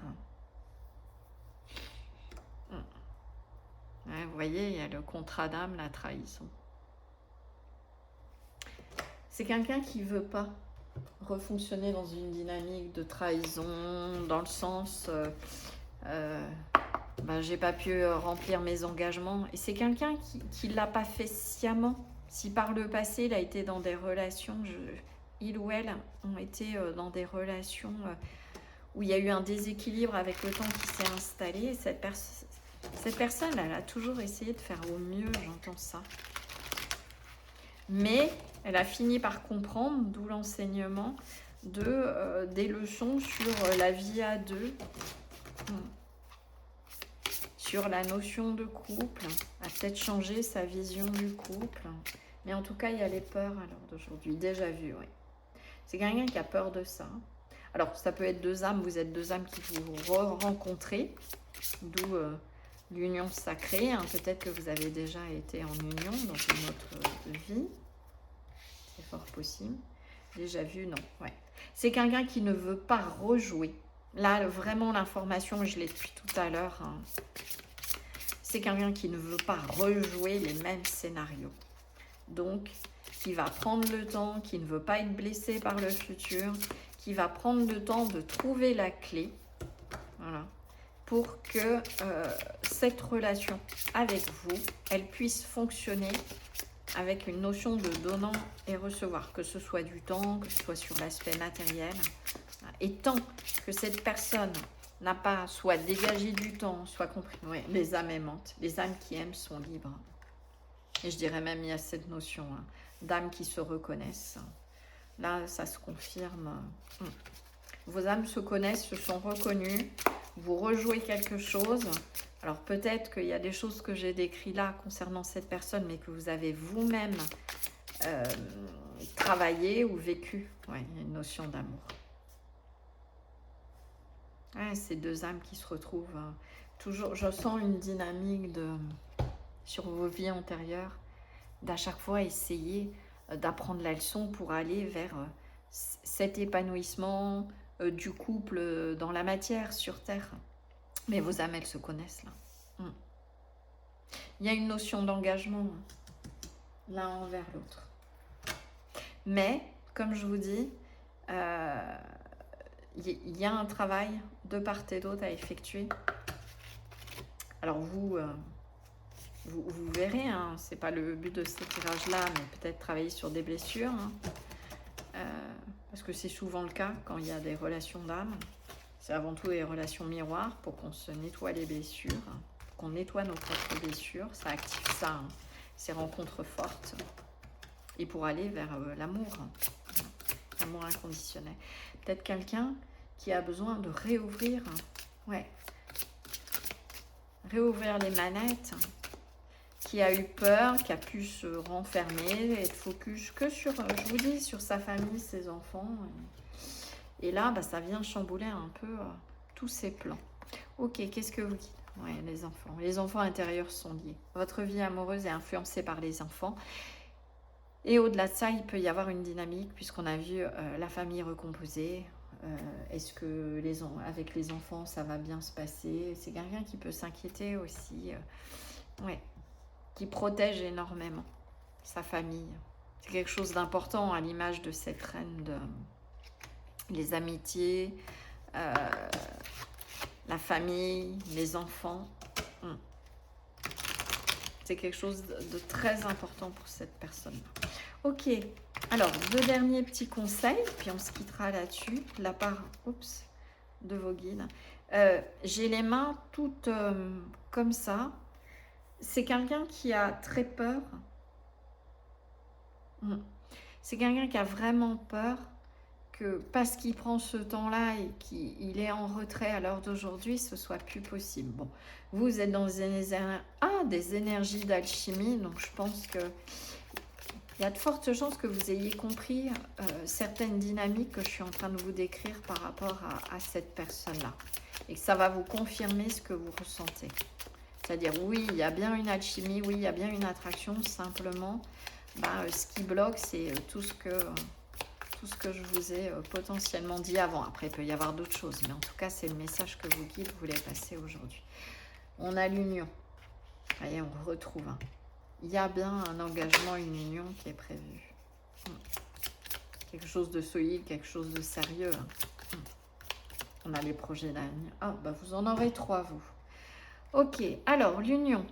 ouais, vous voyez, il y a le contrat d'âme, la trahison. C'est quelqu'un qui ne veut pas refonctionner dans une dynamique de trahison, dans le sens ben, j'ai pas pu remplir mes engagements. Et c'est quelqu'un qui ne l'a pas fait sciemment. Si par le passé, il a été dans des relations, il ou elle ont été dans des relations où il y a eu un déséquilibre avec le temps qui s'est installé, cette personne... Cette personne, elle a toujours essayé de faire au mieux, j'entends ça. Mais elle a fini par comprendre, d'où l'enseignement, des leçons sur la vie à deux, sur la notion de couple, a peut-être changé sa vision du couple. Mais en tout cas, il y a les peurs à l'heure d'aujourd'hui, déjà vu, oui. C'est quelqu'un qui a peur de ça. Alors, ça peut être deux âmes, vous êtes deux âmes qui vous rencontrez, d'où l'union sacrée. Hein. Peut-être que vous avez déjà été en union dans une autre vie. C'est fort possible. Déjà vu, non. Ouais. C'est quelqu'un qui ne veut pas rejouer. Là, vraiment, l'information, je l'ai depuis tout à l'heure. Hein. C'est quelqu'un qui ne veut pas rejouer les mêmes scénarios. Donc, qui va prendre le temps, qui ne veut pas être blessé par le futur, qui va prendre le temps de trouver la clé, voilà, pour que cette relation avec vous, elle puisse fonctionner avec une notion de donnant et recevoir, que ce soit du temps, que ce soit sur l'aspect matériel. Et tant que cette personne n'a pas soit dégagé du temps, soit compris, ouais, les âmes aimantes, les âmes qui aiment sont libres. Et je dirais même, il y a cette notion hein, d'âmes qui se reconnaissent. Là, ça se confirme. Vos âmes se connaissent, se sont reconnues. Vous rejouez quelque chose. Alors peut-être qu'il y a des choses que j'ai décrites là concernant cette personne, mais que vous avez vous-même travaillé ou vécu. Ouais, il y a une notion d'amour. Ouais, ces deux âmes qui se retrouvent. Toujours, je sens une dynamique sur vos vies antérieures, d'à chaque fois essayer d'apprendre la leçon pour aller vers cet épanouissement du couple dans la matière, sur Terre. Mais vos âmes, elles se connaissent là. Il y a une notion d'engagement l'un envers l'autre. Mais, comme je vous dis, il y a un travail de part et d'autre à effectuer. Alors vous verrez, hein, c'est pas le but de ce tirage-là, mais peut-être travailler sur des blessures. Hein, parce que c'est souvent le cas quand il y a des relations d'âme. C'est avant tout des relations miroirs pour qu'on se nettoie les blessures, qu'on nettoie nos propres blessures. Ça active ça, hein, ces rencontres fortes. Et pour aller vers l'amour, l'amour inconditionnel. Peut-être quelqu'un qui a besoin de réouvrir, ouais, réouvrir les manettes, qui a eu peur, qui a pu se renfermer, être focus que sur, je vous dis, sur sa famille, ses enfants. Et là, bah, ça vient chambouler un peu tous ses plans. Ok, qu'est-ce que vous dites? Ouais, les enfants. Les enfants intérieurs sont liés. Votre vie amoureuse est influencée par les enfants. Et au-delà de ça, il peut y avoir une dynamique, puisqu'on a vu la famille recomposée. Est-ce que avec les enfants, ça va bien se passer? C'est quelqu'un qui peut s'inquiéter aussi. Ouais. Qui protège énormément sa famille. C'est quelque chose d'important à l'image de cette reine de les amitiés, la famille, les enfants. C'est quelque chose de très important pour cette personne. Ok, alors deux derniers petits conseils, puis on se quittera là-dessus, de la part de vos guides. J'ai les mains toutes comme ça. C'est quelqu'un qui a très peur. C'est quelqu'un qui a vraiment peur que parce qu'il prend ce temps-là et qu'il est en retrait à l'heure d'aujourd'hui, ce soit plus possible. Bon, vous êtes dans des énergies d'alchimie, donc je pense que il y a de fortes chances que vous ayez compris certaines dynamiques que je suis en train de vous décrire par rapport à cette personne-là. Et que ça va vous confirmer ce que vous ressentez. C'est-à-dire, oui, il y a bien une alchimie, oui, il y a bien une attraction, simplement, ce qui bloque, c'est tout ce que je vous ai potentiellement dit avant. Après, il peut y avoir d'autres choses, mais en tout cas, c'est le message que vos guides voulaient passer aujourd'hui. On a l'union. Vous voyez, on retrouve. Il y a bien un engagement, une union qui est prévue. Quelque chose de solide, quelque chose de sérieux. On a les projets d'avenir. Ah, vous en aurez 3, vous. Ok, alors l'union.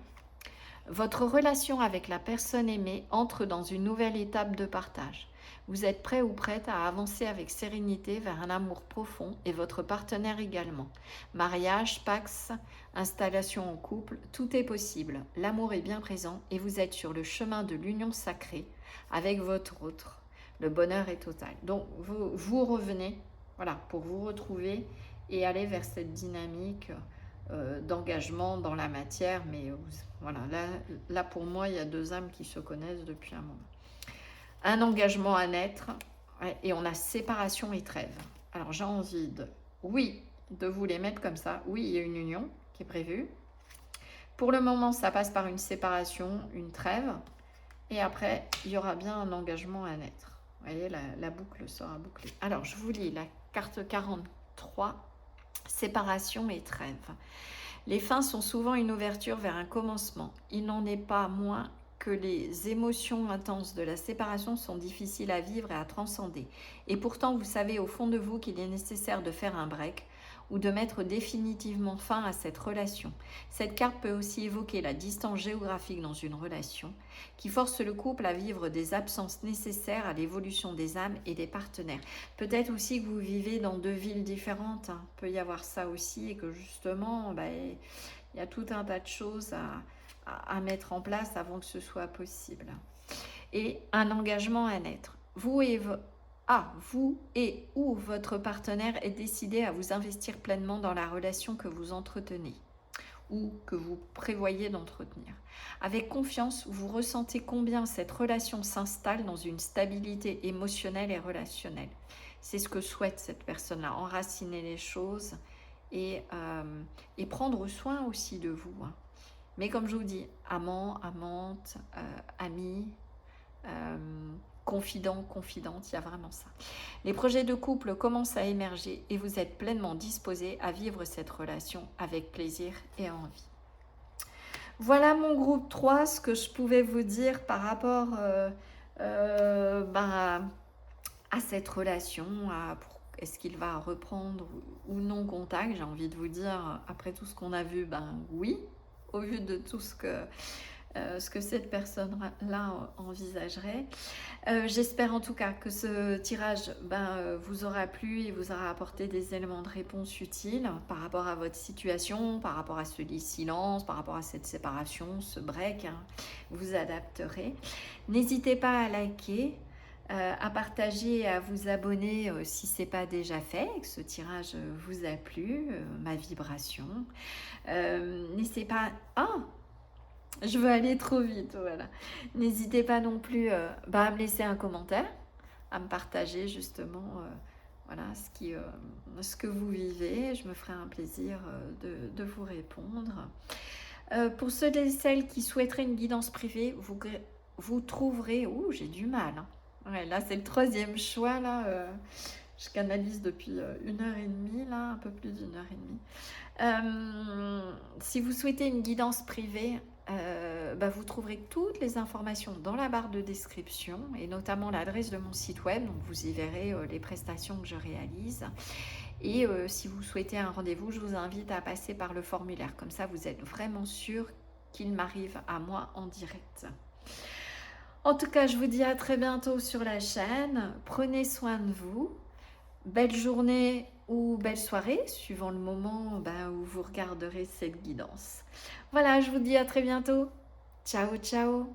Votre relation avec la personne aimée entre dans une nouvelle étape de partage. Vous êtes prêt ou prête à avancer avec sérénité vers un amour profond et votre partenaire également. Mariage, pax, installation en couple, tout est possible. L'amour est bien présent et vous êtes sur le chemin de l'union sacrée avec votre autre. Le bonheur est total. Donc vous revenez, voilà, pour vous retrouver et aller vers cette dynamique d'engagement dans la matière. Mais voilà, là pour moi, il y a deux âmes qui se connaissent depuis un moment. Un engagement à naître, ouais, et on a séparation et trêve. Alors j'ai envie de vous les mettre comme ça. Oui, il y a une union qui est prévue. Pour le moment, ça passe par une séparation, une trêve. Et après, il y aura bien un engagement à naître. Vous voyez, la boucle sera bouclée. Alors, je vous lis la carte 43, séparation et trêve. Les fins sont souvent une ouverture vers un commencement. Il n'en est pas moins que les émotions intenses de la séparation sont difficiles à vivre et à transcender. Et pourtant, vous savez au fond de vous qu'il est nécessaire de faire un break ou de mettre définitivement fin à cette relation. Cette carte peut aussi évoquer la distance géographique dans une relation qui force le couple à vivre des absences nécessaires à l'évolution des âmes et des partenaires. Peut-être aussi que vous vivez dans deux villes différentes, hein. Peut y avoir ça aussi et que justement, il y a tout un tas de choses à mettre en place avant que ce soit possible. Et un engagement à naître. Vous et ou votre partenaire est décidé à vous investir pleinement dans la relation que vous entretenez ou que vous prévoyez d'entretenir. Avec confiance, vous ressentez combien cette relation s'installe dans une stabilité émotionnelle et relationnelle. C'est ce que souhaite cette personne-là, enraciner les choses et prendre soin aussi de vous. Hein. Mais comme je vous dis, amant, amante, ami, confident, confidente, il y a vraiment ça. Les projets de couple commencent à émerger et vous êtes pleinement disposé à vivre cette relation avec plaisir et envie. Voilà mon groupe 3, ce que je pouvais vous dire par rapport à cette relation, est-ce qu'il va reprendre ou non contact. J'ai envie de vous dire, après tout ce qu'on a vu, oui, au vu de tout ce que cette personne-là envisagerait. J'espère en tout cas que ce tirage vous aura plu et vous aura apporté des éléments de réponse utiles par rapport à votre situation, par rapport à ce silence, par rapport à cette séparation, ce break. Hein, vous adapterez. N'hésitez pas à liker, à partager et à vous abonner si ce n'est pas déjà fait, que ce tirage vous a plu, ma vibration. N'hésitez pas... je veux aller trop vite, voilà. N'hésitez pas non plus à me laisser un commentaire, à me partager justement voilà, ce que vous vivez. Je me ferai un plaisir de vous répondre. Pour ceux et celles qui souhaiteraient une guidance privée, vous trouverez... Ouh, j'ai du mal. Hein. Ouais, là, c'est le troisième choix. Là, je canalise depuis 1h30, là, un peu plus d'1h30. Si vous souhaitez une guidance privée, vous trouverez toutes les informations dans la barre de description et notamment l'adresse de mon site web. Donc vous y verrez les prestations que je réalise. Et si vous souhaitez un rendez-vous, je vous invite à passer par le formulaire. Comme ça, vous êtes vraiment sûr qu'il m'arrive à moi en direct. En tout cas, je vous dis à très bientôt sur la chaîne. Prenez soin de vous. Belle journée ou belle soirée, suivant le moment où vous regarderez cette guidance. Voilà, je vous dis à très bientôt. Ciao, ciao.